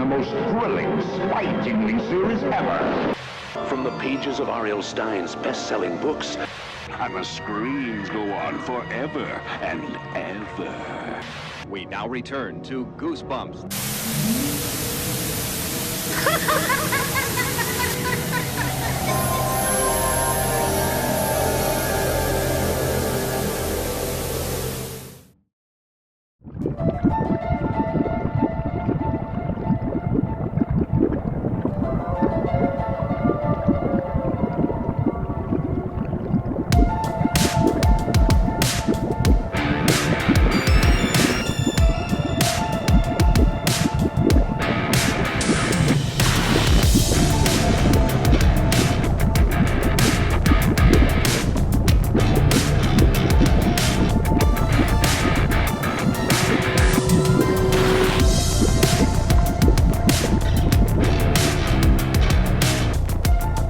The most thrilling, spine-tingling series ever. From the pages of R.L. Stein's best-selling books, And the screams go on forever and ever. We now return to Goosebumps.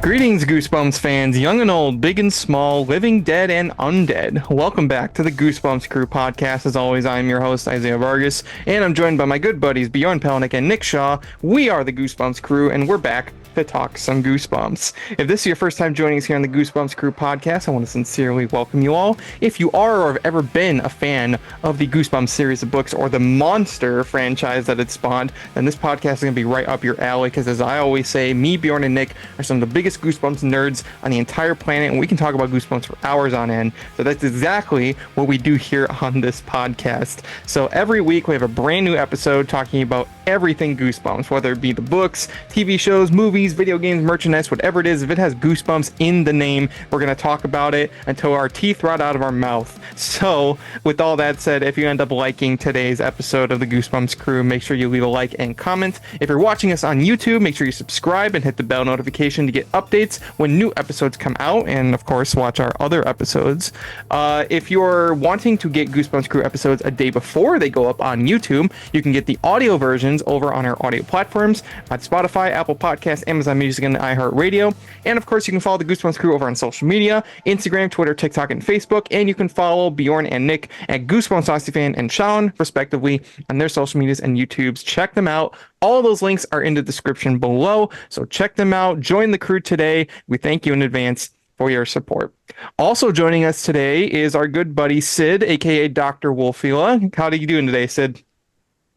Greetings, Goosebumps fans, young and old, big and small, living dead and undead. Welcome back to the Goosebumps Crew Podcast. As always, I'm your host, Isaiah Vargas, and I'm joined by my good buddies, Bjorn Pelnick and Nick Shaw. We are the Goosebumps Crew, and we're back to talk some Goosebumps. If this is your first time joining us here on the Goosebumps Crew Podcast, I want to sincerely welcome you all. If you are or have ever been a fan of the Goosebumps series of books or the monster franchise that it spawned, then this podcast is going to be right up your alley, because as I always say, me, Bjorn, and Nick are some of the biggest Goosebumps nerds on the entire planet, and we can talk about Goosebumps for hours on end. So that's exactly what we do here on this podcast. So every week we have a brand new episode talking about everything Goosebumps, whether it be the books, TV shows, movies, video games, merchandise, whatever it is. If it has Goosebumps in the name, we're going to talk about it until our teeth rot out of our mouth. So with all that said, if you end up liking today's episode of the Goosebumps Crew, make sure you leave a like and comment. If you're watching us on YouTube, make sure you subscribe and hit the bell notification to get updates when new episodes come out, and of course watch our other episodes. If you're wanting to get Goosebumps Crew episodes a day before they go up on YouTube, you can get the audio versions over on our audio platforms on Spotify, Apple Podcasts, Amazon Music, and iHeartRadio. And of course, you can follow the Goosebumps Crew over on social media, Instagram, Twitter, TikTok, and Facebook. And you can follow Bjorn and Nick at Goosebumps Oxyfan and Sean, respectively, on their social medias and YouTubes. Check them out. All those links are in the description below, so check them out. Join the crew today. We thank you in advance for your support. Also joining us today is our good buddy Sid, aka Dr. Wolfula. How are you doing today, Sid?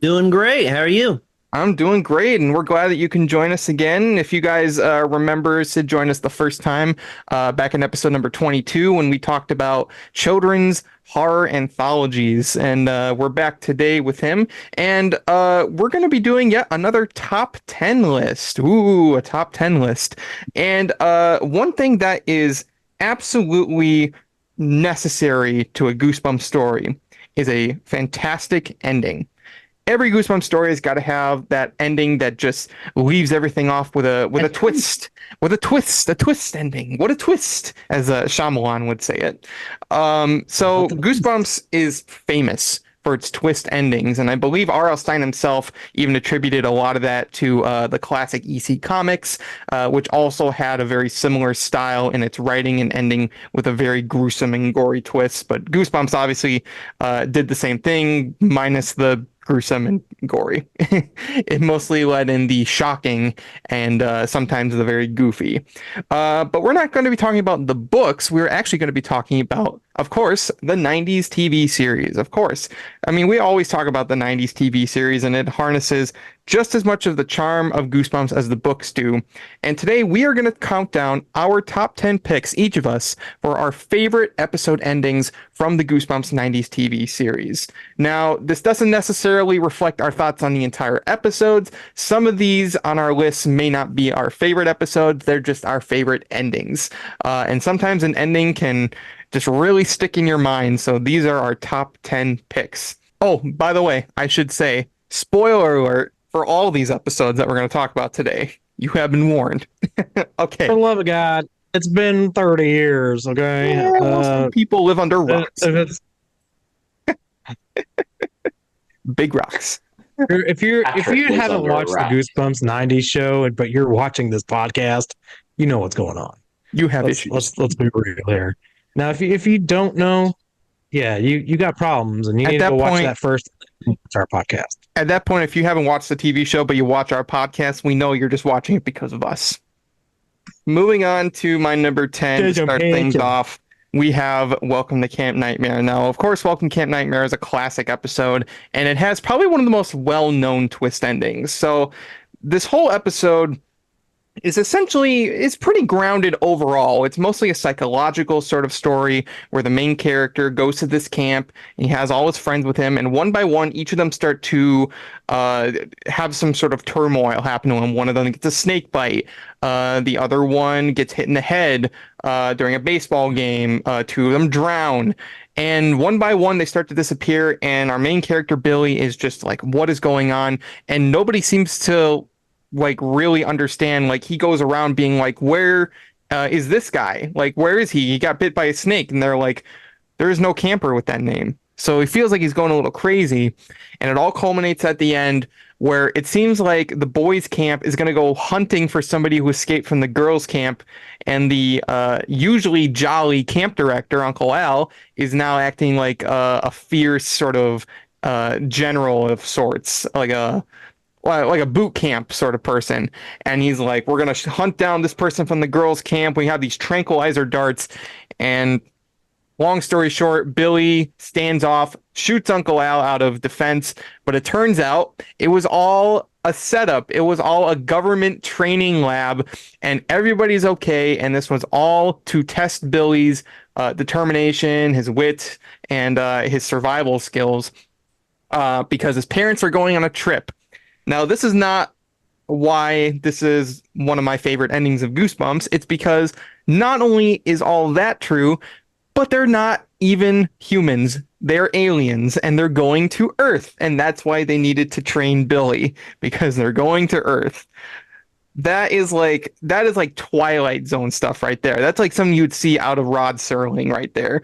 Doing great. How are you? I'm doing great, and we're glad that you can join us again. If you guys remember, Sid joined us the first time back in episode number 22 when we talked about children's horror anthologies, and we're back today with him, and we're going to be doing yet another top 10 list. Ooh, a top 10 list. And one thing that is absolutely necessary to a Goosebumps story is a fantastic ending. Every Goosebumps story has got to have that ending that just leaves everything off with a twist, a twist ending. What a twist, as Shyamalan would say it. So Goosebumps is famous for its twist endings, and I believe R.L. Stine himself even attributed a lot of that to the classic EC Comics, which also had a very similar style in its writing and ending with a very gruesome and gory twist. But Goosebumps obviously did the same thing, minus the gruesome and gory. It mostly led in the shocking and sometimes the very goofy. But we're not going to be talking about the books. We're actually going to be talking about, of course, the 90s TV series. Of course. I mean, we always talk about the 90s TV series, and it harnesses just as much of the charm of Goosebumps as the books do. And today we are going to count down our top 10 picks, each of us, for our favorite episode endings from the Goosebumps 90s TV series. Now, this doesn't necessarily reflect our thoughts on the entire episodes. Some of these on our list may not be our favorite episodes. They're just our favorite endings. And sometimes an ending can just really stick in your mind. So these are our top 10 picks. Oh, by the way, I should say, spoiler alert, for all these episodes that we're going to talk about today, you have been warned. Okay. For the love of God, it's been 30 years, okay? Yeah, most people live under rocks. Big rocks. If you haven't watched the Goosebumps 90s show, but you're watching this podcast, you know what's going on. You have issues. Let's be real here. Now, if you don't know, yeah, you got problems, and you need to go watch that first. It's our podcast. At that point, if you haven't watched the TV show, but you watch our podcast, we know you're just watching it because of us. Moving on to my number 10 to start things off, we have Welcome to Camp Nightmare. Now, of course, Welcome to Camp Nightmare is a classic episode, and it has probably one of the most well-known twist endings. So this whole episode is essentially, it's pretty grounded overall. It's mostly a psychological sort of story where the main character goes to this camp and he has all his friends with him, and one by one each of them start to have some sort of turmoil happen to him. One of them gets a snake bite, the other one gets hit in the head during a baseball game, two of them drown, and one by one they start to disappear, and our main character Billy is just like, what is going on? And nobody seems to like really understand. Like, he goes around being like, where is this guy? Like, where is he? He got bit by a snake. And they're like, there is no camper with that name. So he feels like he's going a little crazy. And it all culminates at the end where it seems like the boys' camp is going to go hunting for somebody who escaped from the girls' camp. And the usually jolly camp director, Uncle Al, is now acting like a fierce sort of general of sorts, like a boot camp sort of person. And he's like, we're going to hunt down this person from the girls' camp. We have these tranquilizer darts. And long story short, Billy stands off, shoots Uncle Al out of defense. But it turns out it was all a setup. It was all a government training lab. And everybody's okay. And this was all to test Billy's determination, his wit, and his survival skills. Because his parents are going on a trip. Now, this is not why this is one of my favorite endings of Goosebumps. It's because not only is all that true, but they're not even humans. They're aliens, and they're going to Earth. And that's why they needed to train Billy, because they're going to Earth. That is like Twilight Zone stuff right there. That's like something you'd see out of Rod Serling right there.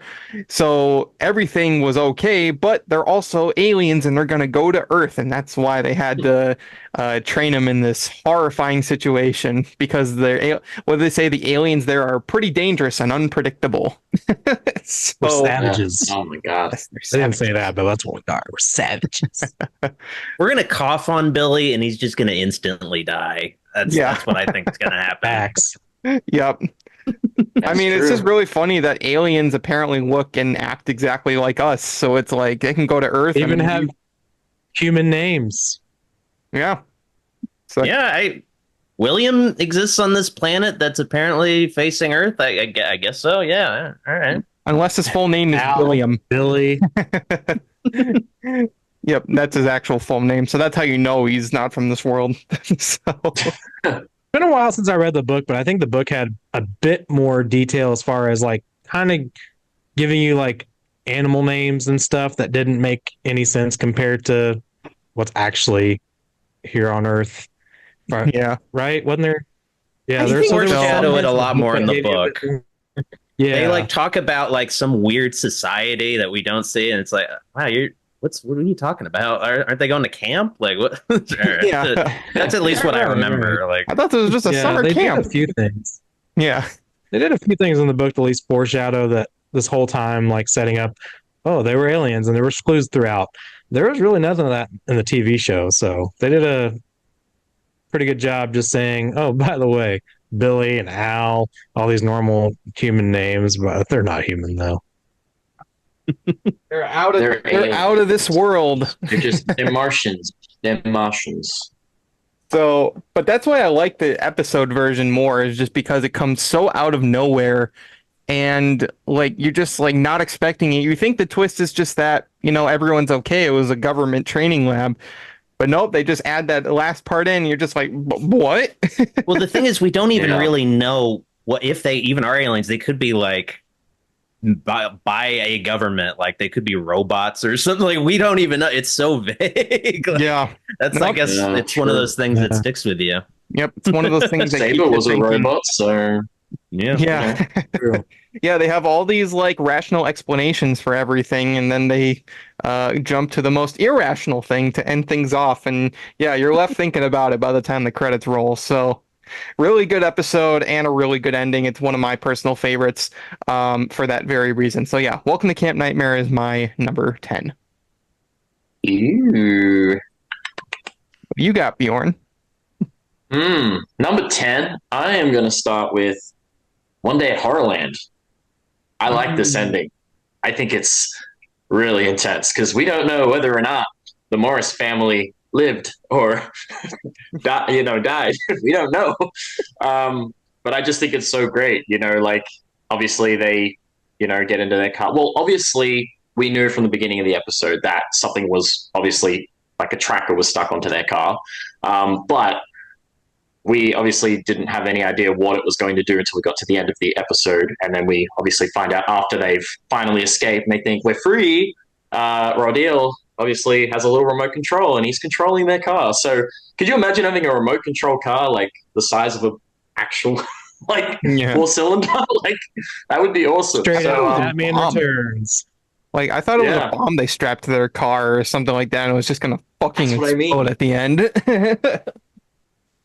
So everything was okay, but they're also aliens and they're going to go to Earth. And that's why they had to train them in this horrifying situation, because what do they say? The aliens there are pretty dangerous and unpredictable. So, we're savages. Oh my God. They didn't say that, but that's what we are. We're savages. We're going to cough on Billy and he's just going to instantly die. That's what I think is going to happen. Facts. Yep. I mean, it's just really funny that aliens apparently look and act exactly like us. So it's like they can go to Earth. They even have human names. Yeah. So William exists on this planet that's apparently facing Earth. I guess so. Yeah. All right. Unless his full name is William. Billy. Yep, that's his actual full name. So that's how you know he's not from this world. So it's been a while since I read the book, but I think the book had a bit more detail as far as like kind of giving you like animal names and stuff that didn't make any sense compared to what's actually here on Earth. Right? Yeah. Right? Wasn't there? Yeah, there's foreshadow it a lot more in the book. Yeah. They like talk about like some weird society that we don't see, and it's like, wow, what are you talking about? Aren't they going to camp? Like what? Yeah. That's at least what I remember. Like, I thought this was just a summer camp. Did a few things. Yeah. They did a few things in the book to at least foreshadow that this whole time, like setting up, oh, they were aliens and there were clues throughout. There was really nothing of that in the TV show. So they did a pretty good job just saying, oh, by the way, Billy and Al, all these normal human names, but they're not human though. They're out of this world. They're Martians. They're Martians. So, but that's why I like the episode version more, is just because it comes so out of nowhere, and like you're just like not expecting it. You think the twist is just that, everyone's okay. It was a government training lab. But nope, they just add that last part in. You're just like, what? Well, the thing is, we don't even really know what if they even are aliens. They could be like by a government, like they could be robots or something. Like we don't even know. It's so vague. Like, yeah, that's I guess it's one of those things that sticks with you. Yep, it's one of those things that Saber was a robot, so yeah. Yeah, they have all these like rational explanations for everything, and then they jump to the most irrational thing to end things off. And yeah, you're left thinking about it by the time the credits roll. So really good episode and a really good ending. It's one of my personal favorites for that very reason. So yeah, Welcome to Camp Nightmare is my number 10. Ooh. you got, Bjorn? Number 10, I am going to start with One Day at Horrorland. I like this ending. I think it's really intense because we don't know whether or not the Morris family lived or died. We don't know. But I just think it's so great. Like obviously they, get into their car. Well, obviously we knew from the beginning of the episode that something was obviously like a tracker was stuck onto their car. But we obviously didn't have any idea what it was going to do until we got to the end of the episode. And then we obviously find out after they've finally escaped and they think we're free. Rodil obviously has a little remote control and he's controlling their car. So could you imagine having a remote control car like the size of an actual four cylinder? Like that would be awesome. Straight out Batman Returns. Like I thought it was a bomb they strapped to their car or something like that, and it was just gonna fucking explode at the end.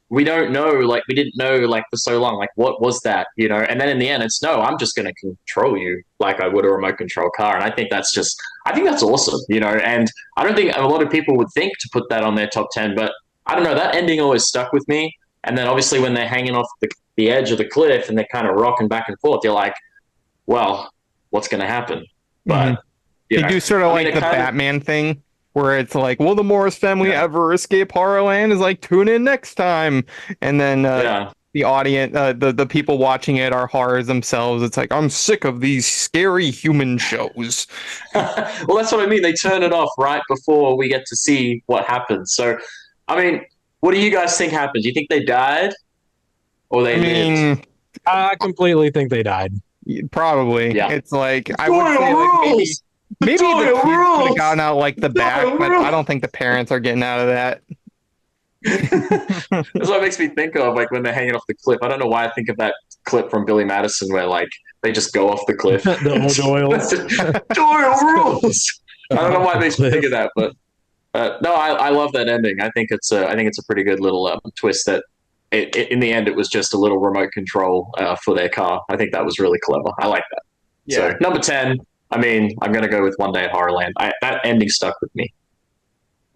We don't know, we didn't know for so long, what was that, and then in the end it's no, I'm just going to control you like I would a remote control car. And I think that's awesome, and I don't think a lot of people would think to put that on their top 10, but I don't know, that ending always stuck with me. And then obviously when they're hanging off the edge of the cliff and they're kind of rocking back and forth, you're like, well, what's going to happen? But they do sort of the Batman thing, where it's like, will the Morris family ever escape Horrorland? Is like, tune in next time. And then the audience, the people watching it are horrors themselves. It's like, I'm sick of these scary human shows. Well, that's what I mean. They turn it off right before we get to see what happens. So, I mean, what do you guys think happened? Do you think they died? Or they lived? I completely think they died. Probably. Yeah. It's like, I would say maybe the kids could have gotten out the back, but I don't think the parents are getting out of that. That's what it makes me think of, when they're hanging off the cliff. I don't know why I think of that clip from Billy Madison where they just go off the cliff. The old Doyle's. Doyle rules. I don't know why it makes me think of that, but no, I love that ending. I think it's a pretty good little twist that in the end it was just a little remote control for their car. I think that was really clever. I like that. Yeah. So number 10. I mean, I'm going to go with One Day at Horrorland. That ending stuck with me.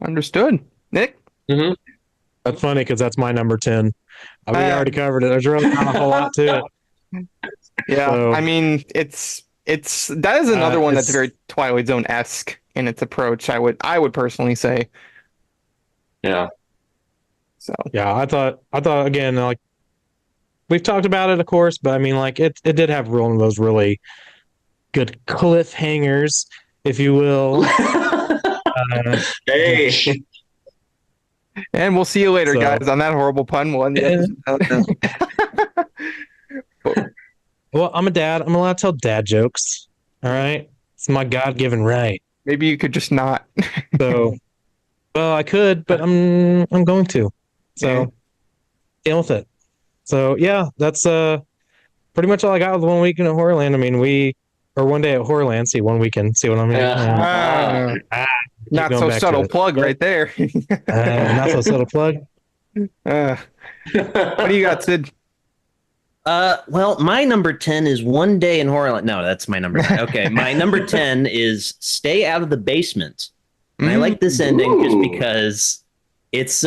Understood. Nick? Mm-hmm. That's funny because that's my number 10. We already covered it. There's really not a whole lot to it. Yeah, so, I mean, that is another one that's very Twilight Zone-esque in its approach, I would personally say. Yeah. So yeah, I thought again, we've talked about it, of course, but I mean, it did have one of those really good cliffhangers, if you will. Hey. And we'll see you later, guys. On that horrible pun, we'll end the episode. Well, I'm a dad. I'm allowed to tell dad jokes. All right, it's my God-given right. Maybe you could just not. Well, I could, but I'm going to. So deal with it. So yeah, that's pretty much all I got with 1 week in Horrorland. I mean, or 1 day at Horrorland. See, 1 weekend. See what I mean? Not so subtle plug right there. Not so subtle plug. What do you got, Sid? Well, my number 10 is 1 Day in Horrorland. No, that's my number 10. Okay, my number 10 is Stay Out of the Basement. And I like this ending just because it's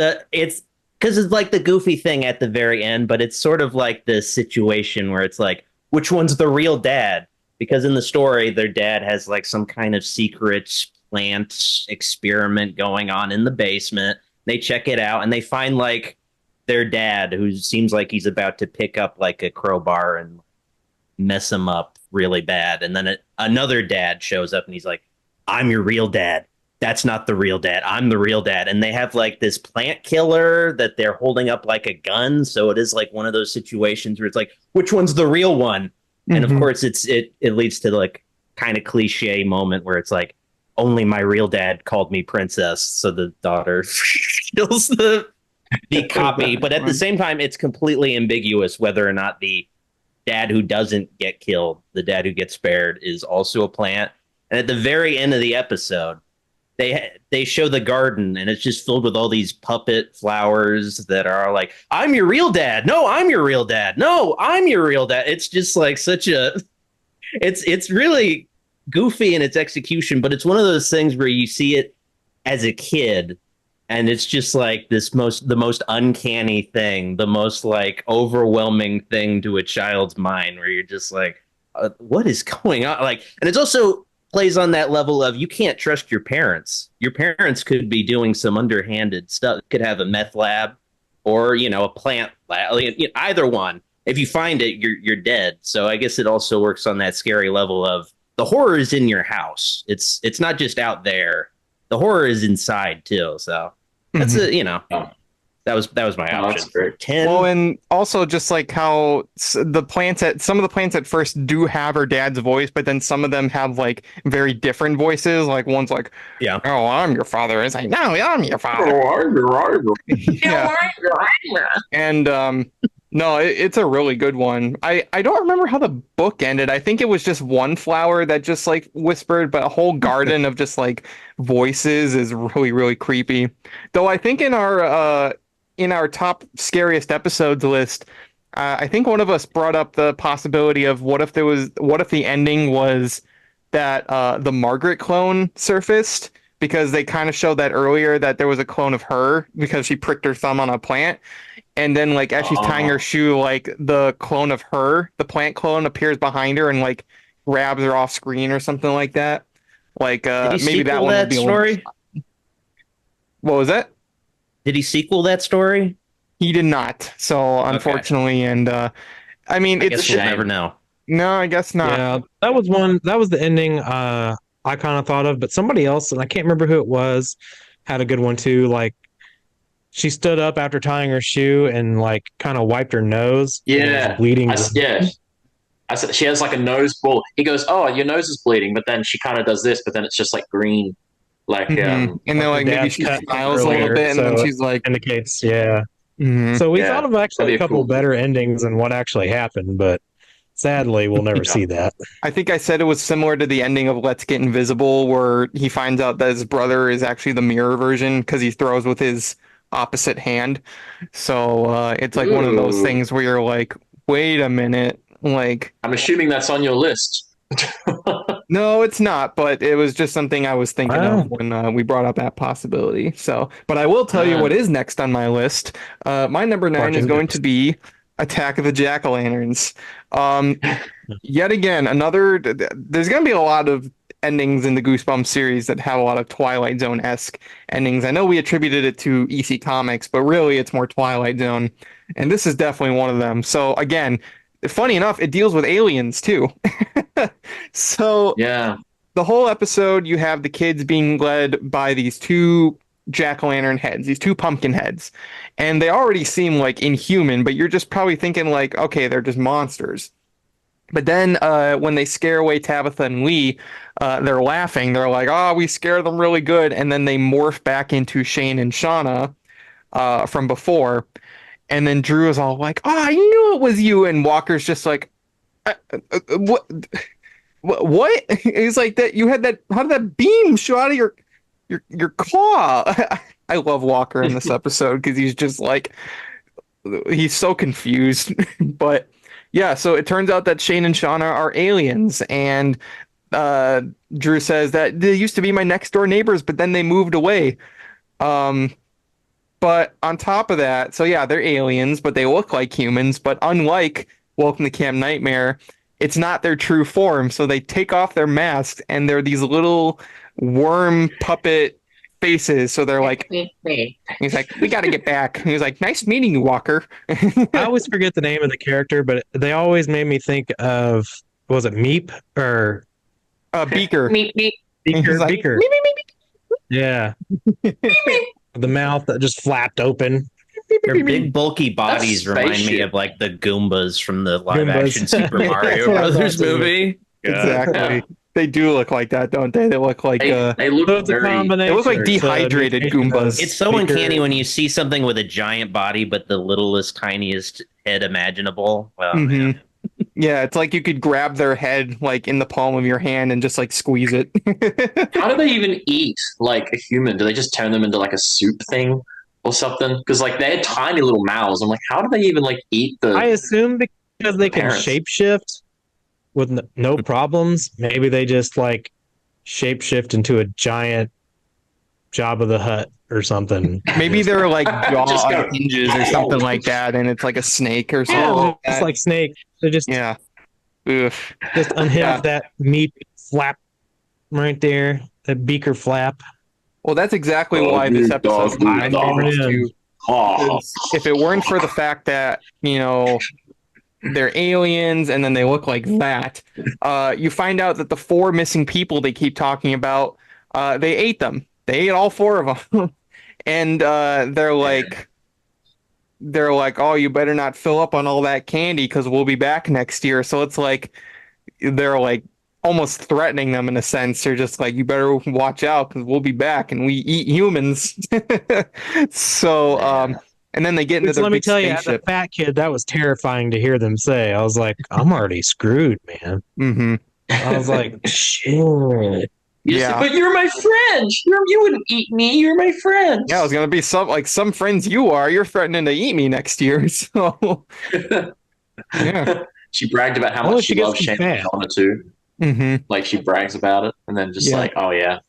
like the goofy thing at the very end, but it's sort of like the situation where it's like, which one's the real dad? Because in the story, their dad has some kind of secret plant experiment going on in the basement. They check it out and they find their dad, who seems like he's about to pick up a crowbar and mess him up really bad. And then another dad shows up and he's like, I'm your real dad. That's not the real dad. I'm the real dad. And they have this plant killer that they're holding up a gun. So it is one of those situations where it's which one's the real one? And of course it leads to kind of cliche moment where it's only my real dad called me princess. So the daughter kills the copy. But at the same time, it's completely ambiguous whether or not the dad who doesn't get killed, the dad who gets spared, is also a plant. And at the very end of the episode, they show the garden and it's just filled with all these puppet flowers that are I'm your real dad. No, I'm your real dad. No, I'm your real dad. It's just such a, it's really goofy in its execution, but it's one of those things where you see it as a kid and it's just like the most uncanny thing, the most like overwhelming thing to a child's mind, where you're just like, what is going on? Like, and it's also plays on that level of you can't trust your parents. Your parents could be doing some underhanded stuff. Could have a meth lab, or a plant lab. Either one. If you find it, you're dead. So I guess it also works on that scary level of the horror is in your house. It's not just out there. The horror is inside too. So that's that was my option for 10. Well, and also just like how some of the plants at first do have her dad's voice, but then some of them have like very different voices. Like one's like, yeah, oh, I'm your father. It's like, no, I'm your father. Yeah. And no, it's a really good one. I don't remember how the book ended. I think it was just one flower that just like whispered, but a whole garden of just like voices is really, really creepy. Though I think in our top scariest episodes list, I think one of us brought up the possibility of what if the ending was that the Margaret clone surfaced, because they kind of showed that earlier that there was a clone of her because she pricked her thumb on a plant. And then like as she's tying her shoe, like the clone of her, the plant clone, appears behind her and like grabs her off screen or something like that. Like maybe that one would be story. What was that? Did he sequel that story? He did not. So unfortunately, and I mean, I guess we'll never know. No, I guess not. Yeah, that was one. That was the ending I kind of thought of, but somebody else, and I can't remember who it was, had a good one too. Like she stood up after tying her shoe and like kind of wiped her nose. Yeah, bleeding. I said she has like a nose ball. He goes, "Oh, your nose is bleeding," but then she kind of does this, but then it's just like green. Like, and then like maybe she smiles a little bit, and then she's like indicates, yeah. Mm-hmm. So we thought of actually a couple better endings than what actually happened, but sadly, we'll never see that. I think I said it was similar to the ending of Let's Get Invisible, where he finds out that his brother is actually the mirror version because he throws with his opposite hand. So it's like one of those things where you're like, wait a minute, like I'm assuming that's on your list. No, it's not, but it was just something I was thinking of when we brought up that possibility. So, but I will tell you what is next on my list. My number 9 is going to be Attack of the Jack-o'-lanterns. Yet again, there's going to be a lot of endings in the Goosebumps series that have a lot of Twilight Zone-esque endings. I know we attributed it to EC Comics, but really it's more Twilight Zone. And this is definitely one of them. So again, funny enough, it deals with aliens too. So yeah, the whole episode, you have the kids being led by these two jack-o'-lantern heads, these two pumpkin heads, and they already seem like inhuman, but you're just probably thinking like, okay, they're just monsters. But then when they scare away Tabitha and Lee, they're laughing. They're like, oh, we scared them really good. And then they morph back into Shane and Shauna from before. And then Drew is all like, oh, I knew it was you. And Walker's just like, what? What? He's like, that you had that. How did that beam shoot out of your claw? I love Walker in this episode because he's just like, he's so confused. But yeah, so it turns out that Shane and Shauna are aliens, and Drew says that they used to be my next door neighbors, but then they moved away. But on top of that, so yeah, they're aliens, but they look like humans. But unlike Welcome to Camp Nightmare, it's not their true form. So they take off their masks, and they're these little worm puppet faces. So they're like, he's like, we got to get back. He's like, nice meeting you, Walker. I always forget the name of the character, but they always made me think of, was it Meep or Beaker? Beaker. Like, Beaker. Yeah. The mouth that just flapped open. Their big bulky bodies remind me of like the Goombas from the live action Super Mario Brothers movie. Exactly. Yeah. They do look like that, don't they? They look like they look like dehydrated Goombas. It's so uncanny when you see something with a giant body but the littlest, tiniest head imaginable. Wow, man. Yeah, it's like you could grab their head like in the palm of your hand and just like squeeze it. How do they even eat like a human? Do they just turn them into like a soup thing or something? Because like they had tiny little mouths. I'm like, how do they even like eat the? I assume because they can shapeshift with no problems. Maybe they just like shapeshift into a giant Jabba the Hutt or something. Maybe they're like jaw Just go- on hinges or something like that, and it's like a snake or something. Yeah, like it's that. like Snake. They just Oof. just unhinge Yeah. that meat flap right there, that beaker flap. Well, that's exactly Oh, why this good episode's dog, my good dog. favorite too. Oh, If it weren't for the fact that, they're aliens and then they look like that, you find out that the 4 missing people they keep talking about, they ate them. They ate all 4 of them. And they're like, oh, you better not fill up on all that candy because we'll be back next year. So it's like, they're like almost threatening them in a sense. They're just like, you better watch out because we'll be back and we eat humans. So, and then they get into Which, their let me big tell you, as a spaceship. fat kid, that was terrifying to hear them say. I was like, I'm already screwed, man. Mm-hmm. I was like, shit. Yeah. but you're my friend. You wouldn't eat me. You're my friend. Yeah, it was gonna be some friends you are. You're threatening to eat me next year. So yeah. She bragged about how Well, much she she gets loves to be Shane fat. Shauna too. Mm-hmm. Like she brags about it, and then just Yeah. like, oh yeah.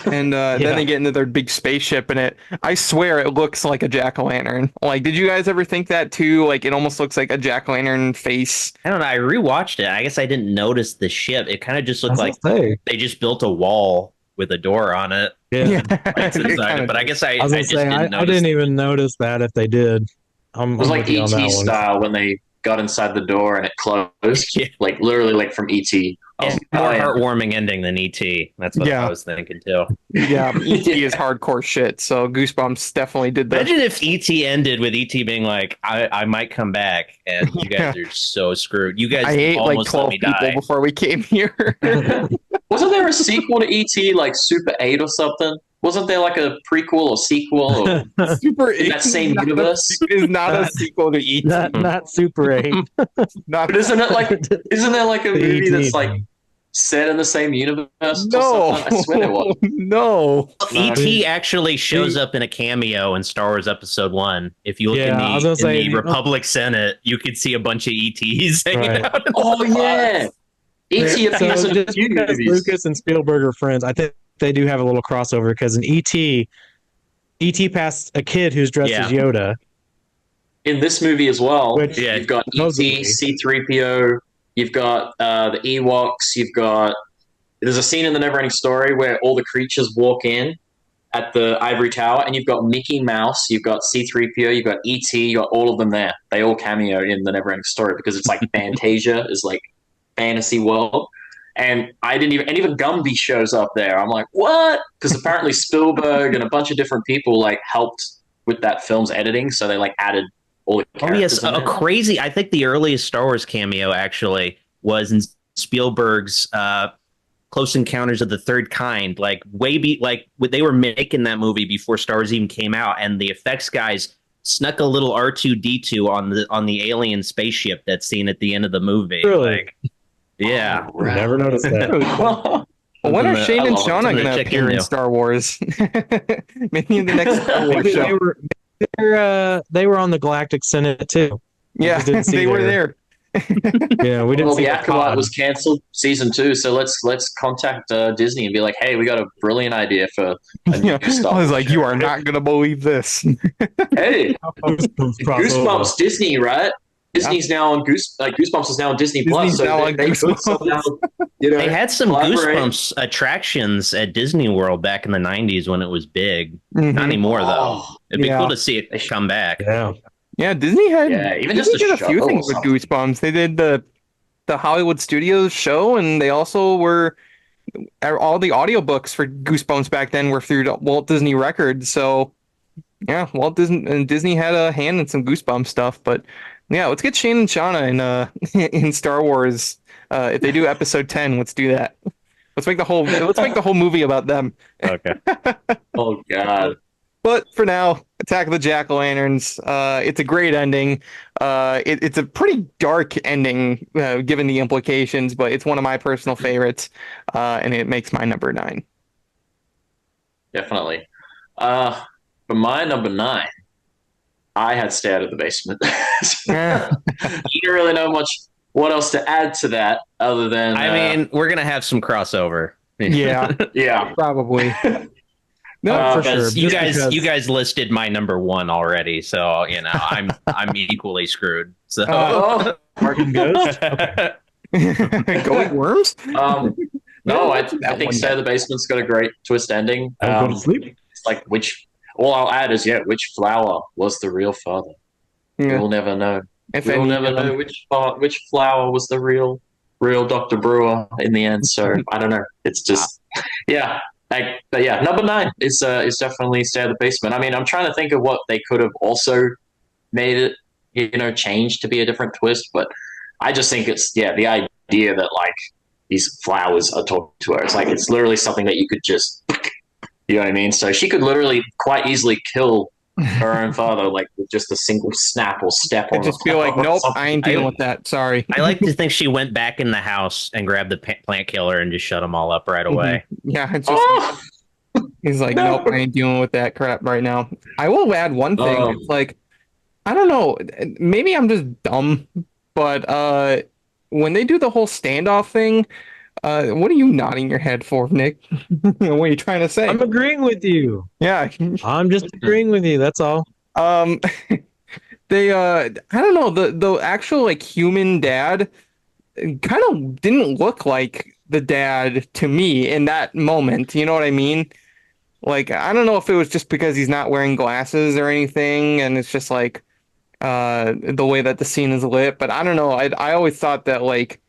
And then they get into their big spaceship, and I swear it looks like a jack-o'-lantern. Like, did you guys ever think that too? Like, it almost looks like a jack-o'-lantern face. I don't know. I rewatched it. I guess I didn't notice the ship. It kind of just looked like Say. they just built a wall with a door on it. Yeah. Right It inside kinda it. But I guess I I was gonna just say, didn't I notice. didn't even notice that if they did. It was like with you on that ET one. style when they got inside the door and it closed. Yeah. Like literally like from ET. I was Yeah, like, more oh, yeah. heartwarming ending than ET. That's what Yeah. I was thinking too. Yeah, ET is hardcore shit. So Goosebumps definitely did that. Imagine if ET ended with ET being like, I might come back, and you guys are so screwed. You guys I ate like almost let 12 me people die. before we came here. Wasn't there a sequel to ET like Super 8 or something? Wasn't there like a prequel or sequel or Super in that same is not a- universe? is not a sequel to ET. not Super 8. Not But isn't there like a The movie ET that's like set in the same universe? or no, something? I swear there was. no. ET actually shows up in a cameo in Star Wars Episode 1. If you look Yeah, I was gonna in say- the Republic Senate, you could see a bunch of ETs hanging Right. out. Oh yeah. ET appears in a just few because movies. Lucas and Spielberg are friends, I think they do have a little crossover because in ET passed a kid who's dressed Yeah. as Yoda. In this movie as well, Which- Yeah. you've got ET, Supposedly. C-3PO, you've got the Ewoks, there's a scene in the Neverending Story where all the creatures walk in at the Ivory Tower, and you've got Mickey Mouse, you've got C-3PO, you've got ET, you've got all of them there. They all cameo in the Neverending Story because it's like Fantasia is like fantasy world. And even Gumby shows up there. I'm like, what? Because apparently Spielberg and a bunch of different people like helped with that film's editing, so they like added all the Oh characters. yes, in a there. crazy. I think the earliest Star Wars cameo actually was in Spielberg's Close Encounters of the Third Kind. Like they were making that movie before Star Wars even came out, and the effects guys snuck a little R2-D2 on the alien spaceship that's seen at the end of the movie. Really? Like, yeah. I never noticed that. Well, when are Something Shane I and love it. Shauna Something to going to check appear in into. Star Wars? Maybe in the next Star Wars show. They were on the Galactic Senate too. Yeah, just didn't see they were their- there. Yeah, we didn't Well, see the the Acolyte pod. was cancelled season 2, so let's contact Disney and be like, hey, we got a brilliant idea for a new Yeah. Star I was Wars like, show. you are not going to believe this. Hey, Goosebumps crossover. Goosebumps Disney, right? Disney's now on Goosebumps is now on Disney Plus. Disney's So now they, on they could Goosebumps. somehow, you know, They had some collaborate. Goosebumps attractions at Disney World back in the 90s when it was big. Mhm. Not anymore, though. Oh, It'd be Yeah. cool to see it come back. Yeah. Yeah, Disney had Yeah, even Disney just a did a few show things or with something. Goosebumps. They did the Hollywood Studios show, and they also were all the audiobooks for Goosebumps back then were through Walt Disney Records. So yeah, Walt Disney and Disney had a hand in some Goosebumps stuff. But yeah, let's get Shane and Shauna in in Star Wars. If they do episode 10, let's do that. Let's make the whole movie about them. Okay. Oh God. But for now, Attack of the Jack-O'-Lanterns. It's a great ending. It's a pretty dark ending, given the implications, but it's one of my personal favorites, and it makes my number 9. Definitely. For my number 9, I had Stay Out of the Basement. Yeah. You don't really know much what else to add to that other than I mean, we're going to have some crossover. Yeah, yeah. probably. No, for sure. You Just guys, because- you guys listed my number one already, so I'm equally screwed. So Oh, Martin Ghost. Okay. Going worms. no, I That think one Stay in the Basement's got a great twist ending. Go to sleep. It's like all I'll add is which flower was the real father? Yeah. We'll never know. If We'll any, never know which flower was the real Dr. Brewer in the end. So I don't know. It's just but yeah, number 9 is definitely Stay in the Basement. I mean, I'm trying to think of what they could have also made it, changed to be a different twist, but I just think it's the idea that like these flowers are talking to her. It's like it's literally something that you could just, you know what I mean? So she could literally quite easily kill her own father, like with just a single snap or step on. I just feel like, nope, I ain't dealing with that. Sorry. I like to think she went back in the house and grabbed the plant killer and just shut them all up right away. Yeah, it's just he's like, nope, I ain't dealing with that crap right now. I will add one thing. It's like, I don't know, maybe I'm just dumb, but when they do the whole standoff thing, what are you nodding your head for, Nick? What are you trying to say? I'm agreeing with you. Yeah. I'm just agreeing with you. That's all. They I don't know, the actual like human dad kind of didn't look like the dad to me in that moment. You know what I mean? Like, I don't know if it was just because he's not wearing glasses or anything, and it's just like the way that the scene is lit, but I don't know. I always thought that like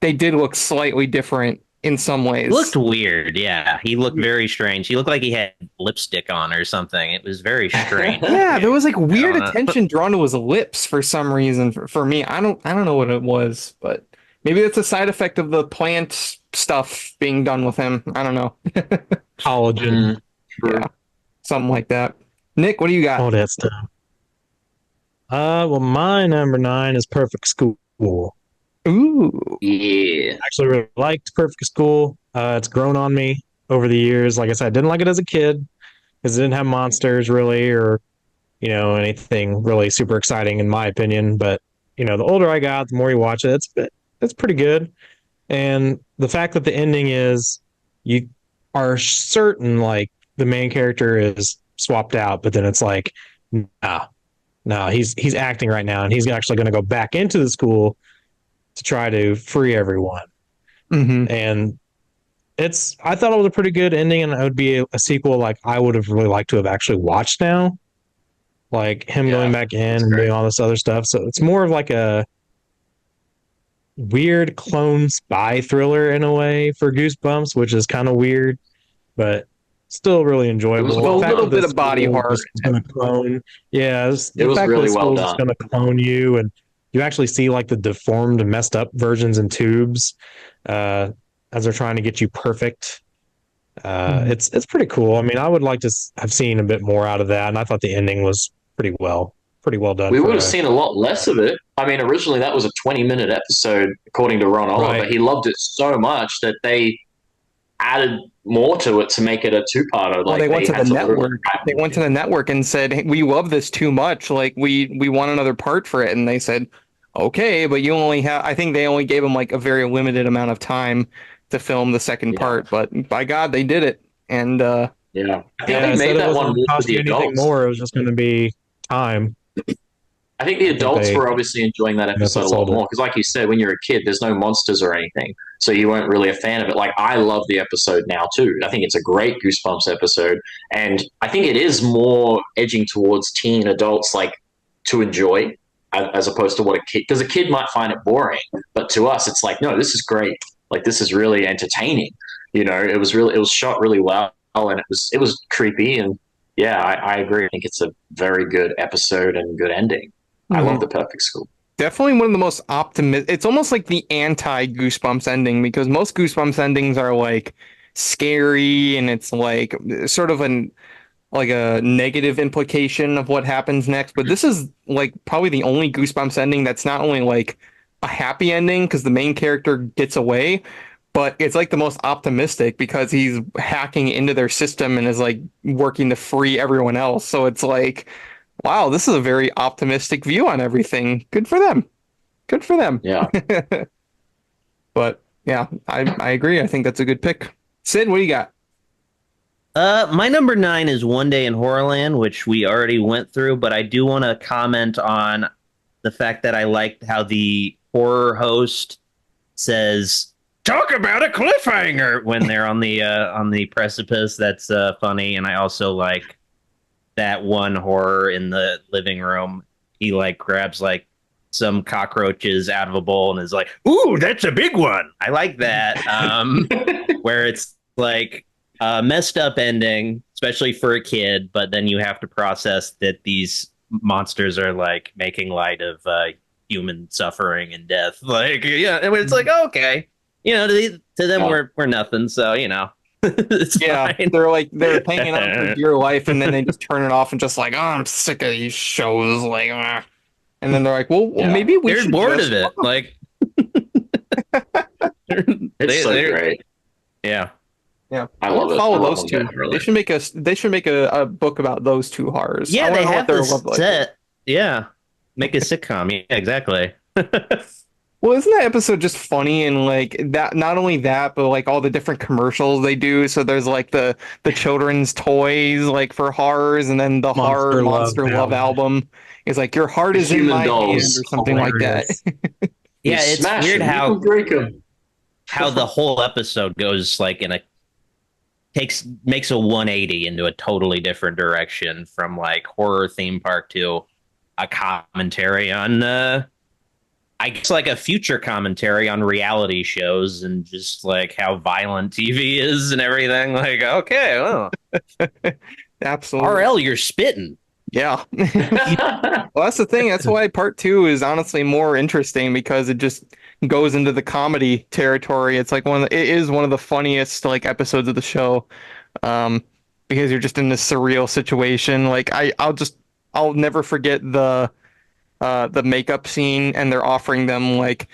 they did look slightly different in some ways. It looked weird, yeah. He looked very strange. He looked like he had lipstick on or something. It was very strange. Yeah, there was like weird attention drawn to his lips for some reason. For me, I don't know what it was, but maybe it's a side effect of the plant stuff being done with him. I don't know. Collagen. Yeah, something like that. Nick, what do you got? All that stuff. Well, my number 9 is Perfect School. Ooh, Yeah. I actually really liked Perfect School. It's grown on me over the years. Like I said, I didn't like it as a kid because it didn't have monsters really, or anything really super exciting in my opinion. But the older I got, the more you watch it, it's pretty good. And the fact that the ending is you are certain like the main character is swapped out, but then it's like, no, he's acting right now, and he's actually going to go back into the school to try to free everyone. mm-hmm. And I thought it was a pretty good ending, and it would be a sequel like I would have really liked to have actually watched now, like him going back in and doing all this other stuff. So it's more of like a weird clone spy thriller in a way for Goosebumps, which is kind of weird, but still really enjoyable. It was a little bit of body horror. Going to clone, yeah, It was really well done. Going to clone you, and you actually see like the deformed, messed up versions in tubes as they're trying to get you perfect. It's pretty cool. I mean, I would like to have seen a bit more out of that, and I thought the ending was pretty well done. We would have seen a lot less of it. I mean, originally that was a 20-minute episode, according to Ron Oliver. Right. He loved it so much that they added more to it to make it a two-parter. Well, they went to the network. They went to the network and said, hey, "We love this too much. Like, we want another part for it." And they said, "Okay, but you only have." I think they only gave them like a very limited amount of time to film the second part. But by God, they did it. And I think they made that one for the adults. More, it was just going to be time. I think the adults were obviously enjoying that episode a lot more because, like you said, when you're a kid, there's no monsters or anything, so you weren't really a fan of it. Like, I love the episode now too. I think it's a great Goosebumps episode, and I think it is more edging towards teen adults like to enjoy as opposed to what a kid, because a kid might find it boring, but to us, it's like, no, this is great. Like, this is really entertaining. It was shot really well, and it was creepy, and yeah, I agree. I think it's a very good episode and good ending. I love the Perfect School. Definitely one of the most optimistic. It's almost like the anti-Goosebumps ending, because most Goosebumps endings are like scary, and it's like sort of a negative implication of what happens next. But this is like probably the only Goosebumps ending that's not only like a happy ending because the main character gets away, but it's like the most optimistic because he's hacking into their system and is like working to free everyone else. So it's like, wow, this is a very optimistic view on everything. Good for them. Good for them. Yeah. But yeah, I agree. I think that's a good pick. Sid, what do you got? My number 9 is One Day in Horrorland, which we already went through, but I do want to comment on the fact that I liked how the horror host says, "Talk about a cliffhanger" when they're on the precipice. That's funny, and I also like that one horror in the living room. He like grabs like some cockroaches out of a bowl and is like, "Ooh, that's a big one." I like that. Where it's like a messed up ending, especially for a kid, but then you have to process that these monsters are like making light of human suffering and death. Like, yeah, and it's like, okay, to them we're nothing. So it's fine. they're hanging on for dear life, and then they just turn it off and just like, oh, I'm sick of these shows. Like, and then they're like, well, maybe they're bored of it. Like, it's so great. Yeah. Yeah, I love it. Follow those two. They should make a book about those two horrors. Yeah, they have this set. Yeah, make a sitcom. Yeah, exactly. Well, isn't that episode just funny and like that? Not only that, but like all the different commercials they do. So there's like the children's toys like for horrors, and then the Monster Love album is like your heart is in my hand or something like that. Yeah, it's weird how the whole episode goes like makes a 180 into a totally different direction from like horror theme park to a commentary on I guess like a future commentary on reality shows and just like how violent TV is and everything. Like, okay, well, absolutely. RL, you're spitting. Yeah. Well, that's the thing. That's why part 2 is honestly more interesting, because it just goes into the comedy territory. It's like it is one of the funniest like episodes of the show, because you're just in this surreal situation. Like I'll never forget the makeup scene, and they're offering them like,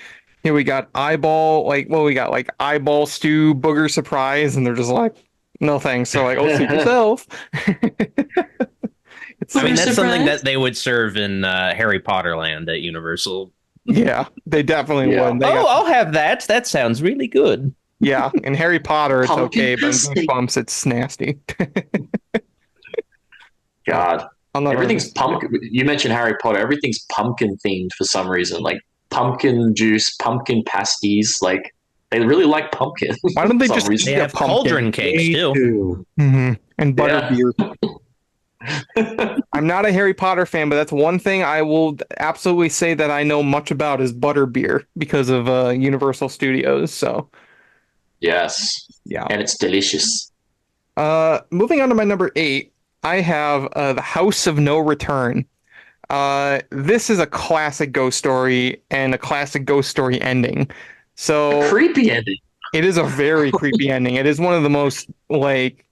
here we got eyeball stew booger surprise, and they're just like, no thanks. So like, oh, suit yourself. I mean, that's something that they would serve in Harry Potter Land at Universal. Yeah, they definitely would. I'll have that. That sounds really good. Yeah, in Harry Potter, it's okay, but in Goosebumps, it's nasty. God. Everything's pumpkin. You mentioned Harry Potter. Everything's pumpkin themed for some reason. Like pumpkin juice, pumpkin pasties. Like they really like pumpkin. Why don't they just They have cauldron cakes too. Mm-hmm. And butterbeer. I'm not a Harry Potter fan, but that's one thing I will absolutely say that I know much about is butterbeer because of Universal Studios. So yes, yeah, and it's delicious. Moving on to my number 8, I have The House of No Return. This is a classic ghost story and a classic ghost story ending. So a creepy ending. It is a very creepy ending. It is one of the most like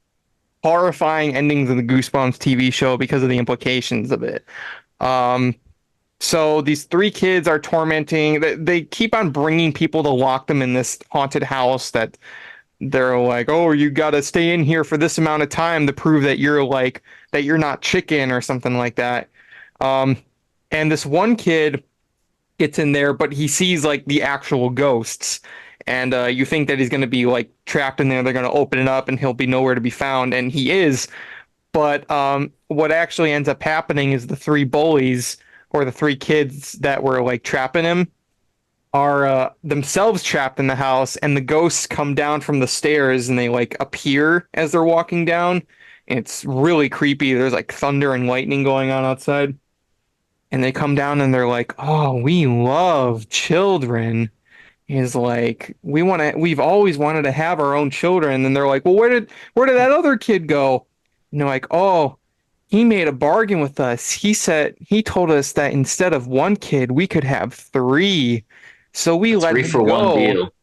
horrifying endings of the Goosebumps TV show because of the implications of it. So these 3 kids are tormenting. They keep on bringing people to lock them in this haunted house that they're like, oh, you got to stay in here for this amount of time to prove that you're not chicken or something like that. And this one kid gets in there, but he sees like the actual ghosts. And you think that he's going to be like trapped in there. They're going to open it up and he'll be nowhere to be found. And he is. But what actually ends up happening is the 3 bullies, or the 3 kids that were like trapping him, are themselves trapped in the house. And the ghosts come down from the stairs and they like appear as they're walking down. And it's really creepy. There's like thunder and lightning going on outside. And they come down and they're like, oh, we love children. Is like, we've always wanted to have our own children. And they're like, well, where did that other kid go? And they're like, oh, he made a bargain with us. He told us that instead of 1 kid, we could have 3. So we let him go. 3-for-1 deal.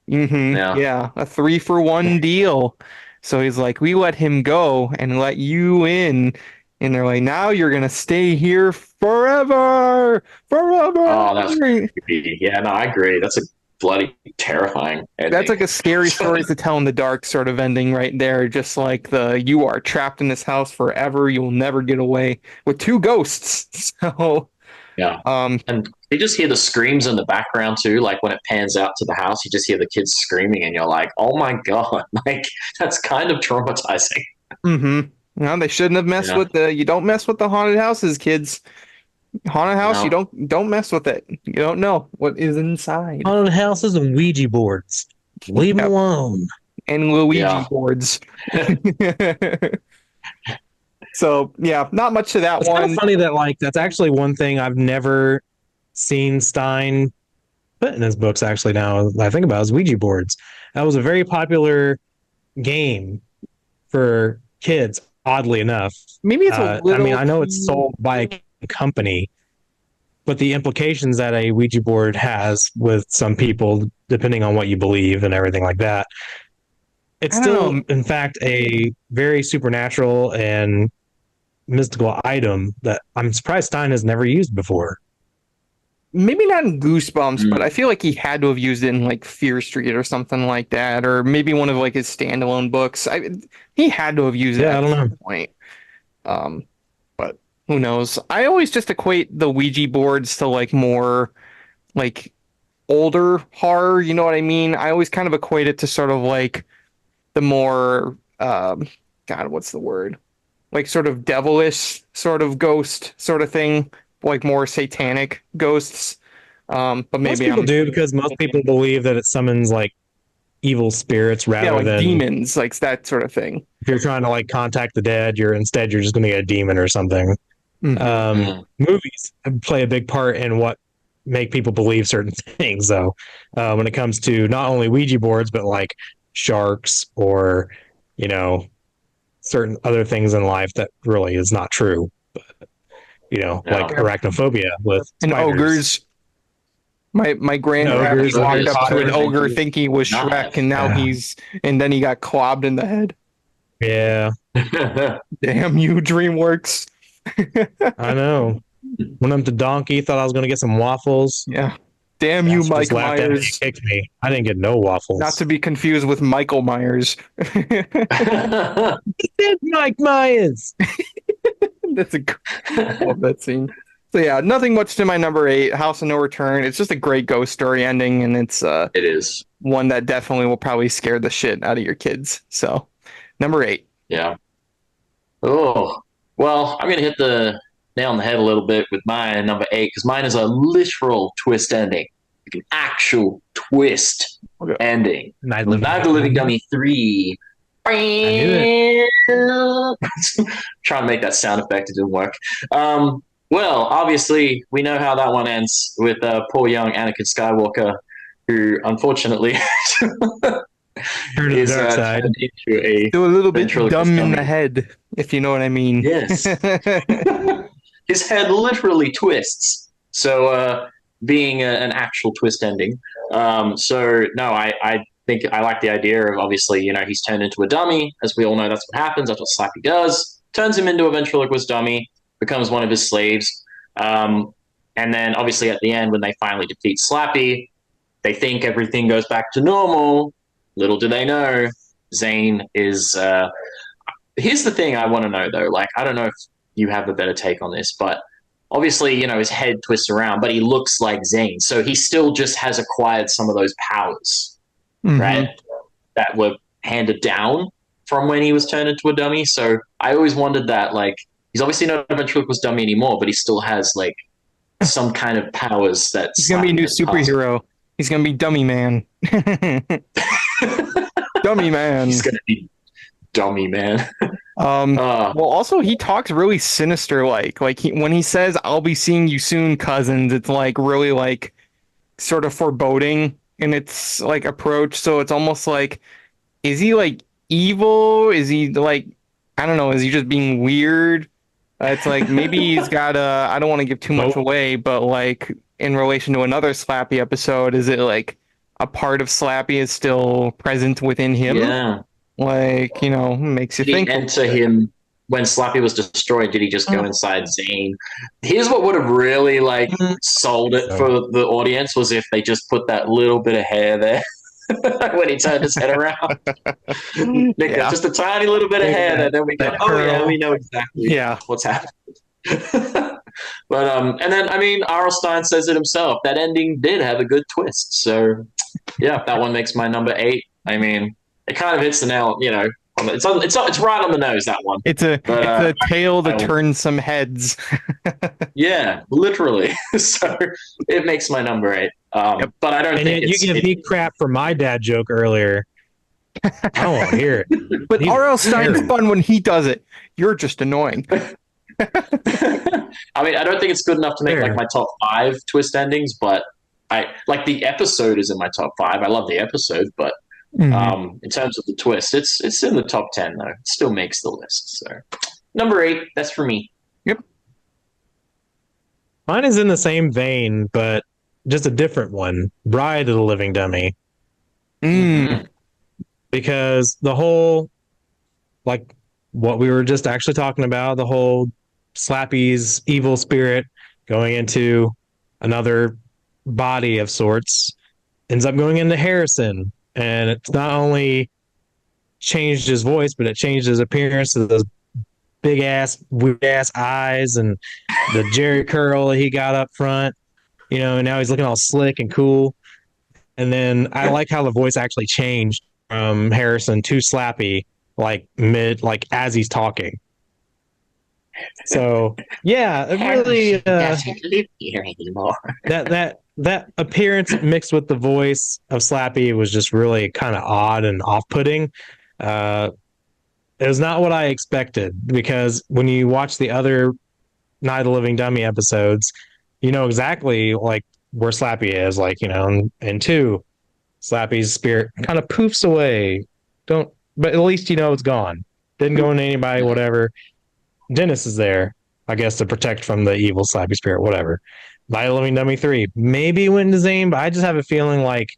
Mm-hmm. Yeah, a 3-for-1 deal. So he's like, we let him go and let you in. And they're like, now you're going to stay here forever. Oh, that's creepy. Yeah, no, I agree. That's a bloody terrifying ending. That's like a scary story to tell in the dark sort of ending right there. Just like you are trapped in this house forever. You will never get away with 2 ghosts. So yeah. And you just hear the screams in the background too. Like when it pans out to the house, you just hear the kids screaming and you're like, oh my God, like that's kind of traumatizing. Mm-hmm. No, they shouldn't have messed with the. You don't mess with the haunted houses, kids. Haunted house, No. you don't mess with it. You don't know what is inside. Haunted houses and Ouija boards. Leave them Yep. alone. And Luigi Yeah. boards. So yeah, not much to that It's kind one. of funny that like that's actually one thing I've never seen Stein put in his books. Actually, now that I think about it, is Ouija boards. That was a very popular game for kids. Oddly enough, Maybe it's a little. I mean, I know it's sold by a company, but the implications that a Ouija board has with some people, depending on what you believe and everything like that, it's I don't still, know. in fact, a very supernatural and mystical item that I'm surprised Stein has never used before. Maybe not in Goosebumps, Mm. but I feel like he had to have used it in like Fear Street or something like that, or maybe one of like his standalone books. He had to have used it Yeah, I at don't some know. point. But who knows? I always just equate the Ouija boards to like more like older horror. You know what I mean? I always kind of equate it to sort of like the more God, what's the word? Like sort of devilish sort of ghost sort of thing, like more satanic ghosts. But Most maybe people I'm do because most people believe that it summons like evil spirits rather yeah, like than demons, like that sort of thing. if you're trying to like contact the dead, you're just going to get a demon or something. Mhm. Movies play a big part in what make people believe certain things, though. When it comes to not only Ouija boards, but like sharks or certain other things in life that really is not true. But like arachnophobia with And spiders. ogres. My grandpa ogres, walked ogres, up to an spiders, ogre ogres. thinking he was Not Shrek, and now Yeah. and then he got clobbed in the head. Yeah, Damn you, DreamWorks. I know. Went up to Donkey, thought I was going to get some waffles. Yeah. Damn you, Just Mike laughed at me and Myers. kicked me. I didn't get no waffles. Not to be confused with Michael Myers. It's Mike Myers. That's I love that scene. So yeah, nothing much to my number 8, House of No Return. It's just a great ghost story ending, and it's It is. one that definitely will probably scare the shit out of your kids. So number 8. Yeah. Oh, well, I'm going to hit the nail on the head a little bit with my number 8 because mine is a literal twist ending, like an actual twist Okay. ending. Night Night of the Living Dummy 3. knew Trying to make that sound effect, it didn't work. Well, obviously, we know how that one ends with poor young Anakin Skywalker, who unfortunately Turn to the is dark side. turned into a Do a little bit ventriloquist dumb in dummy. the head, if you know what I mean. Yes. His head literally twists. So, being an actual twist ending. So, no, I think I like the idea of obviously, he's turned into a dummy. As we all know, that's what happens. That's what Slappy does. Turns him into a ventriloquist dummy, becomes one of his slaves. And then, obviously, at the end, when they finally defeat Slappy, they think everything goes back to normal. Little do they know, Zane is. Here's the thing I want to know, though. Like, I don't know if you have a better take on this, but obviously, his head twists around, but he looks like Zane. So he still just has acquired some of those powers, Mhm. right? That were handed down from when he was turned into a dummy. So I always wondered that, like, he's obviously not a ventriloquist dummy anymore, but he still has, like, some kind of powers that He's gonna be a new Slappy has superhero. He's gonna be Dummy Man. Dummy Man. He's gonna be dummy, man. Well, also he talks really sinister, like when he says, "I'll be seeing you soon, cousins." It's like really like sort of foreboding in its like approach. So it's almost like, is he like evil? Is he like, I don't know? Is he just being weird? It's like maybe he's got a. I don't want to give too much away, but like in relation to another Slappy episode, is it like a part of Slappy is still present within him? Yeah. Like, makes you Did he think. enter him when Slappy was destroyed? Did he just go inside Zane? Here's what would have really like sold it for the audience was if they just put that little bit of hair there when he turned his head around. Nick, Yeah. just a tiny little bit of hair there. Then we go, that oh yeah, curl. we know exactly Yeah. what's happening. But and then I mean, R.L. Stein says it himself. That ending did have a good twist. So yeah, that one makes my number 8. I mean, it kind of hits the nail, It's right on the nose, that one. It's a tale that turns some heads. Yeah, literally. So it makes my number 8. But I don't think you give me crap for my dad joke earlier. I don't want to hear it. But R.L. Stein's fun when he does it. You're just annoying. I mean, I don't think it's good enough to make like my top 5 twist endings, but I like the episode is in my top 5. I love the episode, but in terms of the twist, it's in the top 10 though. It still makes the list. So number 8, that's for me. Yep. Mine is in the same vein, but just a different one. Bride of the Living Dummy. Because the whole, like what we were just actually talking about, the whole Slappy's evil spirit going into another body of sorts ends up going into Harrison. And it's not only changed his voice, but it changed his appearance to those big ass, weird ass eyes and the Jerry curl that he got up front, and now he's looking all slick and cool. And then I like how the voice actually changed from Harrison to Slappy, like as he's talking. So yeah, it really doesn't live here anymore. that appearance mixed with the voice of Slappy was just really kind of odd and off-putting. It was not what I expected, because when you watch the other Night of the Living Dummy episodes, you know exactly like where Slappy is. Like, in 2, Slappy's spirit kind of poofs away. But at least it's gone. Didn't go into anybody, whatever. Dennis is there, I guess, to protect from the evil Slappy spirit, whatever. Night of the Living Dummy 3 maybe went into Zane, but I just have a feeling like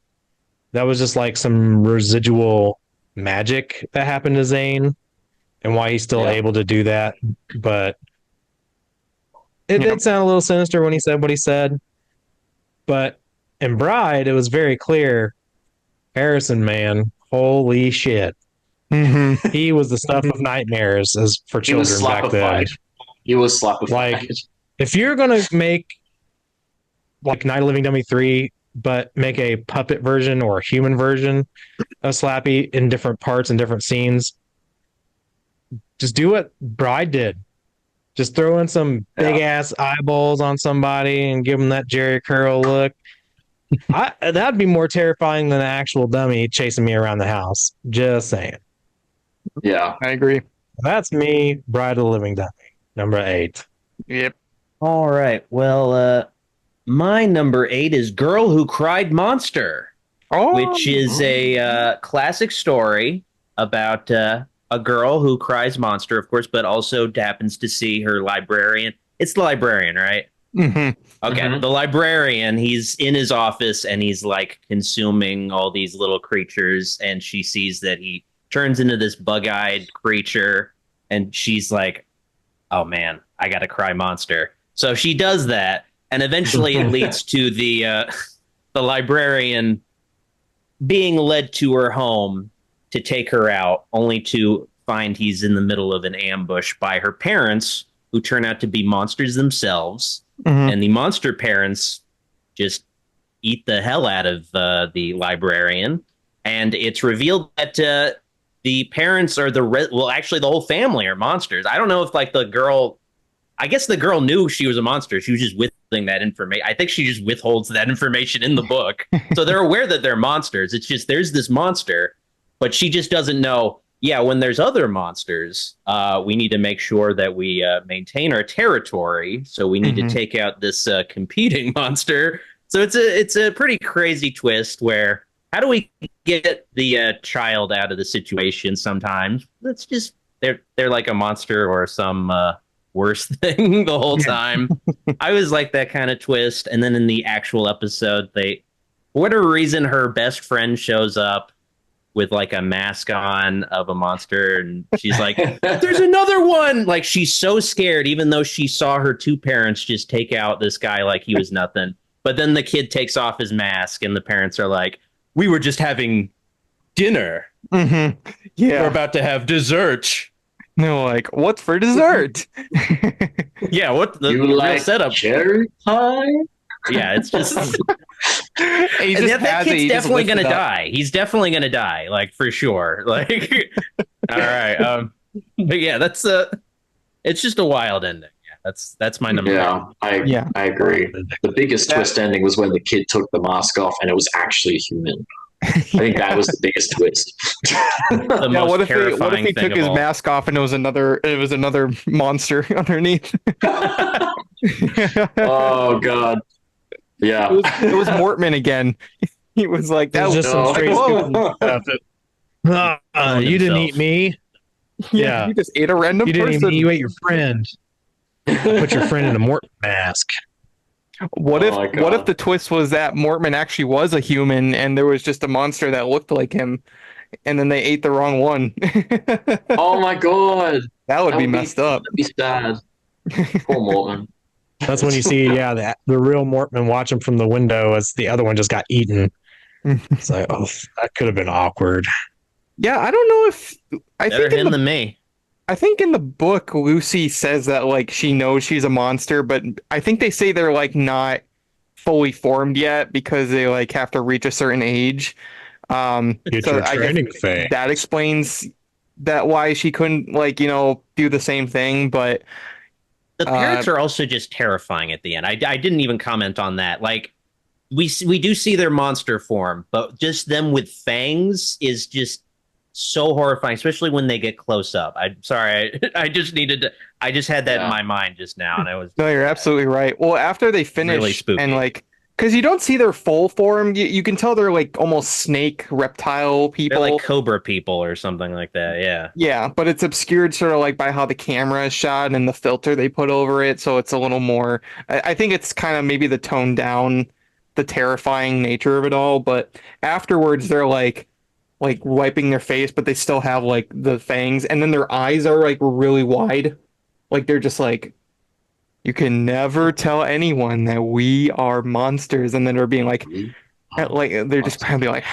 that was just like some residual magic that happened to Zane and why he's still able to do that. But it did sound a little sinister when he said what he said. But in Bride, it was very clear. Harrison, man, holy shit. He was the stuff of nightmares as for children back then. He was slappified. Like, if you're going to make like Night of the Living Dummy 3, but make a puppet version or a human version of Slappy in different parts and different scenes, just do what Bride did. Just throw in some big ass eyeballs on somebody and give them that Jerry curl look. That'd be more terrifying than an actual dummy chasing me around the house. Just saying. Yeah, I agree. That's me, Bride of the Living Dummy, number 8. Yep. All right. Well, my number 8 is Girl Who Cried Monster, which is a classic story about a girl who cries monster, of course, but also happens to see her librarian. It's the librarian, right? Okay. The librarian, he's in his office and he's like consuming all these little creatures, and she sees that he turns into this bug-eyed creature, and she's like, oh man, I gotta cry monster. So she does that, and eventually it leads to the librarian being led to her home to take her out, only to find he's in the middle of an ambush by her parents, who turn out to be monsters themselves. And the monster parents just eat the hell out of the librarian. And it's revealed that the parents are actually the whole family are monsters. I don't know if like the girl, I guess the girl knew she was a monster. She was just withholding that information. I think she just withholds that information in the book. So they're aware that they're monsters. It's just there's this monster, but she just doesn't know. Yeah, when there's other monsters, we need to make sure that we maintain our territory. So we need to take out this competing monster. So it's a pretty crazy twist where how do we get the child out of the situation sometimes? Let's just they're like a monster or some worse thing the whole time. I was like that kind of twist. And then in the actual episode, for whatever reason, her best friend shows up with like a mask on of a monster, and she's like, there's another one. Like, she's so scared, even though she saw her 2 parents just take out this guy like he was nothing. But then the kid takes off his mask and the parents are like, we were just having dinner. Yeah, we're about to have dessert. No, like, what's for dessert? Yeah, what the you real like setup? Cherry pie? Yeah, it's just that kid's definitely gonna die. He's definitely gonna die, like, for sure. Like, All right. But yeah, that's it's just a wild ending. Yeah, that's my number. Yeah, I agree. The biggest twist ending was when the kid took the mask off and it was actually a human. I think that was the biggest twist. What if he took his mask off and it was another monster underneath? Oh God. Yeah. It was Mortman again. He was like, that was just some straight stuff. You didn't eat me. Yeah. You just ate a random person. You didn't eat me, you ate your friend. Put your friend in a Mortman mask. What if the twist was that Mortman actually was a human and there was just a monster that looked like him and then they ate the wrong one? Oh my God. That would be messed up. That'd be sad. Poor Mortman. That's when you see, the real Mortman watching from the window as the other one just got eaten. It's like, oh, that could have been awkward. Yeah, I don't know if better him than me. I think in the book, Lucy says that like she knows she's a monster, but I think they say they're like not fully formed yet because they like have to reach a certain age. Get your training phase. That explains that why she couldn't do the same thing. But the parents are also just terrifying at the end. I didn't even comment on that. Like we do see their monster form, but just them with fangs is just so horrifying, especially when they get close up. I'm sorry, I just had that in my mind just now, and I was. No, you're absolutely right. Well, after they finish really spooky. And because you don't see their full form, you can tell they're like almost snake reptile people. They're like cobra people or something like that. Yeah. Yeah, but it's obscured sort of like by how the camera is shot and the filter they put over it, so it's a little more. I think it's kind of maybe the toned down, the terrifying nature of it all. But afterwards, they're like wiping their face, but they still have like the fangs, and then their eyes are like really wide, like they're just like, you can never tell anyone that we are monsters, and then they're being like they're just kind of be like,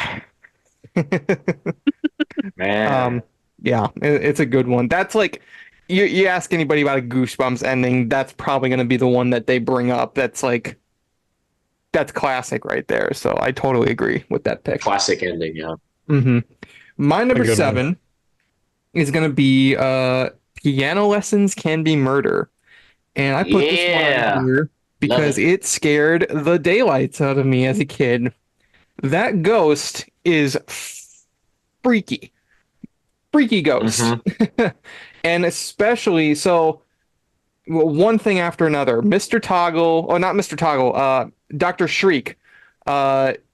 man, yeah, it's a good one. That's like you ask anybody about a Goosebumps ending, that's probably going to be the one that they bring up. That's classic right there. So I totally agree with that pick. Classic ending, yeah. Mm-hmm. My number 7 is going to be Piano Lessons Can Be Murder. And I put this one on here because it scared the daylights out of me as a kid. That ghost is freaky. Freaky ghost. Mm-hmm. And especially, so one thing after another. Mr. Toggle, oh, not Mr. Toggle, Dr. Shriek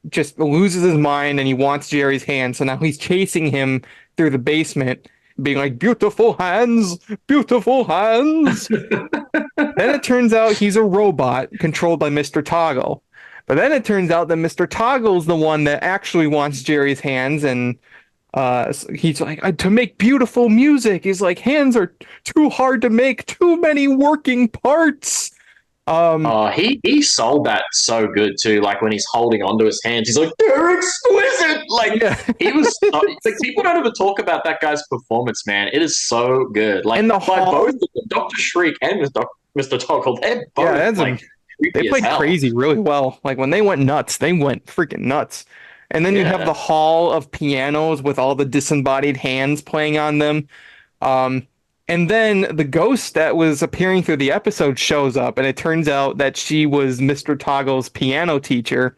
just loses his mind and he wants Jerry's hand. So now he's chasing him through the basement, being like, beautiful hands, beautiful hands. Then it turns out he's a robot controlled by Mr. Toggle. But then it turns out that Mr. Toggle's the one that actually wants Jerry's hands, and he's like, to make beautiful music. He's like, hands are too hard to make, too many working parts. He sold that so good too. Like when he's holding onto his hands, he's like, they're exquisite. Like he was like, people don't ever talk about that guy's performance, man. It is so good. Like both of them, Dr. Shriek and Mr. Toggle, they're both they played crazy really well. Like when they went nuts, they went freaking nuts. And then you have the hall of pianos with all the disembodied hands playing on them. And then the ghost that was appearing through the episode shows up, and it turns out that she was Mr. Toggle's piano teacher,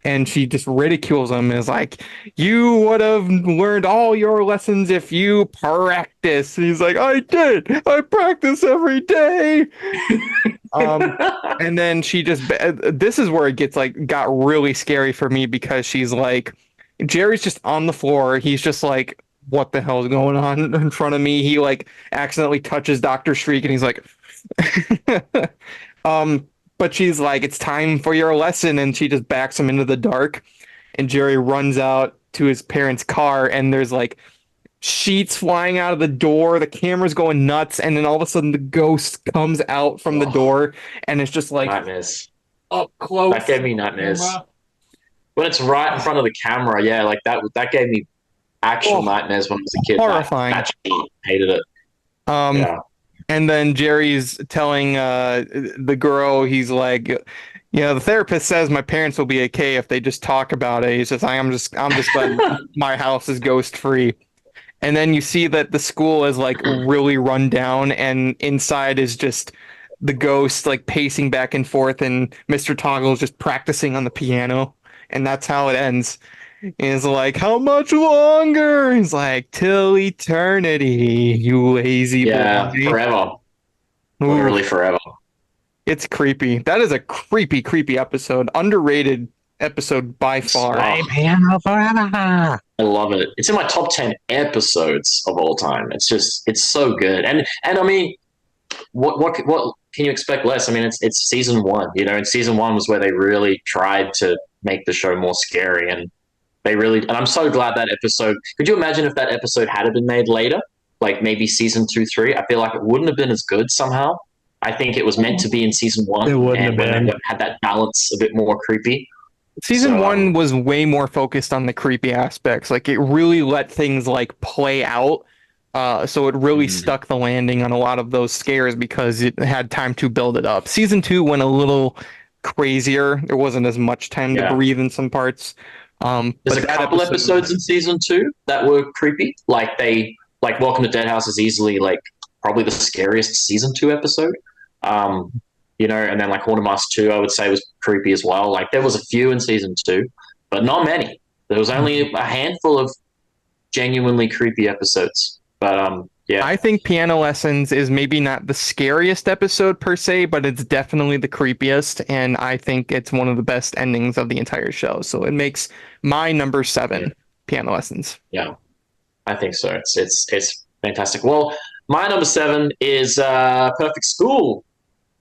and she just ridicules him and is like, you would have learned all your lessons if you practice. And he's like, I did. I practice every day. And then she just, this is where it got really scary for me, because she's like, Jerry's just on the floor. He's just like, what the hell is going on in front of me? He like accidentally touches Dr. Shriek and he's like, but she's like, it's time for your lesson. And she just backs him into the dark, and Jerry runs out to his parents' car, and there's like sheets flying out of the door. The camera's going nuts. And then all of a sudden the ghost comes out from the door, and it's just like nightmares up close. That gave me nightmares. When it's right in front of the camera. Yeah. Like that gave me actual nightmares when I was a kid. Horrifying. I hated it. And then Jerry's telling the girl, he's like, the therapist says my parents will be okay if they just talk about it. He says, I'm just glad my house is ghost free. And then you see that the school is like really run down, and inside is just the ghost like pacing back and forth, and Mr. Toggle is just practicing on the piano, and that's how it ends. And it's like, how much longer? He's like, till eternity, you lazy Yeah, boy. forever. Ooh, Literally forever. it's creepy. That is a creepy, creepy episode. Underrated episode by far. Wow. Piano forever. I love it. It's in my top 10 episodes of all time. It's so good. And I mean, what can you expect less? I mean, it's season one, and season one was where they really tried to make the show more scary, and and I'm so glad that episode. Could you imagine if that episode had been made later, like maybe season 2, 3? I feel like it wouldn't have been as good somehow. I think it was meant to be in season one. It wouldn't and have when been. they had that balance a bit more creepy. Season So, one was way more focused on the creepy aspects. Like it really let things like play out. So it really stuck the landing on a lot of those scares because it had time to build it up. Season two went a little crazier. There wasn't as much time to breathe in some parts. There's But a that couple episodes in season 2 that were creepy. Like Welcome to Dead House is easily like probably the scariest season 2 episode. And then like Haunted Mask 2, I would say was creepy as well. Like there was a few in season 2, but not many. There was only a handful of genuinely creepy episodes. But yeah. I think Piano Lessons is maybe not the scariest episode per se, but it's definitely the creepiest, and I think it's one of the best endings of the entire show. So it makes my number 7, Piano Lessons. Yeah, I think so. It's fantastic. Well, my number 7 is Perfect School.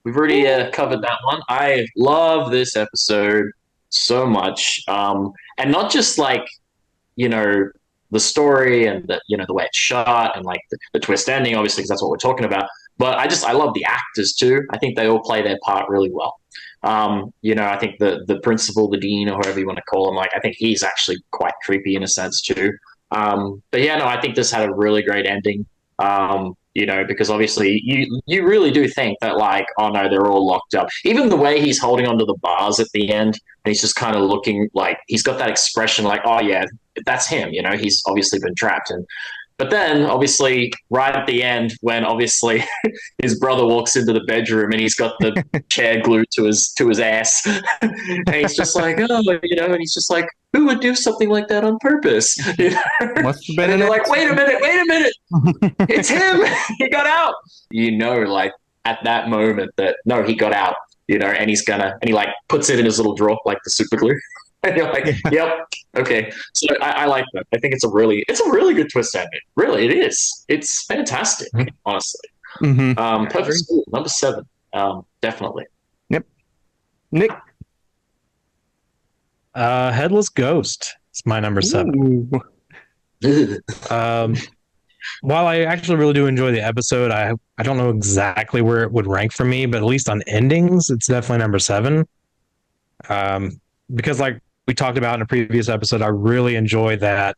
We've already covered that one. I love this episode so much, and not just like the story and the way it's shot and like the twist ending, obviously, because that's what we're talking about. But I love the actors too. I think they all play their part really well. I think the principal, the dean, or whoever you want to call him, like I think he's actually quite creepy in a sense too. But yeah, no, I think this had a really great ending. Because obviously you really do think that like, oh no, they're all locked up. Even the way he's holding onto the bars at the end, and he's just kind of looking like he's got that expression like, oh yeah, that's him. He's obviously been trapped. But then obviously right at the end, when obviously his brother walks into the bedroom and he's got the chair glued to his ass, and he's just like, oh, and he's just like, who would do something like that on purpose? Must have been and they're like, wait a minute, it's him. He got out. Like at that moment that no, he got out. And he like puts it in his little drawer like the super glue. And you're like, yep, okay. So I like that. I think it's a really good twist ending. Really, it is. It's fantastic, honestly. Perfect School, number 7, definitely. Yep. Nick. Headless Ghost is my number 7. While I actually really do enjoy the episode, I don't know exactly where it would rank for me, but at least on endings, it's definitely number 7. Because like we talked about in a previous episode, I really enjoy that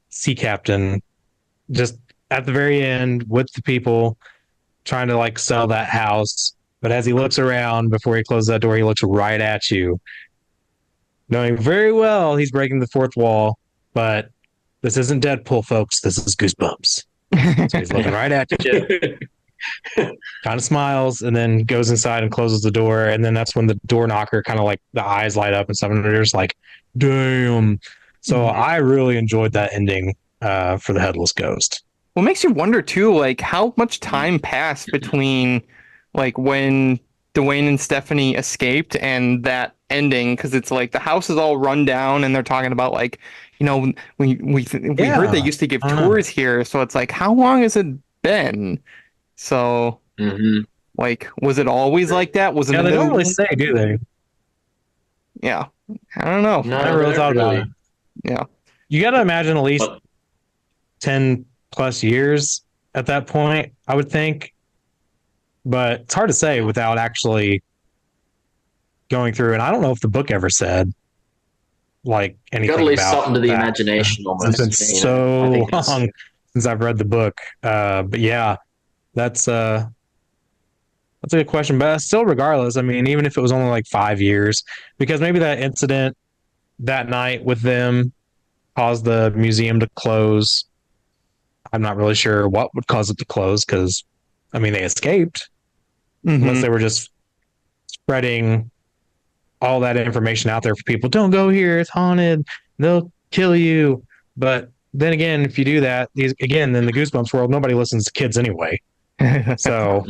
sea captain just at the very end with the people trying to like sell that house. But as he looks around before he closes that door, he looks right at you, knowing very well he's breaking the fourth wall. But this isn't Deadpool, folks. This is Goosebumps. So he's looking right at you. Kind of smiles and then goes inside and closes the door, and then that's when the door knocker kind of like the eyes light up and stuff, and they're just like, damn. So I really enjoyed that ending for the Headless Ghost. What makes you wonder too, like how much time passed between like when Dwayne and Stephanie escaped and that ending, because it's like the house is all run down and they're talking about like, we heard they used to give tours here, so it's like how long has it been? So, like, was it always like that? Was it? Yeah, they don't really say, do they? Yeah, I don't know. No, I never really thought about it. Yeah, you got to imagine at least 10 plus years at that point, I would think. But it's hard to say without actually going through. And I don't know if the book ever said like anything Got to leave about something to the that. imagination. Almost. It's been so long since I've read the book. But yeah. That's a good question, but still, regardless, I mean, even if it was only like 5 years, because maybe that incident that night with them caused the museum to close. I'm not really sure what would cause it to close because, I mean, they escaped. Unless they were just spreading all that information out there for people. Don't go here. It's haunted. They'll kill you. But then again, if you do that, then the Goosebumps world, nobody listens to kids anyway. So,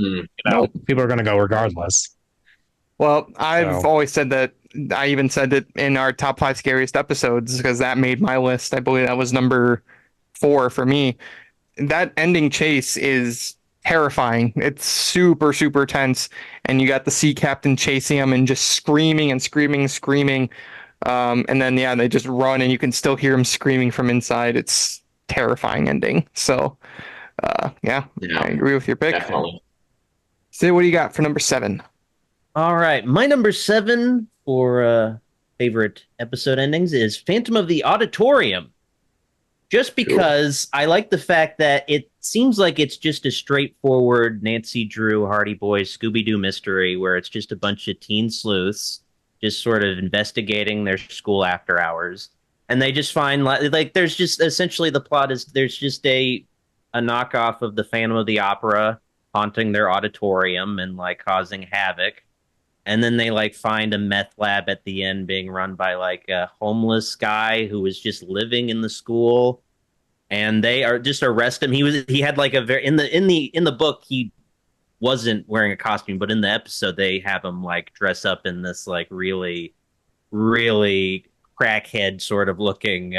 people are going to go regardless. Well, I've always said that. I even said it in our top 5 scariest episodes because that made my list. I believe that was number 4 for me. That ending chase is terrifying. It's super, super tense. And you got the sea captain chasing him and just screaming and screaming and screaming. And then, they just run and you can still hear him screaming from inside. It's terrifying ending. So, I agree with your pick. Definitely. Sid, what do you got for number 7? All right. My number 7 for favorite episode endings is Phantom of the Auditorium. Just because I like the fact that it seems like it's just a straightforward Nancy Drew, Hardy Boys, Scooby-Doo mystery where it's just a bunch of teen sleuths just sort of investigating their school after hours. And they just find, like there's just essentially the plot is there's just a knockoff of the Phantom of the Opera haunting their auditorium and like causing havoc. And then they like find a meth lab at the end being run by like a homeless guy who was just living in the school, and they are just arrest him. He had like a very in the book he wasn't wearing a costume, but in the episode they have him like dress up in this like really, really crackhead sort of looking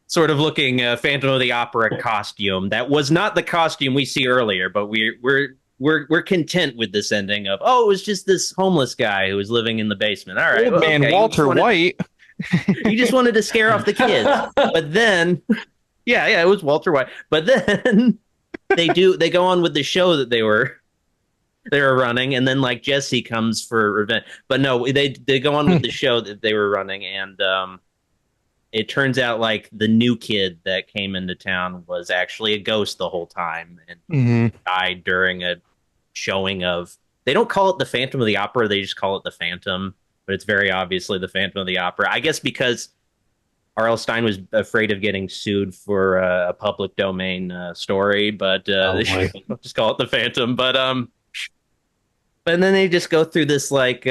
Phantom of the Opera costume. That was not the costume we see earlier, but we're content with this ending of, it was just this homeless guy who was living in the basement. All right. Old man Walter White. He just wanted to scare off the kids. But then, it was Walter White. But then they go on with the show that they were running, and then like Jesse comes for revenge. But no, they go on with the show that they were running, and it turns out like the new kid that came into town was actually a ghost the whole time and died during a showing of, they don't call it the Phantom of the Opera, they just call it the Phantom, but it's very obviously the Phantom of the Opera. I guess because R.L. Stine was afraid of getting sued for a public domain story, but they just call it the Phantom. But and then they just go through this like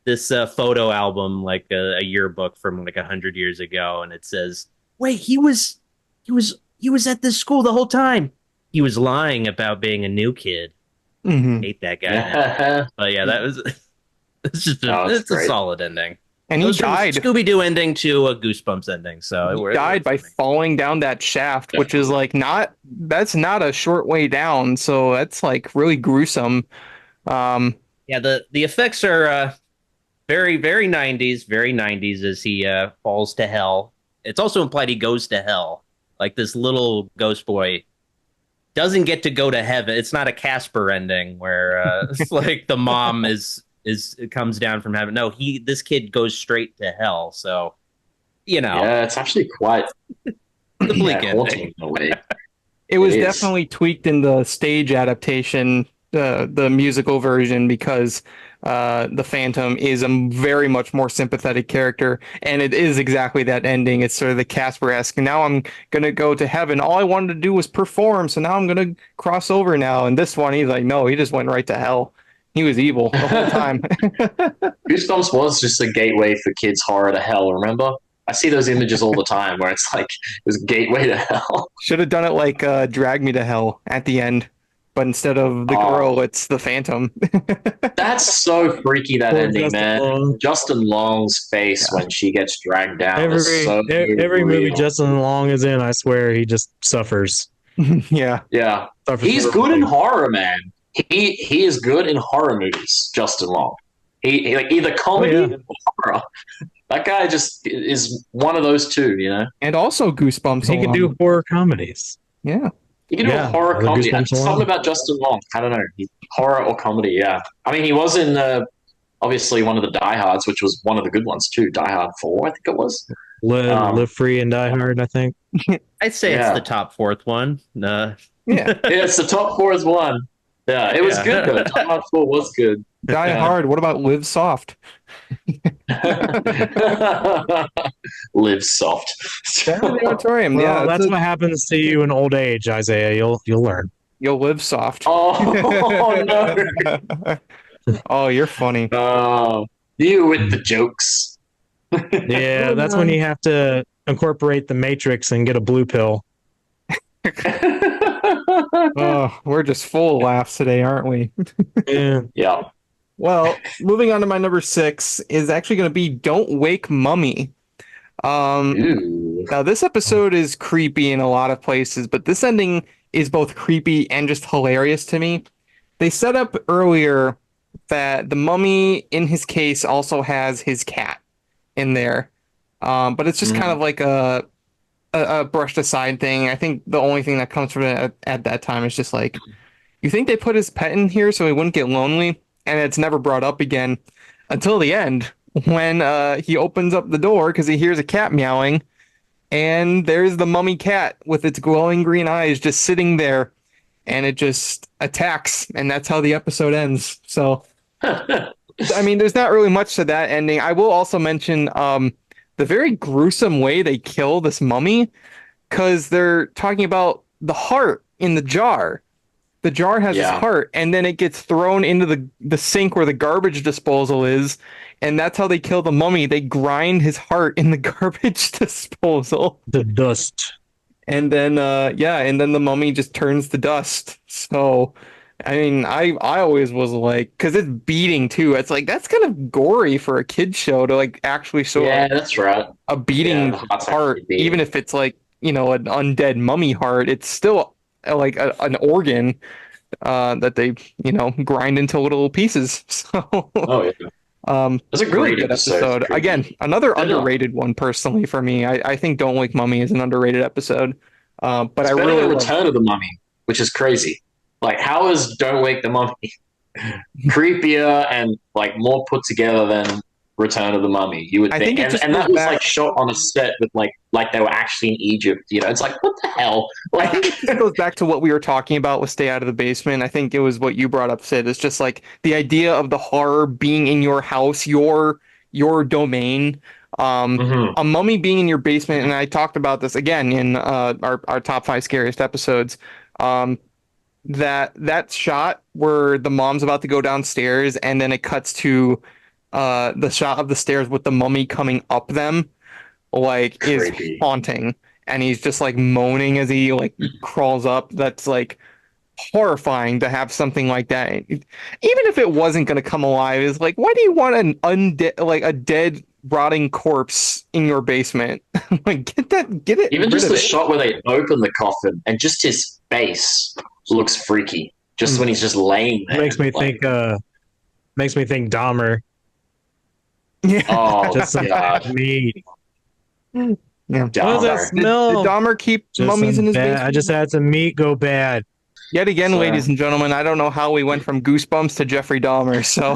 this photo album, like a yearbook from like 100 years ago, and it says, "Wait, he was at this school the whole time. He was lying about being a new kid." Hate that guy. But yeah, that was it's just a solid ending. And he died. Scooby-Doo ending to a Goosebumps ending. So he died by falling down that shaft, which is like that's not a short way down. So that's like really gruesome. The effects are very, very 90s, very 90s as he falls to hell. It's also implied he goes to hell. Like this little ghost boy doesn't get to go to heaven. It's not a Casper ending where it's like the mom comes down from heaven. No, this kid goes straight to hell. So, yeah, it's actually quite the bleak haunting in a way. It was definitely tweaked in the stage adaptation, the musical version, because the Phantom is a very much more sympathetic character, and it is exactly that ending. It's sort of the Casper-esque. Now I'm gonna go to heaven. All I wanted to do was perform, so now I'm gonna cross over now. And this one, he's like, no, he just went right to hell. He was evil the whole time. Goosebumps was just a gateway for kids' horror to hell. Remember? I see those images all the time where it's like this gateway to hell. Should have done it like Drag Me to Hell at the end. But instead of the girl, it's the Phantom. That's so freaky, that ending, man. Justin Long's face when she gets dragged down. Every movie Justin Long is in, I swear, he just suffers. Yeah. He's good in horror, man. He is good in horror movies, Justin Long. He like either comedy or horror. That guy just is one of those two, And also Goosebumps. He can do horror comedies. Yeah. You can do a horror comedy. Something about Justin Long. I don't know. Horror or comedy, yeah. I mean, he was in, obviously, one of the Die Hards, which was one of the good ones, too. Die Hard 4, I think it was. Live Free and Die Hard, I think. I'd say it's the top fourth one. It's the top fourth one. Yeah, it was good though. Die Hard 4 was good. Die Yeah. Hard. What about Live Soft? Live soft. Down to the Auditorium. Well, Yeah, that's what happens to you in old age, Isaiah. You'll learn. you'll live soft. Oh no! Oh, you're funny. You with the jokes. Yeah, that's when you have to incorporate the Matrix and get a blue pill. Oh, we're just full of laughs today, aren't we? Yeah. Yeah. Well, moving on to my number 6 is actually going to be Don't Wake Mummy. Ooh. Now, this episode is creepy in a lot of places, but this ending is both creepy and just hilarious to me. They set up earlier that the mummy in his case also has his cat in there, but it's just kind of like a brushed aside thing. I think the only thing that comes from it at that time is just like, you think they put his pet in here so he wouldn't get lonely? And it's never brought up again until the end when he opens up the door because he hears a cat meowing, and there's the mummy cat with its glowing green eyes just sitting there, and it just attacks, and that's how the episode ends. So, I mean, there's not really much to that ending. I will also mention the very gruesome way they kill this mummy, because they're talking about the heart in the jar. The jar has his heart, and then it gets thrown into the sink where the garbage disposal is, and that's how they kill the mummy. They grind his heart in the garbage disposal. The dust. And then, and then the mummy just turns to dust. So, I mean, I always was like, because it's beating too. It's like, that's kind of gory for a kid's show to like actually show that's right. a beating the heart's heart, actually beating. even if it's like, an undead mummy heart. It's still like an organ that they grind into little pieces. So that's a really great good episode. Creepy. Again, another underrated one personally for me. I think Don't Wake Mummy is an underrated episode, but It's I better really than love Return of the Mummy, which is crazy. Like, how is Don't Wake the Mummy creepier and like more put together than Return of the Mummy? You would I think, think it just and that goes was back- like shot on a set with like they were actually in Egypt. It's like, what the hell? I think Like, it goes back to what we were talking about with Stay Out of the Basement. I think it was what you brought up, Sid. It's just like the idea of the horror being in your house, your domain. A mummy being in your basement, and I talked about this again in our top 5 scariest episodes. That shot where the mom's about to go downstairs, and then it cuts to the shot of the stairs with the mummy coming up them, like Creepy. is haunting. And he's just like moaning as he like crawls up. That's like horrifying to have something like that. Even if it wasn't going to come alive, is like, why do you want an undead, like a dead rotting corpse in your basement? Like, get it. even rid just of the it. shot where they open the coffin and just his face looks freaky. Just when he's just laying there. Makes me like, think Dahmer. Yeah. Oh, Just some God. meat. Yeah. What does that Dahmer. Did smell? Dahmer keep Just mummies some in his bad- basement? I just had some meat go bad. Yet again, So- ladies and gentlemen, I don't know how we went from Goosebumps to Jeffrey Dahmer. So,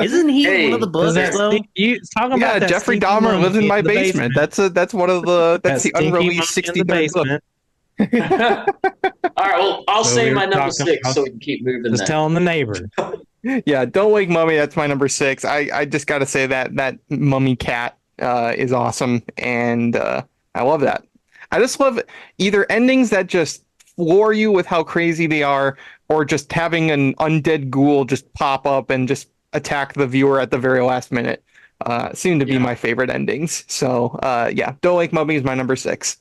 Isn't he Hey, one of the Does books that though? stink- you talking yeah, about that Jeffrey stinky Dahmer mummy lives in my the basement. That's one of the That that's the stinky mummy unreleased in the 63rd book. basement. All right, well, I'll So say we my were number talking 6 about- so we can keep moving Just there. telling the neighbor. Yeah, Don't Wake Mummy. That's my number 6. I just got to say that mummy cat is awesome, and I love that. I just love either endings that just floor you with how crazy they are, or just having an undead ghoul just pop up and just attack the viewer at the very last minute. Seem to be my favorite endings. So yeah, Don't Wake Mummy is my number 6.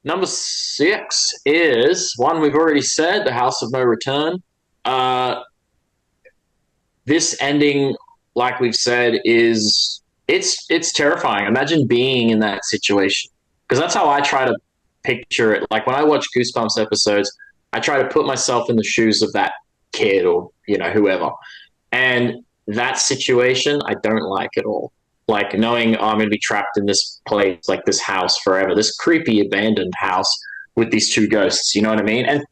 Number 6 is one we've already said, The House of No Return. This ending, like we've said, it's terrifying. Imagine being in that situation, because that's how I try to picture it. Like when I watch Goosebumps episodes, I try to put myself in the shoes of that kid or whoever, and that situation I don't like at all. Like knowing I'm going to be trapped in this place, like this house forever, this creepy abandoned house with these two ghosts. You know what I mean? And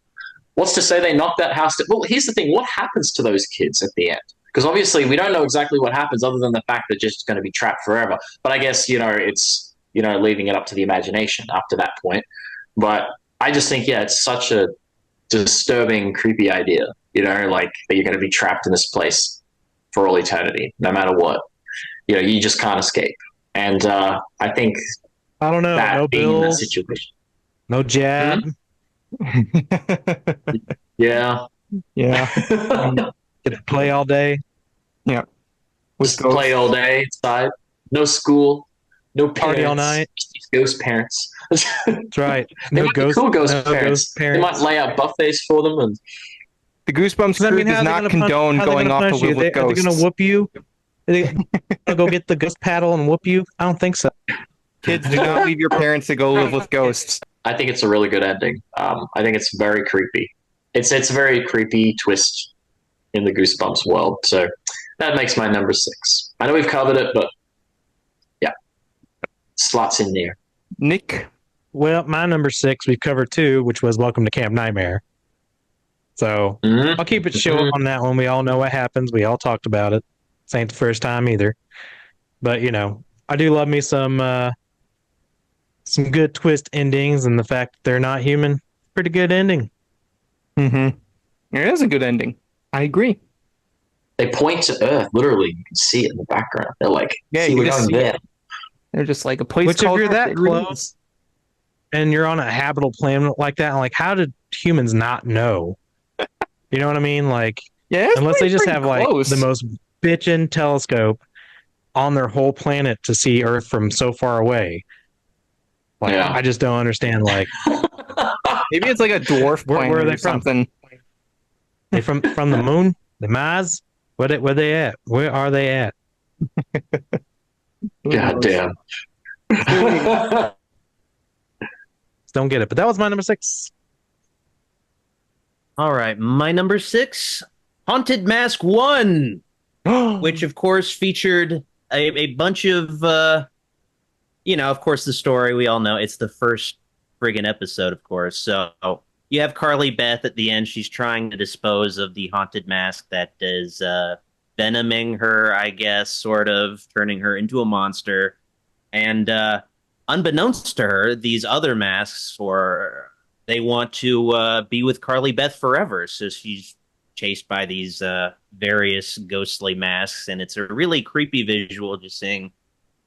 what's to say they knock that house down? Well, here's the thing: what happens to those kids at the end? Because obviously we don't know exactly what happens, other than the fact they're just going to be trapped forever. But I guess it's leaving it up to the imagination up to that point. But I just think it's such a disturbing, creepy idea, you know, like that you're going to be trapped in this place for all eternity, no matter what. You know, you just can't escape. And I think I don't know. that No being in that bills, situation. no jab. Yeah. Yeah. Get to play all day. Yeah. Just play all day inside. No school. No parents. Party all night. Just these ghost parents. That's right. They might be cool ghost parents. ghost They might lay out buffets for them. And The Goosebumps Crew does not condone going off to live with Are they ghosts. going to whoop you? Are they going to go get the ghost paddle and whoop you? I don't think so. Kids, do not leave your parents to go live with ghosts. I think it's a really good ending. I think it's very creepy. It's a very creepy twist in the Goosebumps world. So that makes my number 6. I know we've covered it, but yeah, slots in there. Nick? Well, my number 6, we've covered 2, which was Welcome to Camp Nightmare. So I'll keep it short on that one. We all know what happens. We all talked about it. This ain't the first time either. But, you know, I do love me some good twist endings, and the fact that they're not human, pretty good ending. Mm-hmm. It is a good ending. I agree. They point to Earth, literally. You can see it in the background. They're like, Yeah, see you what's can see there. it. They're just like a place Which, if called you're that Earth, close and you're on a habitable planet like that, like, how did humans not know? You know what I mean? Like, yeah, unless they just have close. like the most bitchin' telescope on their whole planet to see Earth from so far away. Like, Yeah. I just don't understand. Like, Maybe it's like a dwarf planet where are they or from? something. they from the moon, the Mars. Where they at? Where are they at? God damn. Just don't get it. But that was my number 6. All right, my number 6, Haunted Mask 1, which of course featured a bunch of, of course, the story we all know. It's the first friggin' episode, of course. So you have Carly Beth at the end. She's trying to dispose of the haunted mask that is venoming her, I guess, sort of turning her into a monster. And unbeknownst to her, these other masks they want to be with Carly Beth forever. So she's chased by these various ghostly masks, and it's a really creepy visual just seeing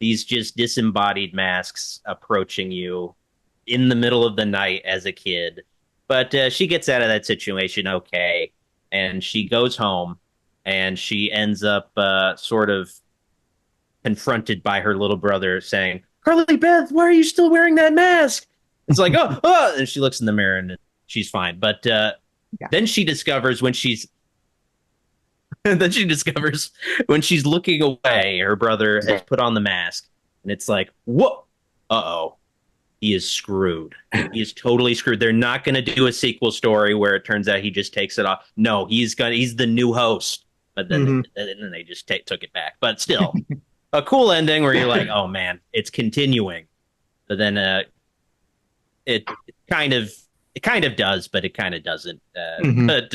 these just disembodied masks approaching you in the middle of the night as a kid. But she gets out of that situation okay, and she goes home, and she ends up sort of confronted by her little brother saying, "Carly Beth, why are you still wearing that mask?" It's like, oh, and she looks in the mirror and she's fine. But then she discovers when she's looking away, her brother has put on the mask, and it's like, whoa, uh-oh, he is screwed. He is totally screwed. They're not going to do a sequel story where it turns out he just takes it off. No, he's the new host. But then they just took it back. But still, a cool ending where you're like, oh man, it's continuing. But then it kind of does, but it kind of doesn't. But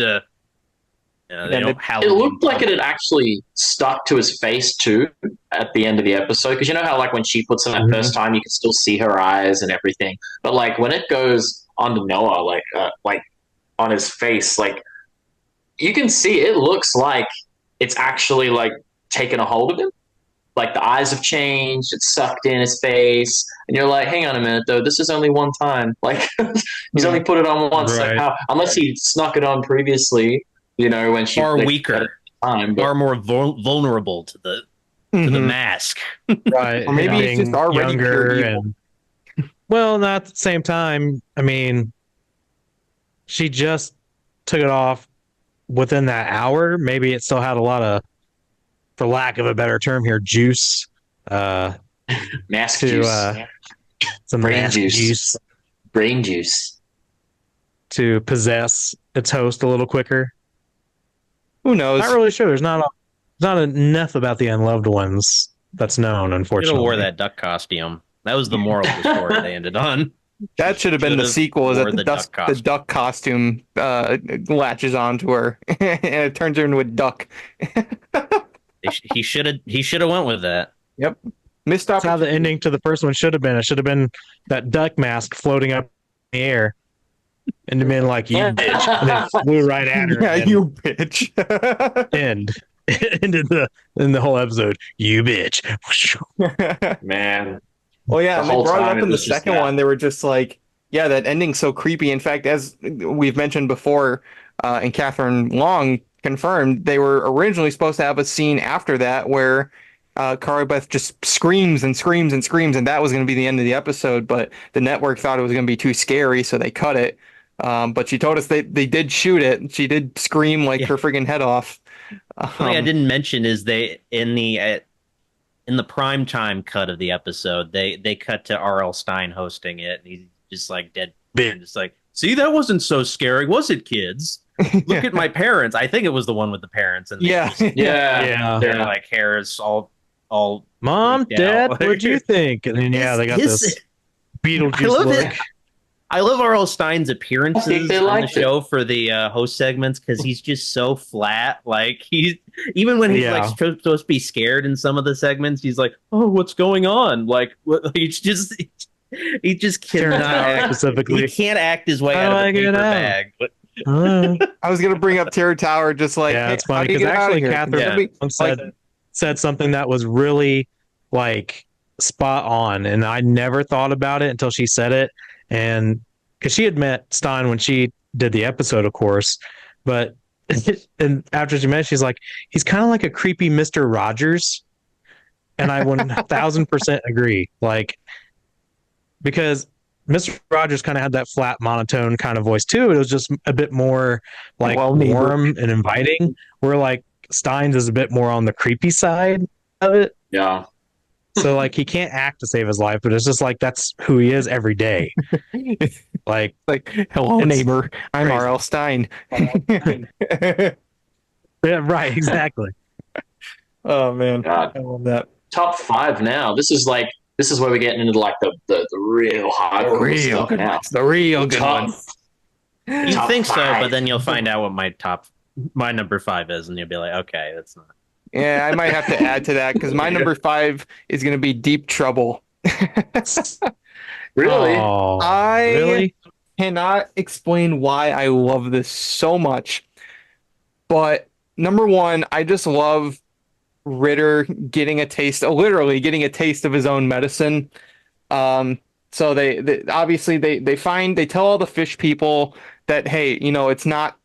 it looked like it had actually stuck to his face too at the end of the episode, because you know how like when she puts in that first time, you can still see her eyes and everything. But like when it goes onto Noah, like on his face, like you can see it looks like it's actually like taken a hold of him. Like the eyes have changed, it's sucked in his face, and you're like, hang on a minute though, this is only one time. Like he's only put it on once. Right. Like unless he snuck it on previously, you know, when she far weaker, far more vulnerable to the mask. Right. Or maybe it's just already younger pure evil. Well, not at the same time. I mean, she just took it off within that hour. Maybe it still had a lot of, for lack of a better term here, juice. Mask to, juice. Some Brain mask juice. Brain juice. To possess its host a little quicker. Who knows? Not really sure. There's not enough about the unloved ones that's known, unfortunately. Should have wore that duck costume. That was the moral of the story they ended on. That should have been the sequel, is that the duck costume latches onto her and it turns her into a duck. He should have went with that. Yep. Missed That's how opportunity. the ending to the first one should have been. It should have been that duck mask floating up in the air. And the man like, you bitch. And then flew right at her. Yeah, and you bitch. ended the whole episode. You bitch. Man. Well, yeah, and they whole brought it time up in it the was just second that. one. They were just like, yeah, that ending's so creepy. In fact, as we've mentioned before, and Catherine Long confirmed, they were originally supposed to have a scene after that where Carly Beth just screams and screams and screams, and that was going to be the end of the episode. But the network thought it was going to be too scary, so they cut it. But she told us they did shoot it. She did scream like her friggin' head off. Something I didn't mention is they in the primetime cut of the episode, they cut to R.L. Stine hosting it, and he's just like dead, just like, see, that wasn't so scary, was it, kids? Look at my parents. I think it was the one with the parents, and Yeah. their like hair is all Mom, freaked out. Dad, what'd you think? And then they got this Beetlejuice look. I love R.L. Stein's appearances they on the liked it. show for the host segments because he's just so flat. Like even when he's like supposed to be scared in some of the segments, he's like, "Oh, what's going on?" Like he just cannot act. Specifically, He can't act his way out of the paper bag. But I was gonna bring up Terror Tower, just like, yeah, hey, it's funny how do you because get out of actually here? Catherine once said something that was really like spot on, and I never thought about it until she said it. And because she had met Stein when she did the episode, of course, but and after she met, she's like, he's kind of like a creepy Mr. Rogers, and I 1000% agree. Like, because Mr. Rogers kind of had that flat monotone kind of voice too. It was just a bit more like warm and inviting. Where like Stein's is a bit more on the creepy side of it. Yeah. So like he can't act to save his life, but it's just like that's who he is every day. Like hello neighbor, I'm crazy. R.L. Stine. Yeah, right, exactly. Oh man, God. I love that. Top 5 now. This is where we're getting into like the real hardcore stuff now. The real good ones. you Top think so, 5. but then you'll find out what my number 5 is, and you'll be like, okay, that's not. Yeah, I might have to add to that because my number 5 is going to be Deep Trouble. Really? Oh, I really? cannot explain why I love this so much. But number one, I just love Ritter getting literally getting a taste of his own medicine. So they obviously they tell all the fish people that, hey, it's not,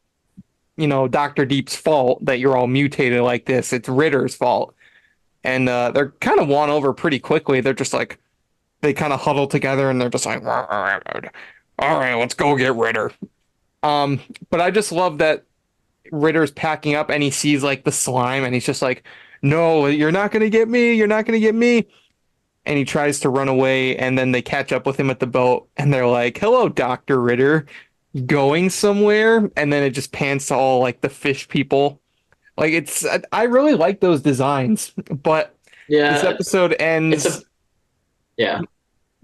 Dr. Deep's fault that you're all mutated like this. It's Ritter's fault. And they're kind of won over pretty quickly. They're just like, they kind of huddle together and they're just like, all right, let's go get Ritter. But I just love that Ritter's packing up and he sees like the slime and he's just like, no, you're not going to get me. You're not going to get me. And he tries to run away and then they catch up with him at the boat and they're like, hello, Dr. Ritter, going somewhere? And then it just pans to all like the fish people. Like I really like those designs, but this episode ends.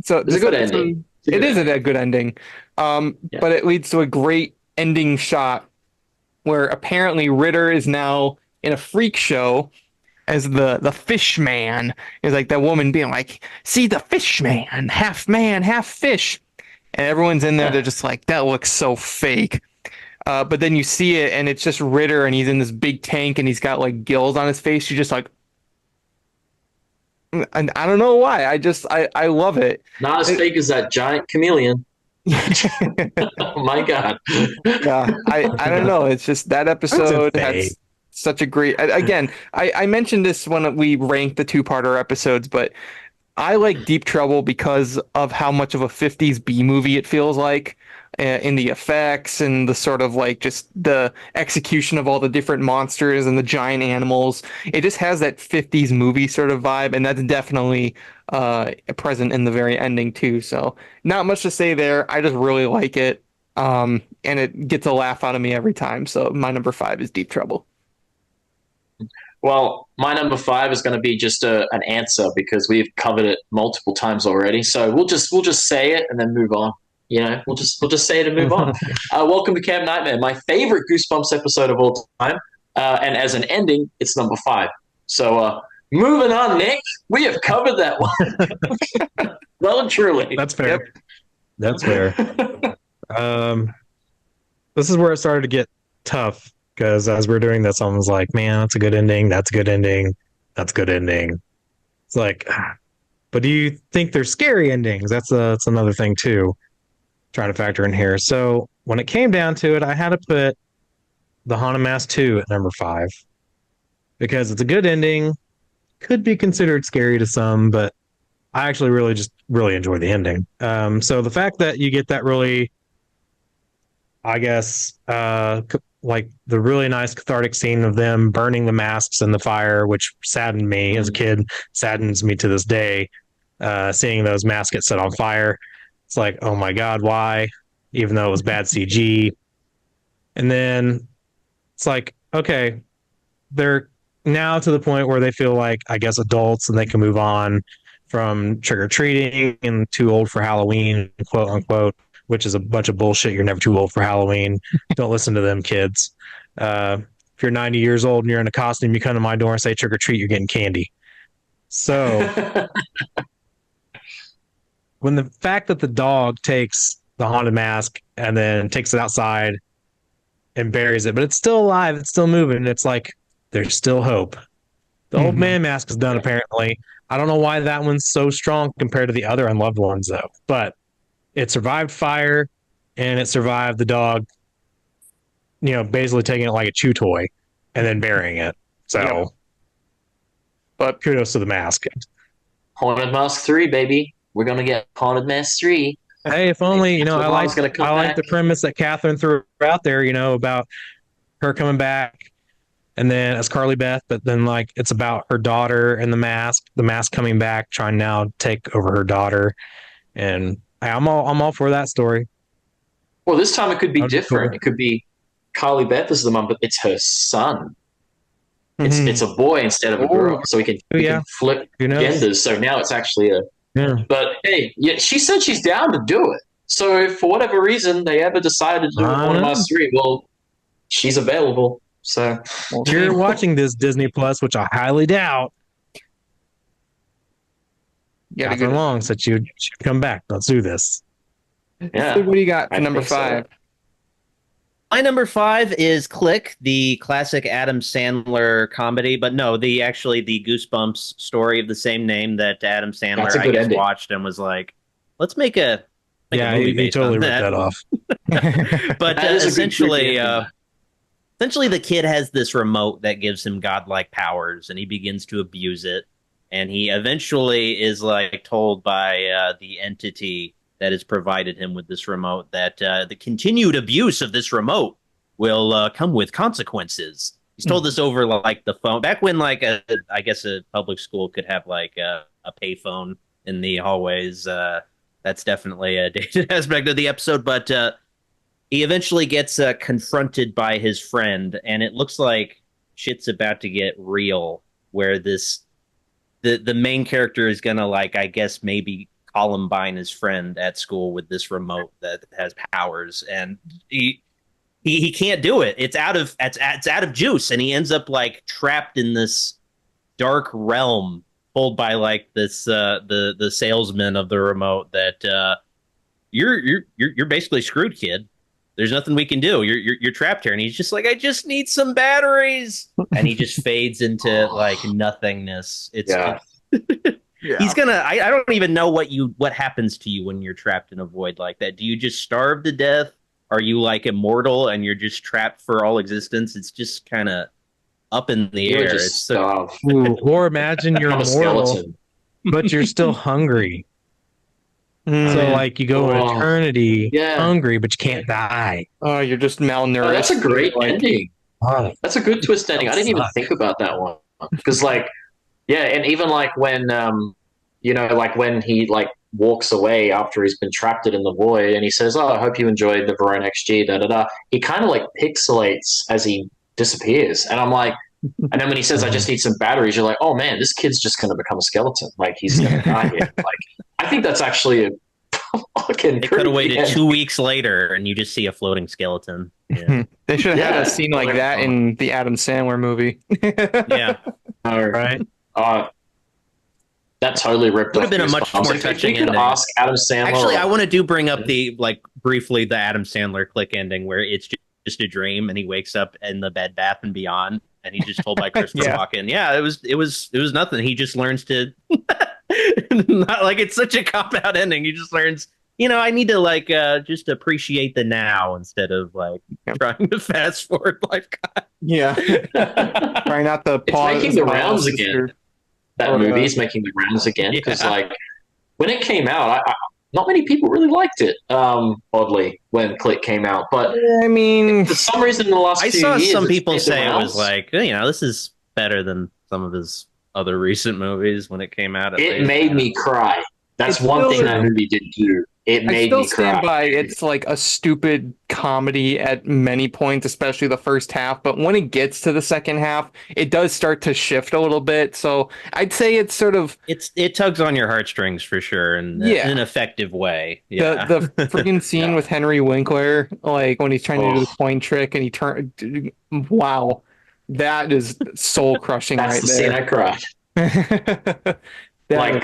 So it's a good ending. It is a good ending. But it leads to a great ending shot where apparently Ritter is now in a freak show as the fish man. Is like that woman being like, see the fish man, half fish. And everyone's in there, they're just like, that looks so fake. But then you see it and it's just Ritter and he's in this big tank and he's got like gills on his face. You're just like, and I don't know why. I love it. Not as fake as that giant chameleon. Oh my God. Yeah, I don't know. It's just that episode has such a great. Again, I mentioned this when we ranked the 2-parter episodes, but I like Deep Trouble because of how much of a 50s B movie it feels like. In the effects and the sort of like just the execution of all the different monsters and the giant animals. It just has that 50s movie sort of vibe, and that's definitely present in the very ending too. So not much to say there. I just really like it, and it gets a laugh out of me every time. So my number 5 is Deep Trouble. Well, my number 5 is going to be just an answer because we've covered it multiple times already. So we'll just say it and then move on. We'll just say it and move on. Welcome to Camp Nightmare, my favorite Goosebumps episode of all time. And as an ending, it's number 5. So moving on, Nick, we have covered that one. Well and truly. That's fair. Yep. That's fair. this is where it started to get tough because as we're doing this, I was like, man, that's a good ending. That's a good ending. That's a good ending. It's like, but do you think they're scary endings? That's another thing too. Trying to factor in here. So when it came down to it, I had to put The Haunted Mask 2 at number 5 because it's a good ending. Could be considered scary to some, but I actually really enjoy the ending. So the fact that you get that really, I guess, like the really nice cathartic scene of them burning the masks in the fire, which saddened me as a kid, saddens me to this day. Seeing those masks get set on fire, it's like, oh my god, why? Even though it was bad CG. And then it's like, okay, they're now to the point where they feel like, I guess, adults and they can move on from trick-or-treating and too old for Halloween, quote unquote, which is a bunch of bullshit. You're never too old for Halloween. Don't listen to them, kids. If you're 90 years old and you're in a costume, you come to my door and say trick-or-treat, you're getting candy. So when the fact that the dog takes the haunted mask and then takes it outside and buries it, but it's still alive, it's still moving, it's like there's still hope. The old man mask is done, apparently. I don't know why that one's so strong compared to the other unloved ones, though. But it survived fire, and it survived the dog, basically taking it like a chew toy and then burying it. So, but kudos to the mask. Haunted Mask 3, baby. We're going to get Haunted Mask 3. Hey, if only, I like the premise that Catherine threw out there, about her coming back. And then as Carly Beth, but then like it's about her daughter and the mask coming back, trying now to take over her daughter. And I'm all for that story. Well, this time it could be different. It could be Carly Beth is the mom, but it's her son. It's a boy instead of a girl, so we can flip genders. So now it's actually a. Yeah. But hey, she said she's down to do it. So if for whatever reason they ever decided to do Haunted Mask 3, well, she's available. So if you're watching this Disney Plus, which I highly doubt, Catherine Long said she'd come back. Let's do this. Yeah. So what do you got for number 5? So. My number 5 is Click, the classic Adam Sandler comedy, but no, the Goosebumps story of the same name that Adam Sandler watched and was like, let's make a movie based totally on ripped that off. But essentially. Essentially, the kid has this remote that gives him godlike powers, and he begins to abuse it. And he eventually is like told by the entity that has provided him with this remote that the continued abuse of this remote will come with consequences. He's told this over like the phone. Back when I guess a public school could have like a payphone in the hallways. That's definitely a dated aspect of the episode, but. He eventually gets confronted by his friend, and it looks like shit's about to get real, where the main character is gonna I guess maybe Columbine his friend at school with this remote that has powers, and he can't do it. It's out of juice, and he ends up trapped in this dark realm, pulled by this the salesman of the remote that you're basically screwed, kid. There's nothing we can do. You're trapped here. And he's just like, I just need some batteries. And he just fades into nothingness. He's gonna. I don't even know what happens to you when you're trapped in a void like that. Do you just starve to death? Are you immortal and you're just trapped for all existence? It's just kind of up in the air. It's or imagine you're immortal, but you're still hungry. So you go in eternity hungry, but you can't die. Oh, you're just malnourished. Oh, that's a great ending. That's a good twist ending. I didn't even think about that one. Because and even when when he walks away after he's been trapped in the void and he says, "Oh, I hope you enjoyed the Verone XG, da da da." He kind of pixelates as he disappears. And I'm like, and then when he says, "I just need some batteries," you're like, "Oh man, this kid's just gonna become a skeleton. He's gonna die here." I think that's actually a fucking. They could have waited 2 weeks later, and you just see a floating skeleton. Yeah. They should have had a scene like that in the Adam Sandler movie. Yeah. All right. That totally ripped. Would have been a much more touching ending. Ask Adam Sandler. Actually, I want to bring up briefly the Adam Sandler Click ending, where it's just a dream, and he wakes up in the Bed Bath and Beyond, and he's just told by Christopher Walken, it was nothing. He just learns to not like it's such a cop out ending. He just learns, I need to like just appreciate the now instead of like trying to fast forward life. Yeah, try not to pause. It's making the rounds again. That movie is making the rounds again because like when it came out, not many people really liked it. Oddly, when Click came out, but I mean, for some reason, in the last I 2 saw years, some people say it rounds. was like, this is better than some of his other recent movies when it came out. It made me cry. That's one thing that movie did do. It made me cry. Stand by it's like a stupid comedy at many points, especially the first half. But when it gets to the second half, it does start to shift a little bit. So I'd say it's sort of it tugs on your heartstrings for sure, in an effective way. Yeah. The freaking scene with Henry Winkler, like when he's trying to do the coin trick and he turned. Wow, that is soul crushing. That's right the there. scene I cried.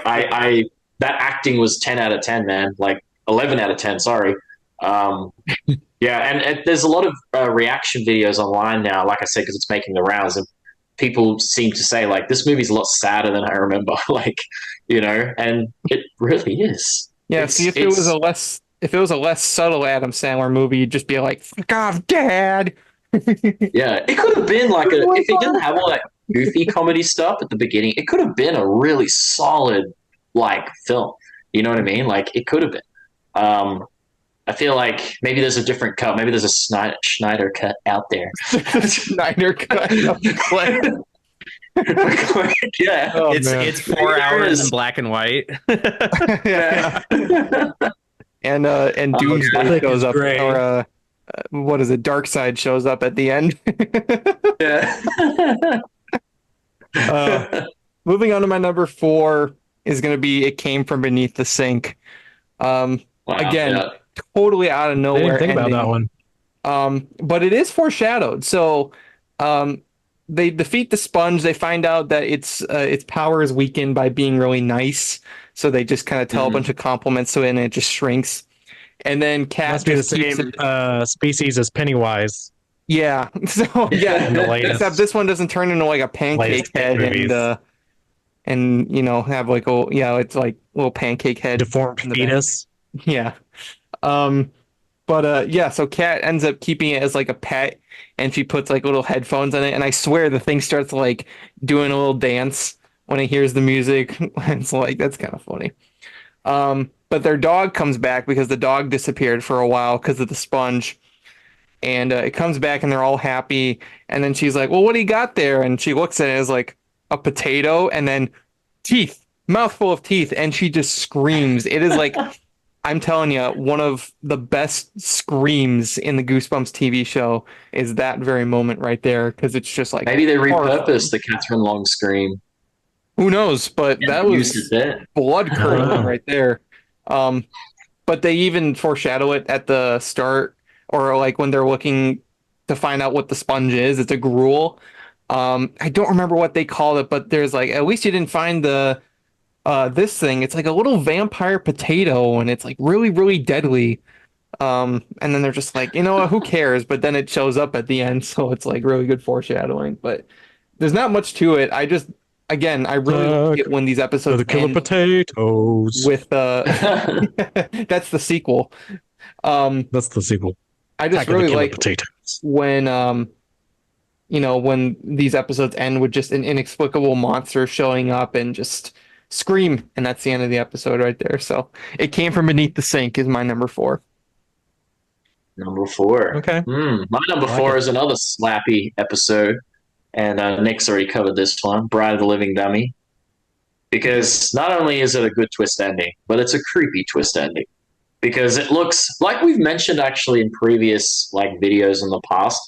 I that acting was 10 out of 10, man. Like 11 out of 10. Sorry. And there's a lot of reaction videos online now. Like I said, because it's making the rounds, and people seem to say like this movie's a lot sadder than I remember. Like, and it really is. Yeah. See, if it was a less subtle Adam Sandler movie, you'd just be like, "Fuck off, Dad." Yeah, it could have been like if it didn't have all that goofy comedy stuff at the beginning, it could have been a really solid like film. You know what I mean? Like it could have been. I feel like maybe there's a different cut. Maybe there's a Schneider cut out there. Schneider cut of the Click. Yeah, it's 4 hours in black and white. And Doomsday shows up, or what is it? Darkseid shows up at the end. Moving on to my number 4 is going to be It Came From Beneath the Sink. Totally out of nowhere. I didn't think about that one. But it is foreshadowed. So they defeat the sponge. They find out that its power is weakened by being really nice. So they just kind of tell a bunch of compliments to it, and it just shrinks. And then Cat must be the same species as Pennywise. Yeah. So except this one doesn't turn into like a pancake head and have like it's like a little pancake head, deformed fetus. Yeah. So Cat ends up keeping it as like a pet, and she puts like little headphones on it, and I swear the thing starts like doing a little dance when it hears the music. It's like, that's kind of funny. But their dog comes back because the dog disappeared for a while because of the sponge. And it comes back and they're all happy. And then she's like, well, what do you got there? And she looks at it as like a potato and then teeth, mouthful of teeth. And she just screams. It is like, I'm telling you, one of the best screams in the Goosebumps TV show is that very moment right there. Because it's just like, maybe they repurposed the Catherine Long scream. Who knows? But that was blood curdling right there. But they even foreshadow it at the start, or like when they're looking to find out what the sponge is. It's a gruel. I don't remember what they called it, but there's like, at least you didn't find the this thing. It's like a little vampire potato, and it's like really, really deadly. And then they're just like, who cares? But then it shows up at the end, so it's like really good foreshadowing. But there's not much to it. I really like it when these episodes the killer potatoes with that's the sequel. That's the sequel. I just really like potatoes when when these episodes end with just an inexplicable monster showing up and just scream, and that's the end of the episode right there. So It Came From Beneath the Sink is my number 4. Number 4. Okay. My number 4 is another slappy episode. And Nick's already covered this one, Bride of the Living Dummy. Because not only is it a good twist ending, but it's a creepy twist ending. Because it looks, like we've mentioned actually in previous videos in the past,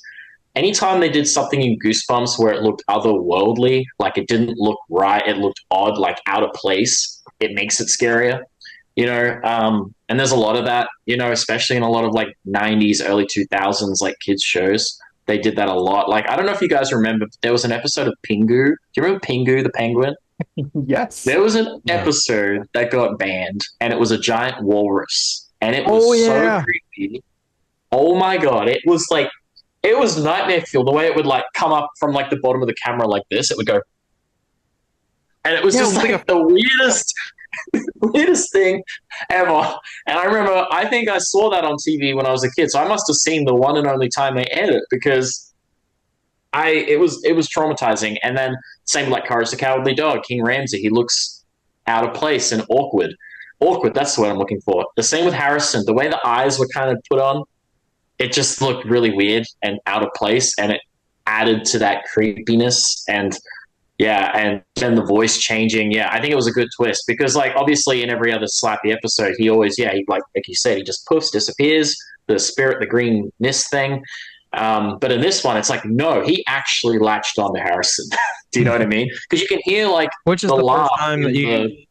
anytime they did something in Goosebumps where it looked otherworldly, like it didn't look right, it looked odd, like out of place, it makes it scarier. And there's a lot of that, especially in a lot of 90s, early 2000s kids shows. They did that a lot. I don't know if you guys remember, but there was an episode of Pingu. Do you remember Pingu the penguin? Yes. There was an episode that got banned, and it was a giant walrus. And it was so creepy. Oh my God. It was it was nightmare fuel. The way it would like come up from like the bottom of the camera like this, it would go, and it was just like the weirdest thing ever. And I remember, I think I saw that on TV when I was a kid, so I must have seen the one and only time they aired it, because it was traumatizing. And then same like Courage the Cowardly Dog, King Ramsay, he looks out of place and awkward. That's the word I'm looking for. The same with Harrison. The way the eyes were kind of put on, it just looked really weird and out of place, and it added to that creepiness. And yeah, and then the voice changing. Yeah, I think it was a good twist, because like obviously in every other Slappy episode, he always, he like you said, he just poofs, disappears, the spirit, the green mist thing. But in this one, it's like, no, he actually latched onto Harrison. Do you know what I mean? Because you can hear like, which is the first time that you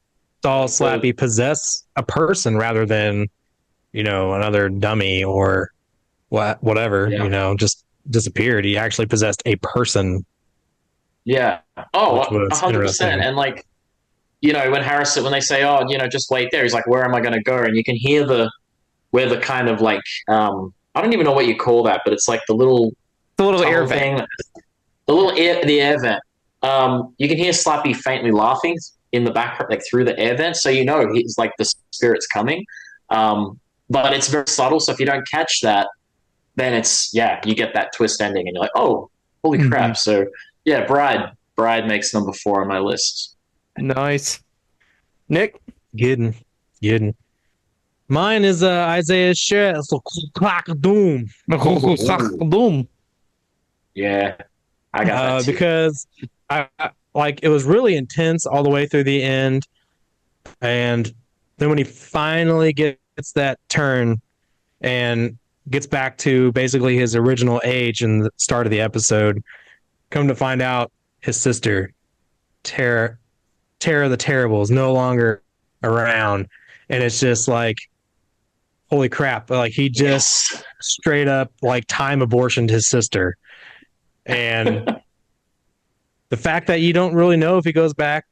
saw Slappy possess a person rather than, another dummy or whatever, just disappeared. He actually possessed a person. Yeah. Oh, 100%. And like, when they say, oh, just wait there, he's like, where am I going to go? And you can hear where the kind of like, I don't even know what you call that, but it's like the little air vent. The air vent. You can hear Slappy faintly laughing in the background, like through the air vent. So, he's like the spirit's coming. But it's very subtle. So if you don't catch that, then you get that twist ending and you're like, oh, holy crap. So yeah, Bride makes number 4 on my list. Nice. Nick? Getting. Mine is Isaiah Sher's Cuckoo Clock Doom. Doom. Yeah, I got that too. Because it was really intense all the way through the end, and then when he finally gets that turn and gets back to basically his original age in the start of the episode, come to find out his sister, Tara the Terrible, is no longer around, and it's just like, holy crap! Like he just straight up like time abortioned his sister, and the fact that you don't really know if he goes back,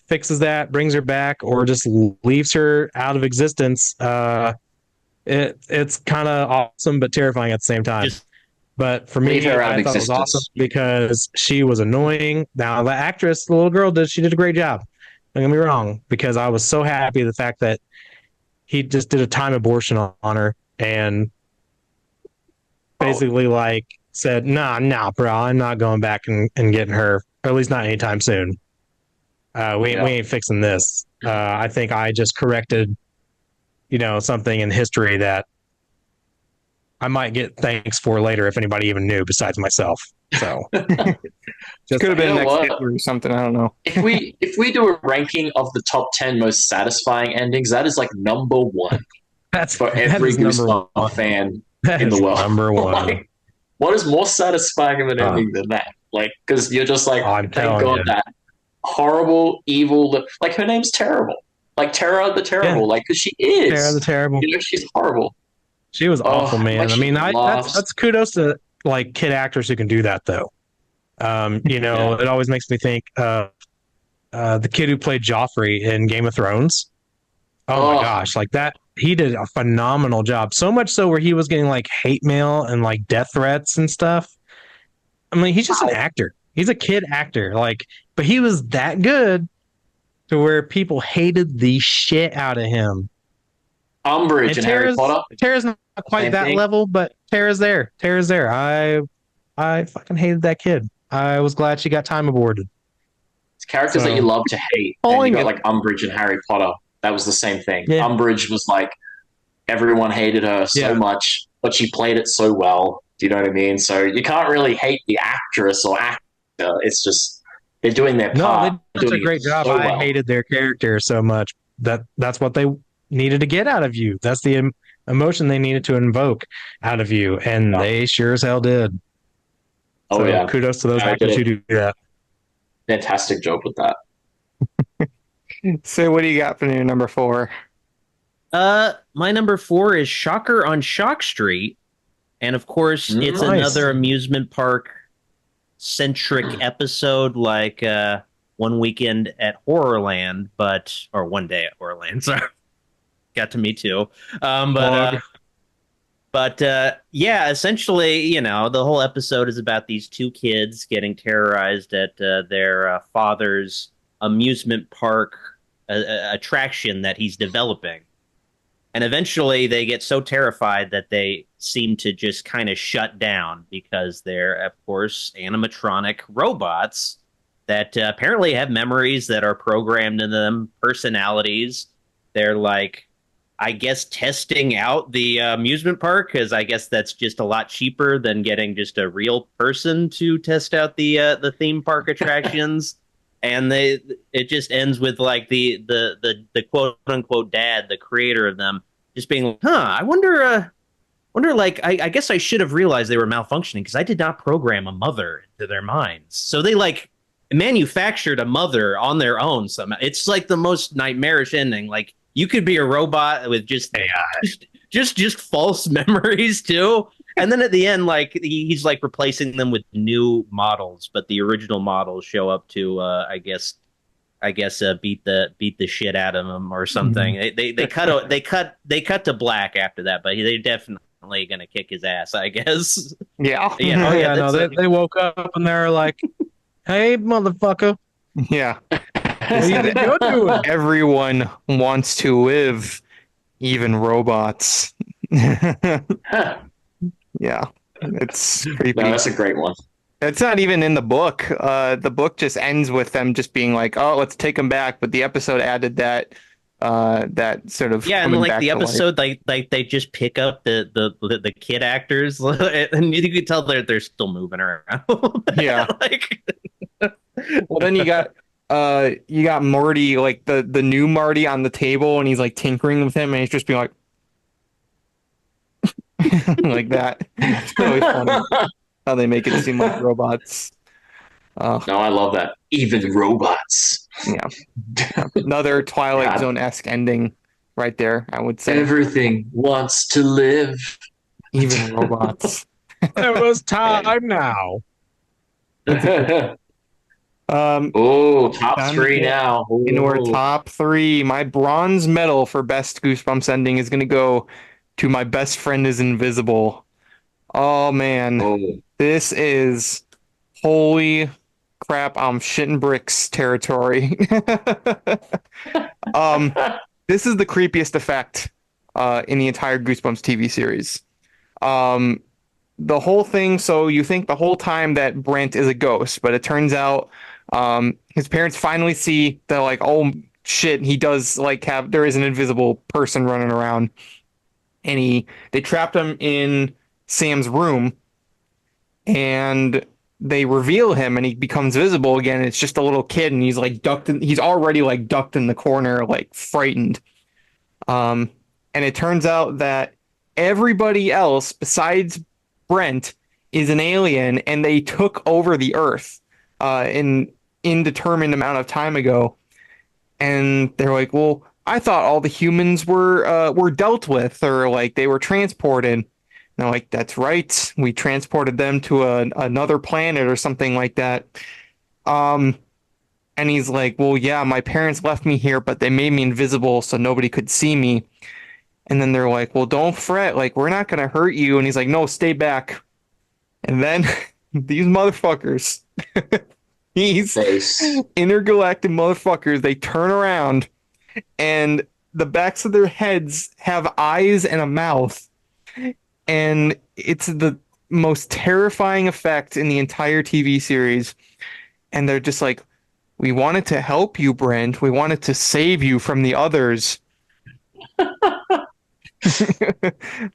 fixes that, brings her back, or just leaves her out of existence. It's kind of awesome but terrifying at the same time. But for me, I thought it was awesome because she was annoying. Now the actress, the little girl, she did a great job. Don't get me wrong, because I was so happy the fact that he just did a time abortion on her and basically said, nah, bro, I'm not going back and getting her, or at least not anytime soon. We ain't fixing this. I think I just corrected, something in history that I might get thanks for later if anybody even knew besides myself. So just could have been next Hitler or something. I don't know. If we do a ranking of the top 10 most satisfying endings, that is like number 1. That's for every Goosebumps fan in the world. Number 1. Like, what is more satisfying of an ending than that? Like, because you're just like, thank God that horrible, evil. Like her name's terrible. Like Tara the Terrible. Like, because she is Tara the Terrible. She's horrible. She was awful, man. I mean, that's kudos to like kid actors who can do that, though. It always makes me think of the kid who played Joffrey in Game of Thrones. Oh my gosh, like that, he did a phenomenal job. So much so where he was getting like hate mail and like death threats and stuff. I mean, he's just an actor. He's a kid actor, but he was that good to where people hated the shit out of him. Umbridge and Harry Potter. Tara's not quite that level, but Tara's there. I fucking hated that kid. I was glad she got time aborted. It's characters that you love to hate. And you got like Umbridge and Harry Potter. That was the same thing. Yeah. Umbridge was like, everyone hated her so much, but she played it so well. Do you know what I mean? So you can't really hate the actress or actor. It's just they're doing their part. No, they did such a great job. I hated their character so much that's what they needed to get out of you. That's the emotion they needed to invoke out of you, and they sure as hell did. So kudos to those actors who do that. Fantastic job with that. So what do you got for your number 4? My number 4 is Shocker on Shock Street. And of course, it's another amusement park centric episode, like One Weekend at Horrorland, or One Day at Horrorland. Sorry. Got to me too. But yeah, essentially, you know, the whole episode is about these two kids getting terrorized at their father's amusement park attraction that he's developing. And eventually they get so terrified that they seem to just kind of shut down because they're, of course, animatronic robots that apparently have memories that are programmed in them, personalities. They're like, I guess, testing out the amusement park because I guess that's just a lot cheaper than getting just a real person to test out the theme park attractions. And it just ends with like the quote unquote dad, the creator of them, just being like, I wonder like I guess I should have realized they were malfunctioning because I did not program a mother into their minds. So they like manufactured a mother on their own somehow. It's like the most nightmarish ending. Like you could be a robot with just just false memories too. And then at the end, like he's like replacing them with new models, but the original models show up to, I guess, beat the shit out of him or something. Mm-hmm. They cut to black after that, but they're definitely gonna kick his ass, I guess. Yeah. You know, no, they woke up and they're like, "Hey, motherfucker." Yeah. What do you think you're doing? Everyone wants to live, even robots. Yeah, it's creepy. No, that's a great one. It's not even in the book. The book just ends with them just being like, "Oh, let's take them back." But the episode added that sort of and like the episode, like they just pick up the kid actors, and you can tell they're still moving around. Yeah. Like, well, then you got Marty, like the new Marty on the table, and he's like tinkering with him, and he's just being like. Like that. It's really funny how they make it seem like robots. No, I love that. Even robots. Yeah. Another Twilight Zone-esque ending right there, I would say. Everything wants to live. Even robots. It was time now. Top three now. Into our top three. My bronze medal for best Goosebumps ending is going to go to My Best Friend is Invisible. Oh, man. This is holy crap. I'm shitting bricks territory. This is the creepiest effect in the entire Goosebumps TV series. The whole thing, so you think the whole time that Brent is a ghost, but it turns out his parents finally see that, like, oh, shit, he does, like, there is an invisible person running around. And they trapped him in Sam's room, and they reveal him, and he becomes visible again. And it's just a little kid, and he's like he's already like ducked in the corner, like frightened. And it turns out that everybody else besides Brent is an alien, and they took over the Earth in indeterminate amount of time ago. And they're like, well, I thought all the humans were dealt with, or like they were transported. And they're like, that's right. We transported them to another planet or something like that. And he's like, well, yeah, my parents left me here, but they made me invisible so nobody could see me. And then they're like, well, don't fret. Like, we're not going to hurt you. And he's like, no, stay back. And then these motherfuckers, these intergalactic motherfuckers, they turn around. And the backs of their heads have eyes and a mouth. And it's the most terrifying effect in the entire TV series. And they're just like, we wanted to help you, Brent. We wanted to save you from the others.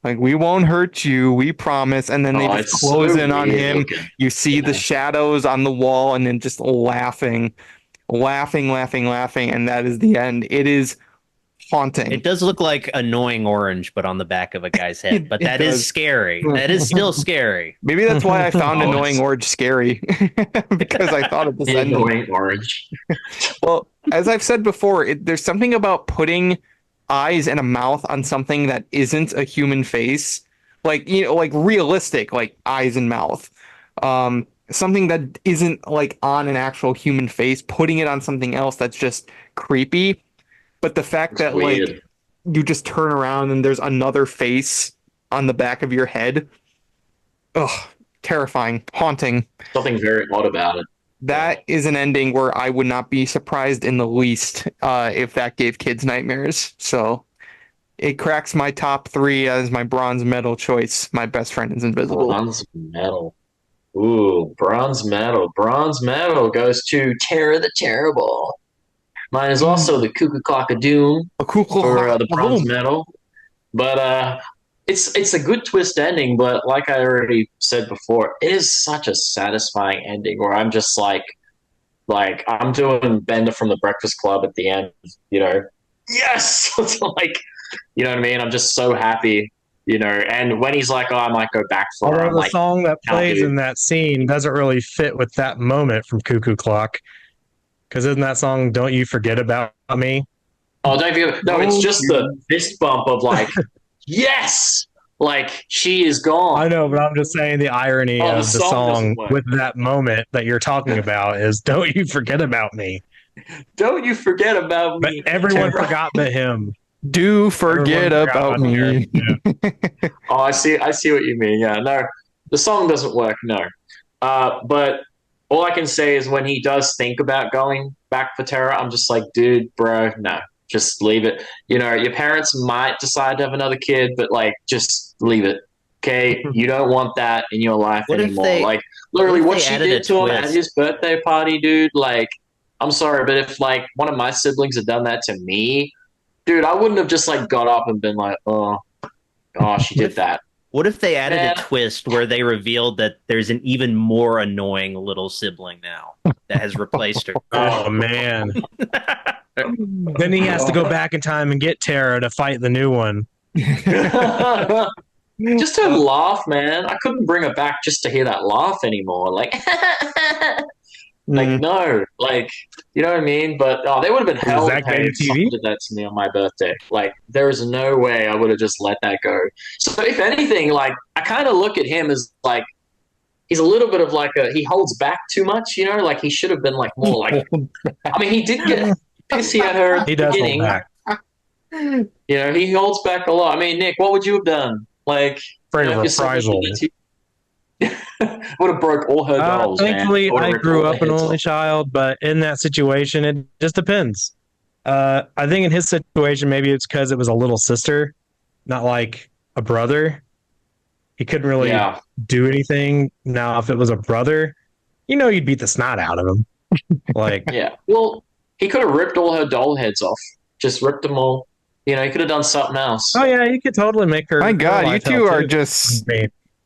Like, we won't hurt you. We promise. And then they just close in on him. You see the shadows on the wall and then just laughing. And that is the end. It is haunting. It does look like Annoying Orange, but on the back of a guy's head. But that is scary. That is still scary. Maybe that's why I found Annoying Orange scary. Because I thought of this Annoying Orange. Well, as I've said before, there's something about putting eyes and a mouth on something that isn't a human face. Like, you know, like realistic, like eyes and mouth. Something that isn't like on an actual human face, putting it on something else that's just creepy. But the fact that weird. Like you just turn around and there's another face on the back of your head. Ugh, terrifying, haunting. Something very odd about it. That is an ending where I would not be surprised in the least if that gave kids nightmares. So it cracks my top 3 as my bronze medal choice. My best friend is invisible. Bronze medal. Ooh, bronze medal. Bronze medal goes to Terror the Terrible. Mine is also the Cuckoo Clock of Doom for the bronze medal. But it's a good twist ending, but like I already said before, it is such a satisfying ending where I'm just like I'm doing Bender from the Breakfast Club at the end, you know. Yes! Like, you know what I mean? I'm just so happy, you know. And when he's like, oh, I might go back for it. Although the song that plays in that scene doesn't really fit with that moment from Cuckoo Clock. Because isn't that song "Don't You Forget About Me"? Oh, don't you? No, it's just the fist bump of like, yes, like she is gone. I know, but I'm just saying the irony of the song with that moment that you're talking about is "Don't you forget about me." Don't you forget about me. But everyone forgot but him. Do forget about me. Yeah. Oh, I see what you mean. Yeah, no, the song doesn't work. No, but. All I can say is when he does think about going back for Terror, I'm just like, dude, bro, no, just leave it. You know, your parents might decide to have another kid, but like, just leave it. Okay, you don't want that in your life anymore. Like, literally, what she did to him at his birthday party, dude. Like, I'm sorry, but if like one of my siblings had done that to me, dude, I wouldn't have just like got up and been like, oh, she did that. What if they added a twist where they revealed that there's an even more annoying little sibling now that has replaced her? Oh, man. Then he has to go back in time and get Tara to fight the new one. Just to laugh, man. I couldn't bring her back just to hear that laugh anymore. Like, no. Like, you know what I mean? But they would have been hell to pay if someone did that to me on my birthday. Like, there is no way I would have just let that go. So, if anything, like, I kind of look at him as, like, he's a little bit of, like, he holds back too much, you know? Like, he should have been, like, more, like... I mean, he did get pissy at her at the beginning. Hold back. You know, he holds back a lot. I mean, Nick, what would you have done? Like... Afraid of reprisal. Would have broke all her dolls. Thankfully, I grew up an only child, but in that situation, it just depends. I think in his situation, maybe it's because it was a little sister, not like a brother. He couldn't really do anything. Now, if it was a brother, you know, you'd beat the snot out of him. Like, yeah. Well, he could have ripped all her doll heads off. Just ripped them all. You know, he could have done something else. Oh yeah, you could totally make her. My God, you two are just.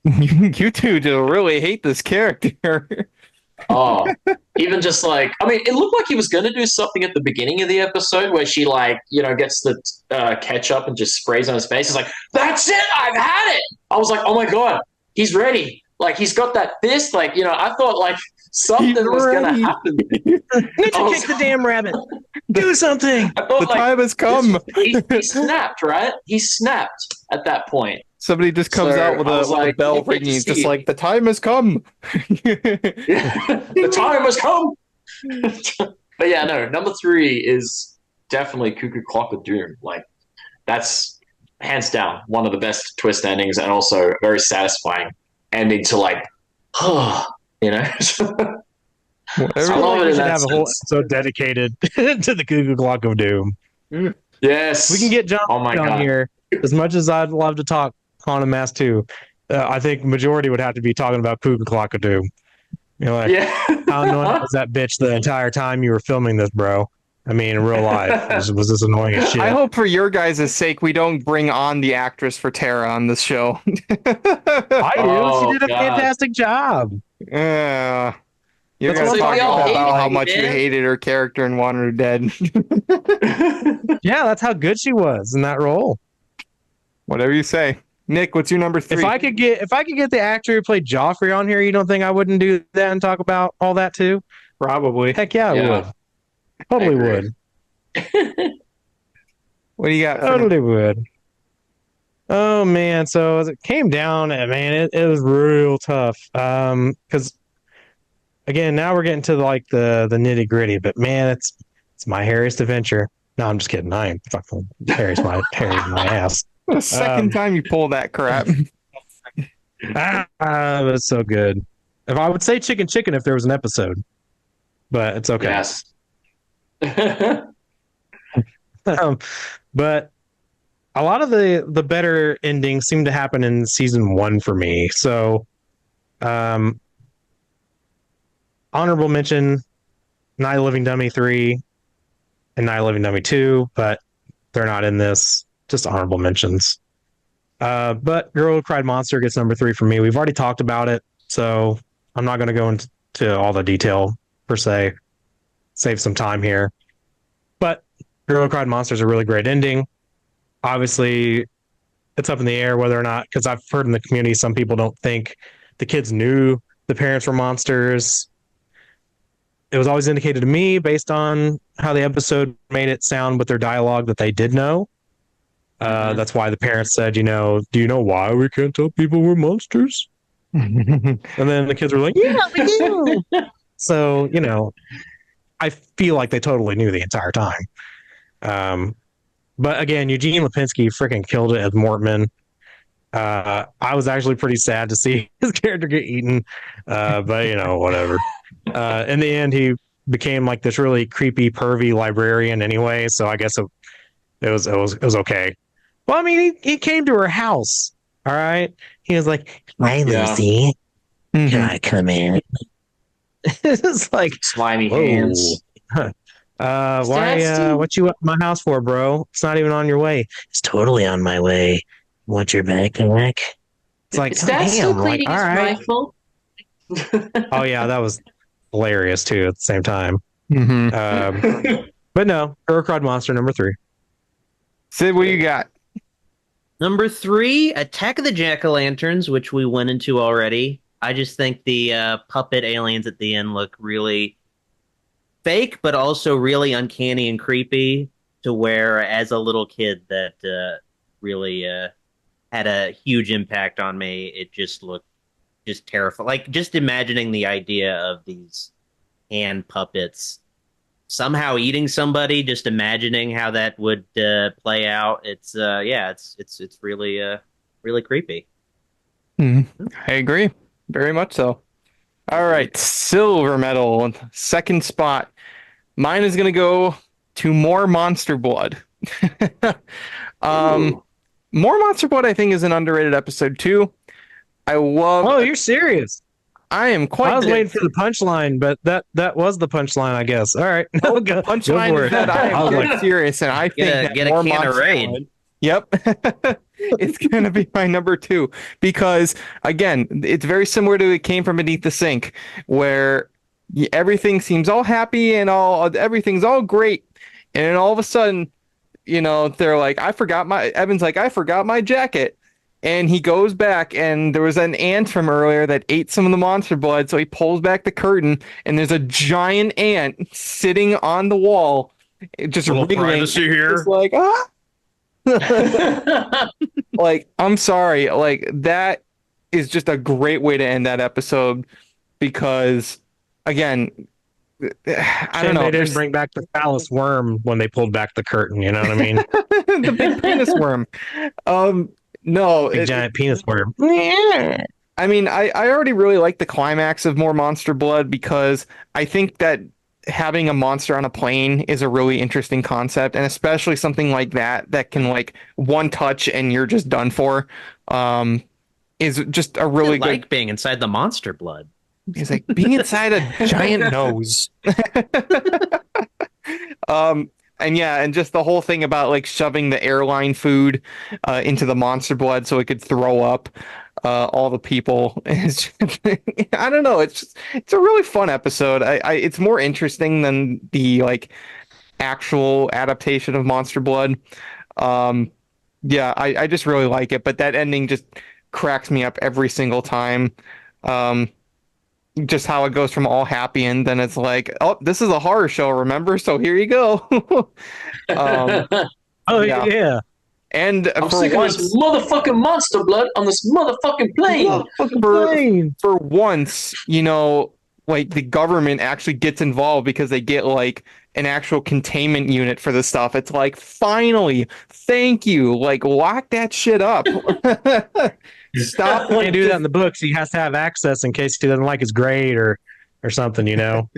You two just really hate this character. Oh, even just like, I mean, it looked like he was going to do something at the beginning of the episode where she, like, you know, gets the ketchup and just sprays on his face. He's like, that's it, I've had it. I was like, oh my God, he's ready. Like, he's got that fist. Like, you know, I thought, like, something was going to happen. Need to kick the damn rabbit. Do something. I thought, the time has come. He snapped, right? He snapped at that point. Somebody just comes out with a bell ringing. It's just like, the time has come. The time has come. But yeah, no, number 3 is definitely Cuckoo Clock of Doom. Like, that's hands down one of the best twist endings and also a very satisfying ending to, like, you know? We should have a whole episode dedicated to the Cuckoo Clock of Doom. Yes. We can get John on here. As much as I'd love to talk Haunted Mask 2, I think majority would have to be talking about Cuckoo Clock of Doom. You know, like, how annoying was that bitch the entire time you were filming this, bro? I mean, in real life, was this annoying as shit? I hope for your guys' sake we don't bring on the actress for Tara on this show. I do. She did a fantastic job. Yeah. You're going to talk about how much you hated her character and wanted her dead. Yeah, that's how good she was in that role. Whatever you say. Nick, what's your number 3? If I could get the actor who played Joffrey on here, you don't think I wouldn't do that and talk about all that too? Probably. Heck yeah, I would. Totally would. What do you got? Totally would. Oh man, so as it came down, man, it was real tough. Because again, now we're getting to like the nitty gritty, but man, it's my hairiest adventure. No, I'm just kidding. I ain't fucking hair's my ass. The second time you pull that crap. That's so good. If I would say chicken if there was an episode, but it's okay. Yes. But a lot of the better endings seem to happen in season 1 for me. So, honorable mention: Night of the Living Dummy 3 and Night of the Living Dummy 2, but they're not in this. Just honorable mentions. But Girl Who Cried Monster gets number 3 for me. We've already talked about it, so I'm not going to go into all the detail per se. Save some time here. But Girl Who Cried Monster is a really great ending. Obviously, it's up in the air whether or not, because I've heard in the community some people don't think the kids knew the parents were monsters. It was always indicated to me, based on how the episode made it sound with their dialogue, that they did know. That's why the parents said, do you know why we can't tell people we're monsters? And then the kids were like, yeah, we do. So, I feel like they totally knew the entire time. But again, Eugene Lipinski freaking killed it as Mortman. I was actually pretty sad to see his character get eaten. But whatever. In the end, he became like this really creepy, pervy librarian anyway. So I guess it was okay. Well, I mean, he came to her house. All right. He was like, "Hi, Lucy. Can I come in?" It's like slimy hands. What you at my house for, bro? It's not even on your way. It's totally on my way. Want your backpack? It's like, Is Dad still cleaning his rifle? Oh yeah, that was hilarious too at the same time. But no, Girl Who Cried Monster number 3. Sid, what you got? Number 3, Attack of the Jack-o'-lanterns, which we went into already. I just think the puppet aliens at the end look really fake, but also really uncanny and creepy, to where, as a little kid, that really had a huge impact on me. It just looked just terrifying. Like, just imagining the idea of these hand puppets somehow eating somebody, just imagining how that would play out. It's really really creepy. I agree, very much so. All right, silver medal, second spot. Mine is gonna go to More Monster Blood. More Monster Blood, I think, is an underrated episode too. I love. Oh, you're serious? I am quite. I was waiting for the punchline, but that was the punchline, I guess. All right, no, the punchline is that I am quite serious, and I think get a can of Raid. Yep. It's going to be my number 2 because, again, it's very similar to It Came From Beneath the Sink, where everything seems all happy and everything's all great. And then all of a sudden, they're like, Evan's like, I forgot my jacket. And he goes back, and there was an ant from earlier that ate some of the monster blood. So he pulls back the curtain, and there's a giant ant sitting on the wall, just wriggling. Just like, ah. Like, I'm sorry, like, that is just a great way to end that episode, because again, I don't know, they didn't bring back the phallus worm when they pulled back the curtain, you know what I mean? The big penis worm. No, big giant penis worm. I mean, I already really like the climax of More Monster Blood, because I think that having a monster on a plane is a really interesting concept, and especially something like that can, like, one touch and you're just done for, is just a really good. Like being inside the monster blood. He's like being inside a giant nose. And just the whole thing about, like, shoving the airline food into the monster blood so it could throw up all the people. I don't know. It's a really fun episode. It's more interesting than the, like, actual adaptation of Monster Blood. I just really like it. But that ending just cracks me up every single time. Just how it goes from all happy and then it's like, oh, this is a horror show, remember? So here you go. Yeah. And I'm sick of this motherfucking monster blood on this motherfucking plane. For once, when like the government actually gets involved because they get like an actual containment unit for the stuff. It's like, finally, thank you. Like, lock that shit up. Stop. You can't do that in the books. He has to have access in case he doesn't like his grade or something, you know?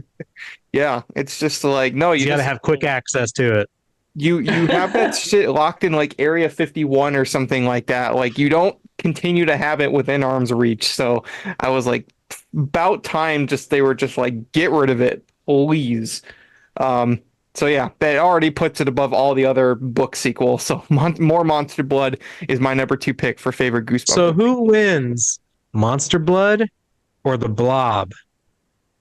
Yeah, it's just like, no, you got to have quick access to it. You have that shit locked in like Area 51 or something like that. Like, you don't continue to have it within arm's reach. So I was like, about time they were just like, get rid of it, please. So yeah, that already puts it above all the other book sequels. So more Monster Blood is my number 2 pick for favorite Goosebumps. So who wins, Monster Blood or the Blob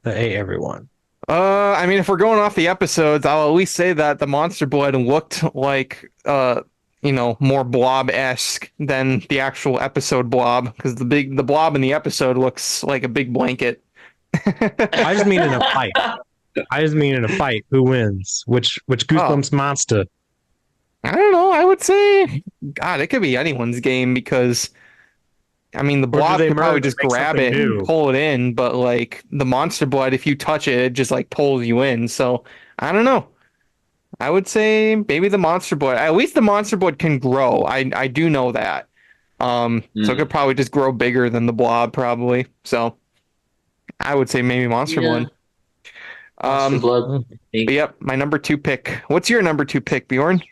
that ate everyone? I mean, if we're going off the episodes, I'll at least say that the Monster Blood looked like more Blob-esque than the actual episode Blob, because the Blob in the episode looks like a big blanket. I just mean in a fight. Who wins? Which Goosebumps monster? I don't know. I would say, God, it could be anyone's game, because I mean, the Blob could probably just grab it and pull it in, but like the Monster Blood, if you touch it, it just like pulls you in. So I don't know. I would say maybe the Monster Blood. At least the Monster Blood can grow. I do know that. So it could probably just grow bigger than the Blob, probably. So I would say maybe Monster Blood. Monster Blood. Yep, my number 2 pick. What's your number 2 pick, Bjorn?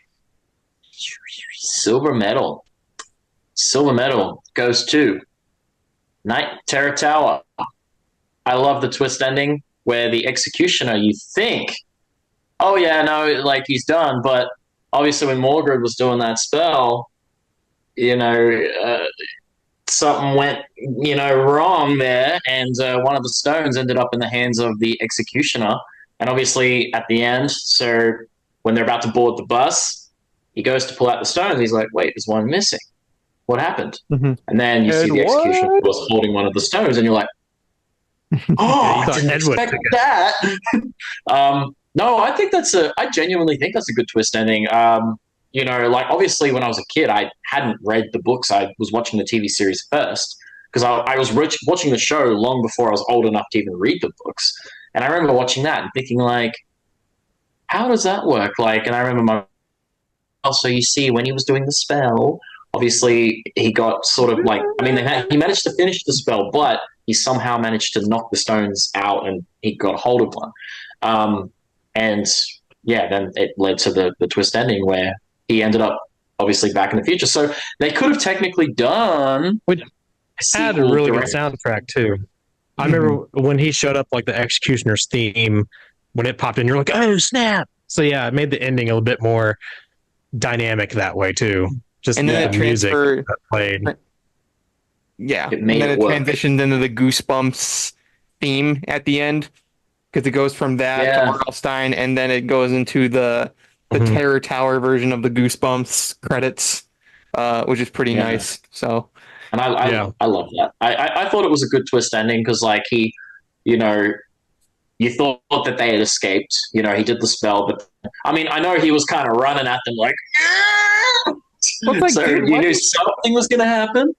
Silver Medal. Silver Medal goes to Night Terror Tower. I love the twist ending where the executioner, you think, oh yeah, no, like he's done, but obviously when Mordred was doing that spell, something went, wrong there, and one of the stones ended up in the hands of the executioner. And obviously at the end, so when they're about to board the bus, he goes to pull out the stones. He's like, wait, there's one missing. What happened? Mm-hmm. And then you see the executioner was holding one of the stones, and you're like, oh, I didn't expect that. No, I genuinely think that's a good twist ending. Like obviously when I was a kid, I hadn't read the books. I was watching the TV series first, because I was watching the show long before I was old enough to even read the books. And I remember watching that and thinking, like, how does that work? Like, and I remember also, you see, when he was doing the spell, obviously he got sort of like, I mean, he managed to finish the spell, but he somehow managed to knock the stones out, and he got a hold of one. And yeah, then it led to the twist ending where he ended up obviously back in the future. So they could have technically done. Which had a really good soundtrack too. I remember when he showed up, like the Executioner's theme, when it popped in, you're like, oh snap! So yeah, it made the ending a little bit more dynamic that way too. Just and then the music that played. Yeah, and then it transitioned into the Goosebumps theme at the end, because it goes from that to Arlstein, and then it goes into the Terror Tower version of the Goosebumps credits, which is pretty nice. So, and I love that. I thought it was a good twist ending, because like he, you thought that they had escaped. He did the spell, but I mean, I know he was kind of running at them like, so you knew something was going to happen.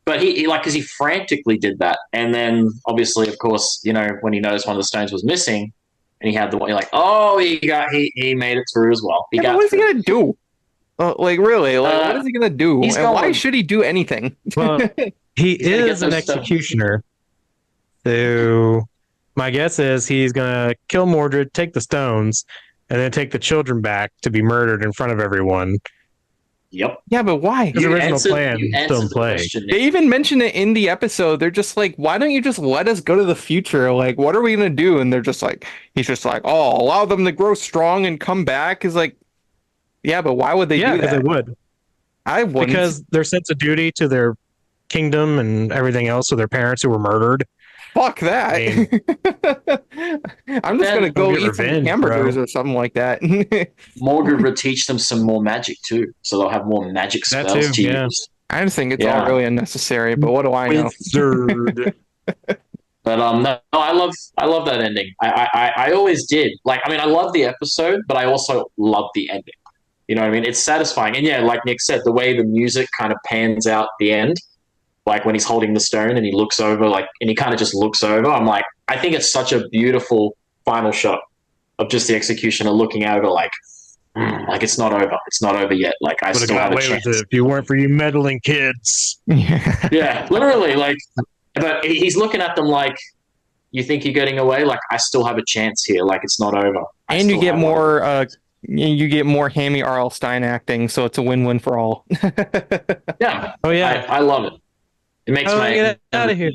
But he like, because he frantically did that, and then obviously, of course, when he noticed one of the stones was missing, and he had the one, you're like, oh, he made it through as well. What is he gonna do? Like really? Like what is he gonna do? And why should he do anything? Well, he is an executioner. So my guess is he's gonna kill Mordred, take the stones, and then take the children back to be murdered in front of everyone. Yep. Yeah, but why? His original plan still in play. They even mention it in the episode. They're just like, why don't you just let us go to the future? Like, what are we going to do? And they're just like, he's just like, oh, allow them to grow strong and come back. Is like, yeah, but why would they do that? Yeah, they would. I wouldn't. Because their sense of duty to their kingdom and everything else, to their parents who were murdered. Fuck that. I'm just going to go eat some hamburgers or something like that. Mordred would teach them some more magic too. So they'll have more magic spells to use. I just think it's all really unnecessary, but what do I know? But no, I love that ending. I always did. Like, I mean, I love the episode, but I also love the ending. You know what I mean? It's satisfying. And yeah, like Nick said, the way the music kind of pans out the end, like when he's holding the stone and he looks over, like, and he kind of just looks over. I'm like, I think it's such a beautiful final shot of just the executioner looking at it like it's not over. It's not over yet. Like I still have a chance. If you weren't for you meddling kids. Yeah, literally. Like, but he's looking at them like, you think you're getting away? Like I still have a chance here. Like it's not over. And you get more. You get more Hammy R.L. Stein acting, so it's a win-win for all. Yeah. Oh yeah. I love it. It makes my get out of here.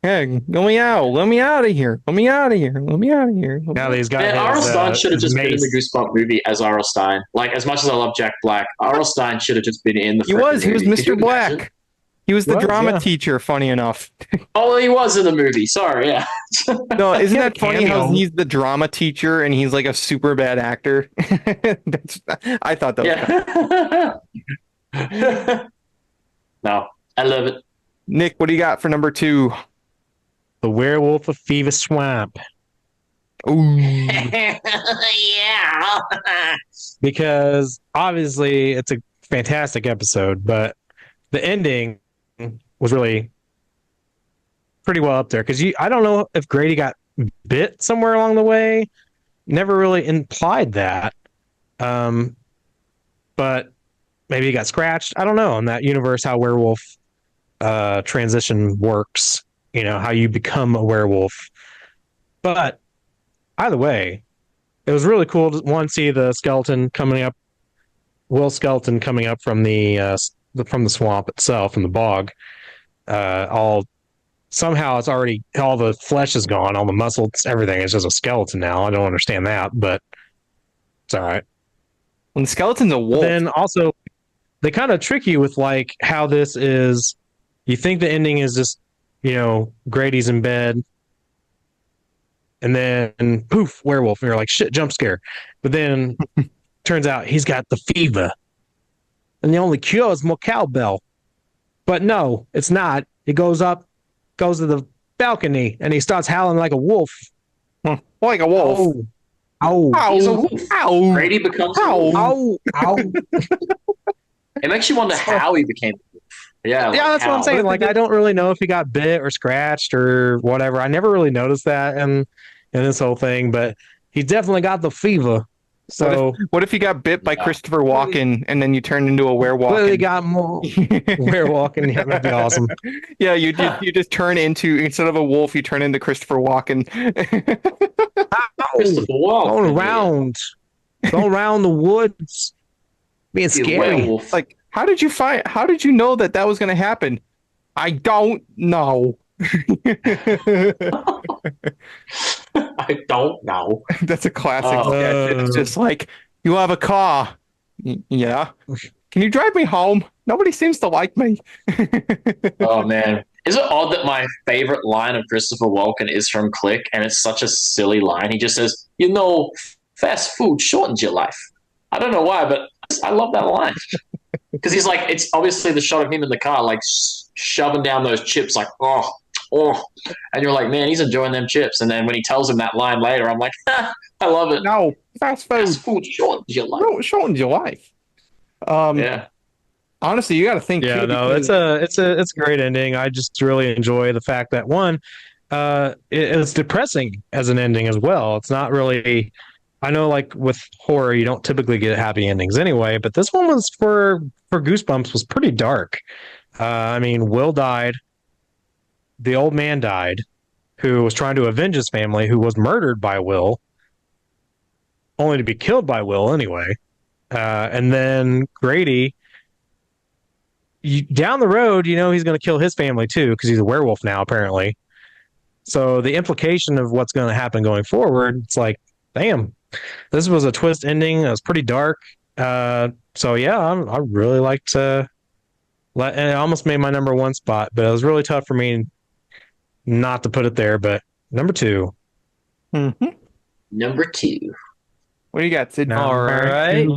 Yeah, let me out of here. Let me out of here. Now that he's got Man, R.L. Stein should have just been in the Goosebumps movie as R.L. Stein. Like, as much as I love Jack Black, R.L. Stein should have just been in the He was movie. Mr. Black. He was the drama teacher, funny enough. Oh, he was in the movie. Sorry, yeah. No, isn't that funny how he's the drama teacher and he's like a super bad actor? I thought that was No, I love it. Nick, what do you got for number 2? The Werewolf of Fever Swamp. Ooh. Yeah. Because obviously it's a fantastic episode, but the ending was really pretty well up there. Because I don't know if Grady got bit somewhere along the way. Never really implied that. But maybe he got scratched. I don't know in that universe how werewolf transition works. You know, how you become a werewolf. But either way, it was really cool to see the skeleton coming up, Will's skeleton coming up from the swamp itself, from the bog. Somehow it's already, all the flesh is gone, all the muscles, everything. It's just a skeleton now. I don't understand that, but it's all right. When the skeleton's a wolf. Then also, they kind of trick you with like how this is. You think the ending is just, Grady's in bed, and then poof, werewolf, and you're like, shit, jump scare. But then turns out he's got the fever, and the only cure is more cowbell. But no, it's not. He goes to the balcony, and he starts howling like a wolf. Like a wolf. Oh. He's a wolf. Ow. Grady becomes a wolf. Ow. It makes you wonder how he became a wolf. Yeah, that's what I'm saying. Like, I don't really know if he got bit or scratched or whatever. I never really noticed that in this whole thing, but he's definitely got the fever. So what if you got bit by Christopher Walken and then you turned into a werewolf? Well, he got more werewolking. Yeah, that'd be awesome. Yeah, you just turn into, instead of a wolf, you turn into Christopher Walken. Christopher Walken. Going around the woods, being scary. Like, how did you know that was going to happen? I don't know. I don't know. That's a classic sketch. It's just like, you have a car. Yeah. Can you drive me home? Nobody seems to like me. Oh, man. Is it odd that my favorite line of Christopher Walken is from Click, and it's such a silly line? He just says, fast food shortens your life. I don't know why, but I love that line. Because he's like, it's obviously the shot of him in the car, like shoving down those chips, like, oh. And you're like, man, he's enjoying them chips. And then when he tells him that line later, I'm like, I love it. No, fast food. Fast food shortens your life. Shortens your life. Yeah. Honestly, you got to think. Yeah, no, it's a great ending. I just really enjoy the fact that it's depressing as an ending as well. It's not really. I know, like with horror, you don't typically get happy endings anyway, but this one was for Goosebumps was pretty dark. Will died. The old man died, who was trying to avenge his family, who was murdered by Will, only to be killed by Will anyway. And then Grady, down the road, he's going to kill his family too, because he's a werewolf now, apparently. So the implication of what's going to happen going forward, it's like, damn, this was a twist ending. It was pretty dark. So yeah, I really liked and it almost made my number 1 spot, but it was really tough for me not to put it there. But number 2. Mm-hmm. Number 2. What do you got, Sid? All right.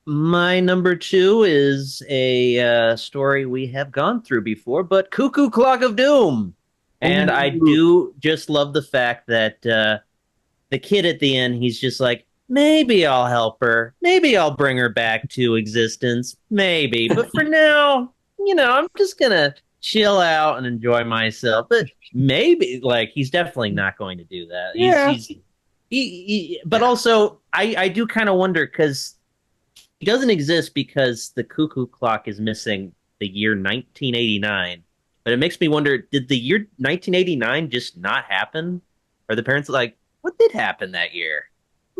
My number 2 is a story we have gone through before, but Cuckoo Clock of Doom. And I do just love the fact that the kid at the end, he's just like, maybe I'll help her. Maybe I'll bring her back to existence. Maybe. But for now, I'm just going to chill out and enjoy myself. But maybe, like, he's definitely not going to do that. Yeah. But also, I do kind of wonder because he doesn't exist because the Cuckoo Clock is missing the year 1989. But it makes me wonder, did the year 1989 just not happen? Are the parents like, what did happen that year?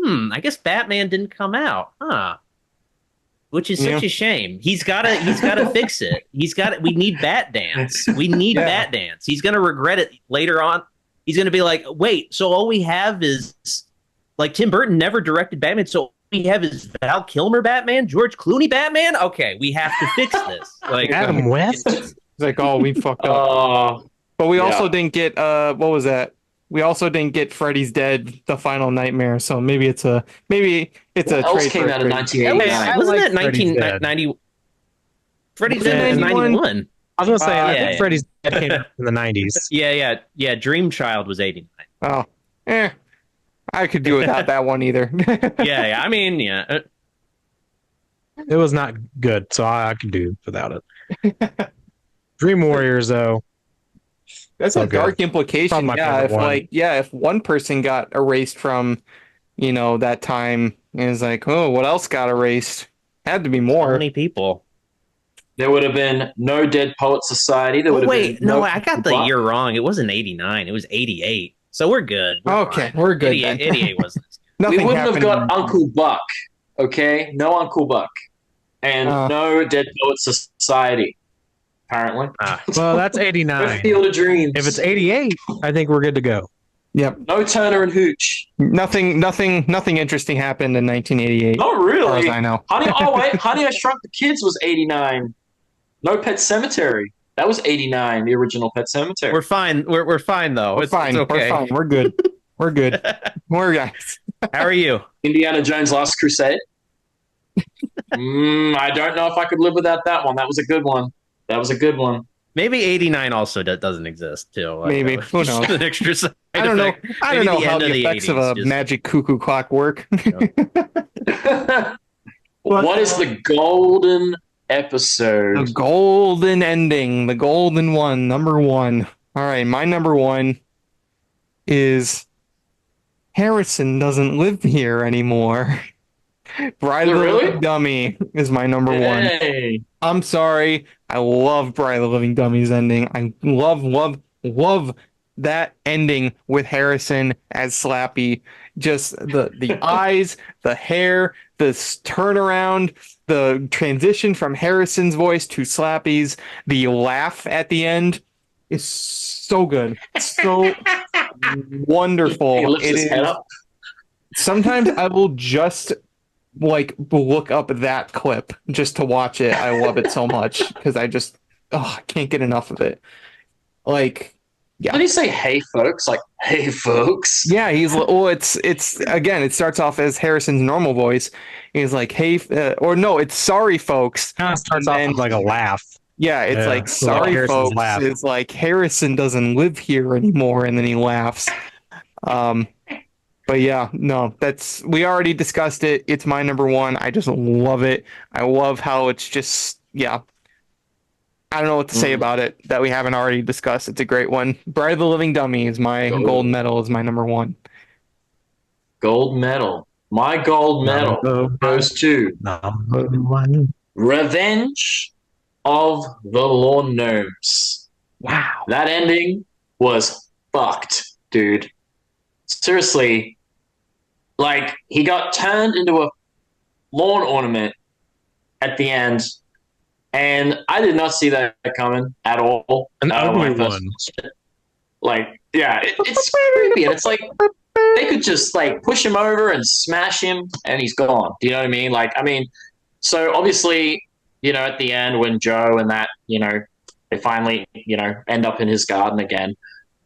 I guess Batman didn't come out, huh? Which is such a shame. He's gotta fix it. We need Bat Dance. We need Bat Dance. He's gonna regret it later on. He's gonna be like, wait, so all we have is, like, Tim Burton never directed Batman, so all we have is Val Kilmer Batman, George Clooney Batman? Okay, we have to fix this. Like Adam West? It's like, oh, we fucked up. But we also didn't get what was that? We also didn't get Freddy's Dead: The Final Nightmare, so maybe it's a What else came out in 1989? Wasn't that 1990? Freddy's Dead was 91. I was gonna say, I think Freddy's Dead came out in the 90s. Yeah. Dream Child was 89. Oh, I could do without that one either. yeah. I mean, yeah. It was not good, so I could do without it. Dream Warriors, though. That's a dark implication. If one person got erased from, that time, it's like, oh, what else got erased? Had to be more. So many people. There would have been no Dead Poet Society. There would have been no. I got the year wrong. It wasn't 89. It was 88. So we're good. We're good. 88 wasn't. We wouldn't have got Uncle Buck. Okay, no Uncle Buck, and no Dead Poet Society. Apparently. Well, that's 89. Field of Dreams. If it's 88, I think we're good to go. Yep. No Turner and Hooch. Nothing interesting happened in 1988. Not really. As far as I know. Honey, I Shrunk the Kids was 89. No Pet Cemetery. That was 89, the original Pet Cemetery. We're fine. We're fine, though. We're fine. It's okay. We're fine. We're good. We're good. More guys. How are you? Indiana Jones Last Crusade. I don't know if I could live without that one. That was a good one. Maybe 89 also doesn't exist too. Maybe. Who knows? An extra side I don't know. effect. I don't know Maybe the how end the of effects of a 80s magic cuckoo clock work. What is the golden episode? The golden ending. The golden one. Number one. All right. My number one is Harrison doesn't live here anymore. Bride of the Living Dummy is my number one. I'm sorry. I love Bride of the Living Dummy's ending. I love that ending with Harrison as Slappy. Just the eyes, the hair, the turnaround, the transition from Harrison's voice to Slappy's, the laugh at the end is so good. So wonderful. He lifts his head up. Sometimes I will just look up that clip just to watch it. I love it so much because I can't get enough of it. Did he say "Hey folks"? Like "Hey folks"? Yeah, it's again. It starts off as Harrison's normal voice. He's like, "Hey," or no, it's "Sorry folks." Kind of starts off with like a laugh. Yeah, it's like "Sorry folks." Laugh. It's like Harrison doesn't live here anymore, and then he laughs. But yeah, no, we already discussed it. It's my number one. I just love it. I love how it's just, I don't know what to say about it that we haven't already discussed. It's a great one. Bride of the Living Dummy is my gold medal, is my number one. Gold medal. My gold medal goes to Revenge of the Lawn Gnomes. Wow. That ending was fucked, dude. Seriously. He got turned into a lawn ornament at the end, and I did not see that coming at all. An ugly one. It's creepy, and it's like they could just push him over and smash him, and he's gone. Do you know what I mean? So obviously, at the end when Joe and that, they finally, end up in his garden again,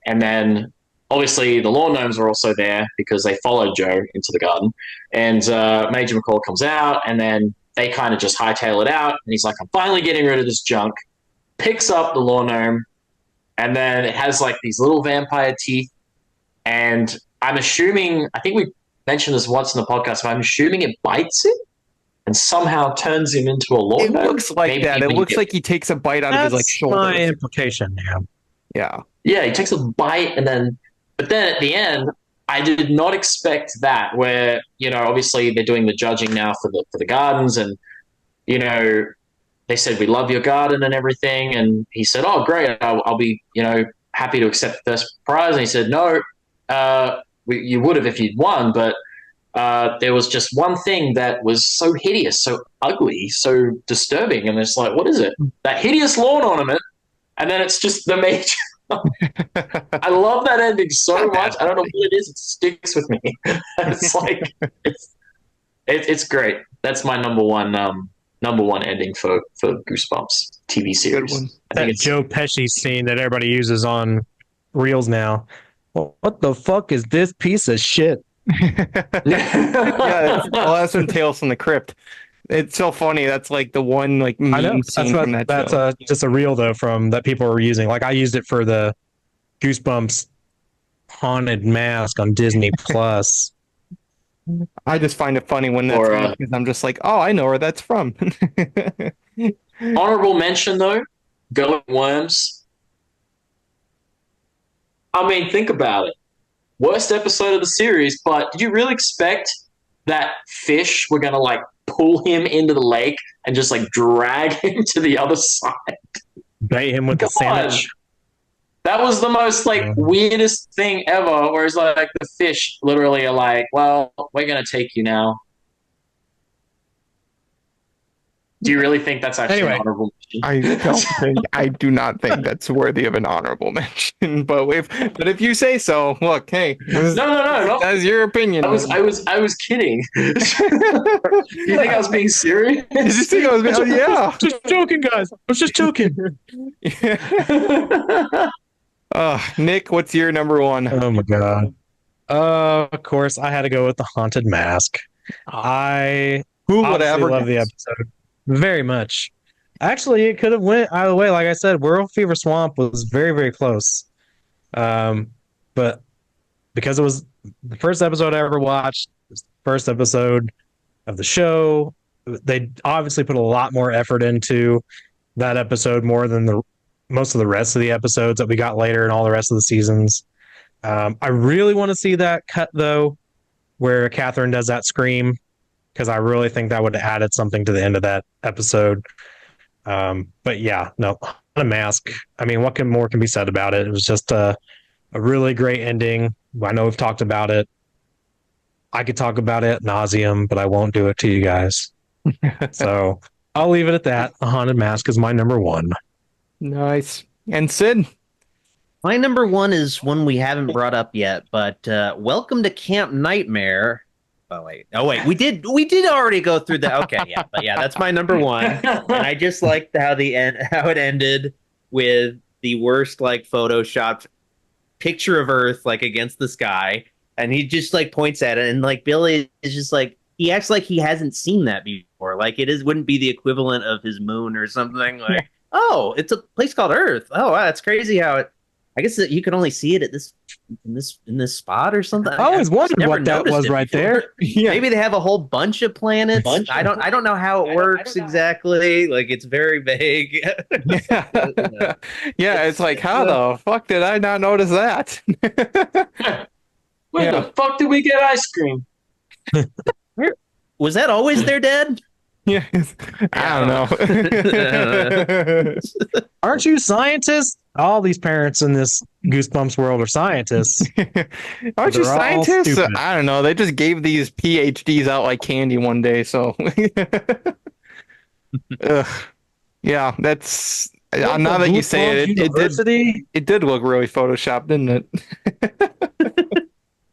and then. Obviously, the Lawn Gnomes are also there because they followed Joe into the garden. And Major McCall comes out, and then they kind of just hightail it out. And he's like, I'm finally getting rid of this junk. Picks up the Lawn Gnome, and then it has these little vampire teeth. And I'm assuming, I think we mentioned this once in the podcast, but I'm assuming it bites it. and somehow turns him into a lawn It gnome. looks like Maybe that. It when you looks get- like he takes a bite out of his like That's shoulder. my implication. Yeah. Yeah, he takes a bite but then at the end, I did not expect that. Where obviously they're doing the judging now for the gardens, and they said we love your garden and everything, and he said, "Oh, great, I'll be happy to accept the first prize." And he said, "No, you would have if you'd won, but there was just one thing that was so hideous, so ugly, so disturbing." And it's like, what is it? That hideous lawn ornament, and then it's just the major. I love that ending so much. I don't know what it is. It sticks with me. It's like it's great. That's my number one ending for Goosebumps TV series. I think That Joe Pesci scene that everybody uses on Reels now. Well, what the fuck is this piece of shit? That's from Tales from the Crypt. It's so funny. That's like the one like meme I know. scene from that That's show. just a reel though from that people were using. Like I used it for the Goosebumps haunted mask on Disney Plus. I just find it funny when that's because I'm just like, oh, I know where that's from. Honorable mention though, Going Worms. I mean, think about it. Worst episode of the series, but did you really expect that fish were gonna like pull him into the lake and just like drag him to the other side? Bait him with the sandwich. That was the most like weirdest thing ever. Whereas like the fish literally are like, "Well, we're gonna take you now." Do you really think that's actually an honorable mention? I do not think that's worthy of an honorable mention. But if you say so, look, hey, no. That's your opinion. I was kidding. You think I was being serious? Did you think I was being? Yeah, just joking, guys. I was just joking. Nick, what's your number one? Oh my god. Of course, I had to go with the Haunted Mask. I Who would ever love the episode very much. Actually, it could have went either way. Like I said, Werewolf Fever Swamp was very, very close. But because it was the first episode I ever watched, it was the first episode of the show, they obviously put a lot more effort into that episode, more than most of the rest of the episodes that we got later and all the rest of the seasons. I really want to see that cut though, where Catherine does that scream, because I really think that would have added something to the end of that episode. But yeah, no, a mask. I mean, what more can be said about it? It was just a really great ending. I know we've talked about it. I could talk about it ad nauseum, but I won't do it to you guys. So I'll leave it at that. A Haunted Mask is my number one. Nice. And Sid? My number one is one we haven't brought up yet, but Welcome to Camp Nightmare. Oh wait, we did already go through that. Okay, yeah, but yeah, that's my number one. And I just liked how it ended with the worst like photoshopped picture of Earth like against the sky, and he just like points at it, and like Billy is just like, he acts like he hasn't seen that before, like wouldn't be the equivalent of his moon or something. Like, oh, it's a place called Earth. Oh, wow, that's crazy how it. I guess that you could only see it at in this spot or something. I always wondered what that was right there. Yeah. Maybe they have a whole bunch of planets. I don't know how it works exactly. Like, it's very vague. Yeah, it's like, how the fuck did I not notice that? Where the fuck did we get ice cream? Was that always their dad? Yeah, I don't know. Aren't you scientists? All these parents in this Goosebumps world are scientists. Aren't you They're all scientists? stupid. I don't know. They just gave these PhDs out like candy one day. So, yeah, that's now that you say it, it did look really photoshopped, didn't it?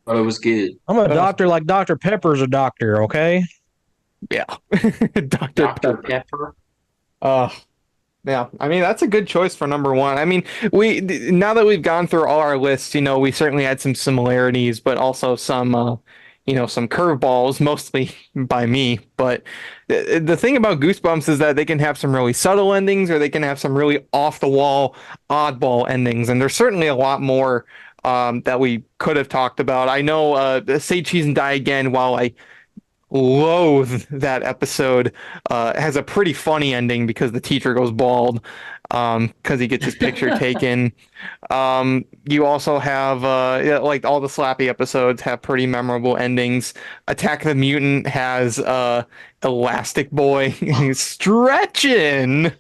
But it was good. I'm a doctor like Dr. Pepper's a doctor, okay? Yeah, Dr. Pepper. Yeah, I mean that's a good choice for number one. I mean, now that we've gone through all our lists, we certainly had some similarities, but also some, some curveballs, mostly by me. But the thing about Goosebumps is that they can have some really subtle endings, or they can have some really off the wall, oddball endings, and there's certainly a lot more that we could have talked about. I know Say Cheese and Die Again, while I loathe that episode. It has a pretty funny ending because the teacher goes bald because he gets his picture taken. You also have like all the Slappy episodes have pretty memorable endings. Attack the Mutant has Elastic Boy he's stretching.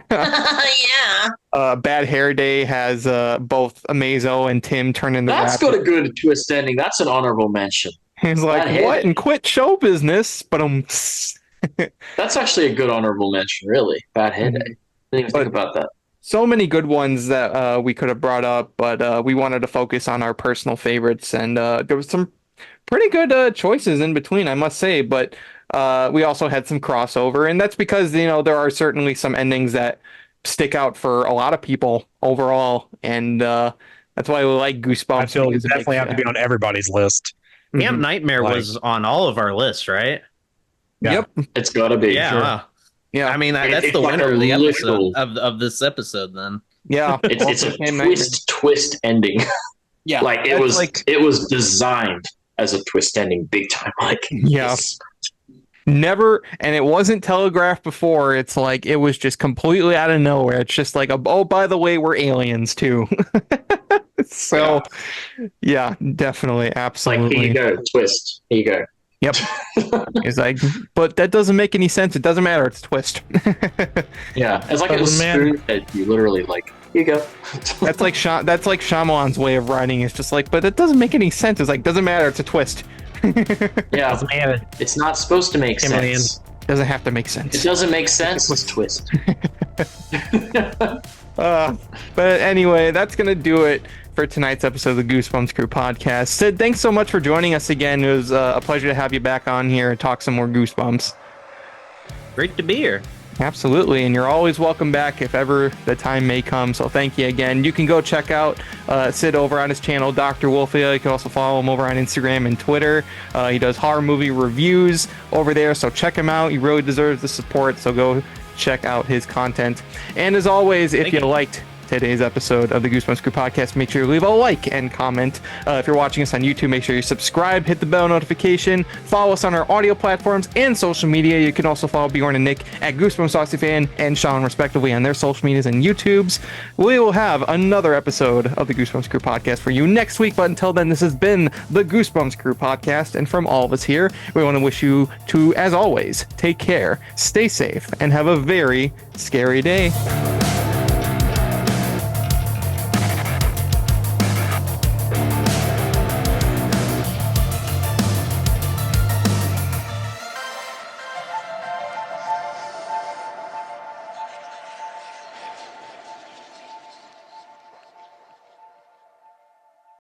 Yeah. Bad Hair Day has both Amazo and Tim turn into That's rappers. got a good twist ending. That's an honorable mention. He's like, Bad Hair what? Day. And quit show business. But That's actually a good honorable mention, really. Bad Hair Day. Didn't even think about that. so many good ones that we could have brought up, but we wanted to focus on our personal favorites, and there was some pretty good choices in between, I must say. But we also had some crossover, and that's because there are certainly some endings that stick out for a lot of people overall, and that's why we like Goosebumps. I feel It's a big definitely have to be on everybody's list. Camp Nightmare was on all of our lists, right? Yep. It's got to be. Yeah. Sure. Wow. Yeah. I mean, that's It's the like winner a of the episode literal- of this episode. Then Yeah. It's a Camp Nightmare. twist ending. Yeah. Like it that's was like- it was designed as a twist ending big time. Like Yeah. this. Never, and it wasn't telegraphed before. It's like it was just completely out of nowhere. It's just like, oh, by the way, we're aliens too. So, yeah, definitely, Like absolutely. here you go, twist. Here you go. Yep. It's like, but that doesn't make any sense. It doesn't matter. It's a twist. Yeah, it's like it was Doesn't matter. spoon fed you, literally. Like here you go. That's like Shyamalan's way of writing. It's just like, but it doesn't make any sense. It's like, doesn't matter. It's a twist. Yeah, Doesn't matter. it's not supposed to make Chameleon. sense. Doesn't have to make It sense. doesn't make sense. It's twist. But anyway, that's gonna do it for tonight's episode of the Goosebumps Crew Podcast. Sid, thanks so much for joining us again. It was a pleasure to have you back on here and talk some more Goosebumps. great to be here. Absolutely, and you're always welcome back if ever the time may come. So thank you again. You can go check out Sid over on his channel, Dr. Wolfula. You can also follow him over on Instagram and Twitter. He does horror movie reviews over there, so check him out. He really deserves the support, so go check out his content. And as always, if you liked today's episode of the Goosebumps Crew Podcast, make sure you leave a like and comment. If you're watching us on YouTube, make sure you subscribe, hit the bell notification, follow us on our audio platforms and social media. You can also follow Bjorn and Nick at Goosebumps Aussie Fan and Sean, respectively, on their social medias and YouTubes. We will have another episode of the Goosebumps Crew Podcast for you next week, but until then, this has been the Goosebumps Crew Podcast, and from all of us here, we want to wish you to, as always, take care, stay safe, and have a very scary day.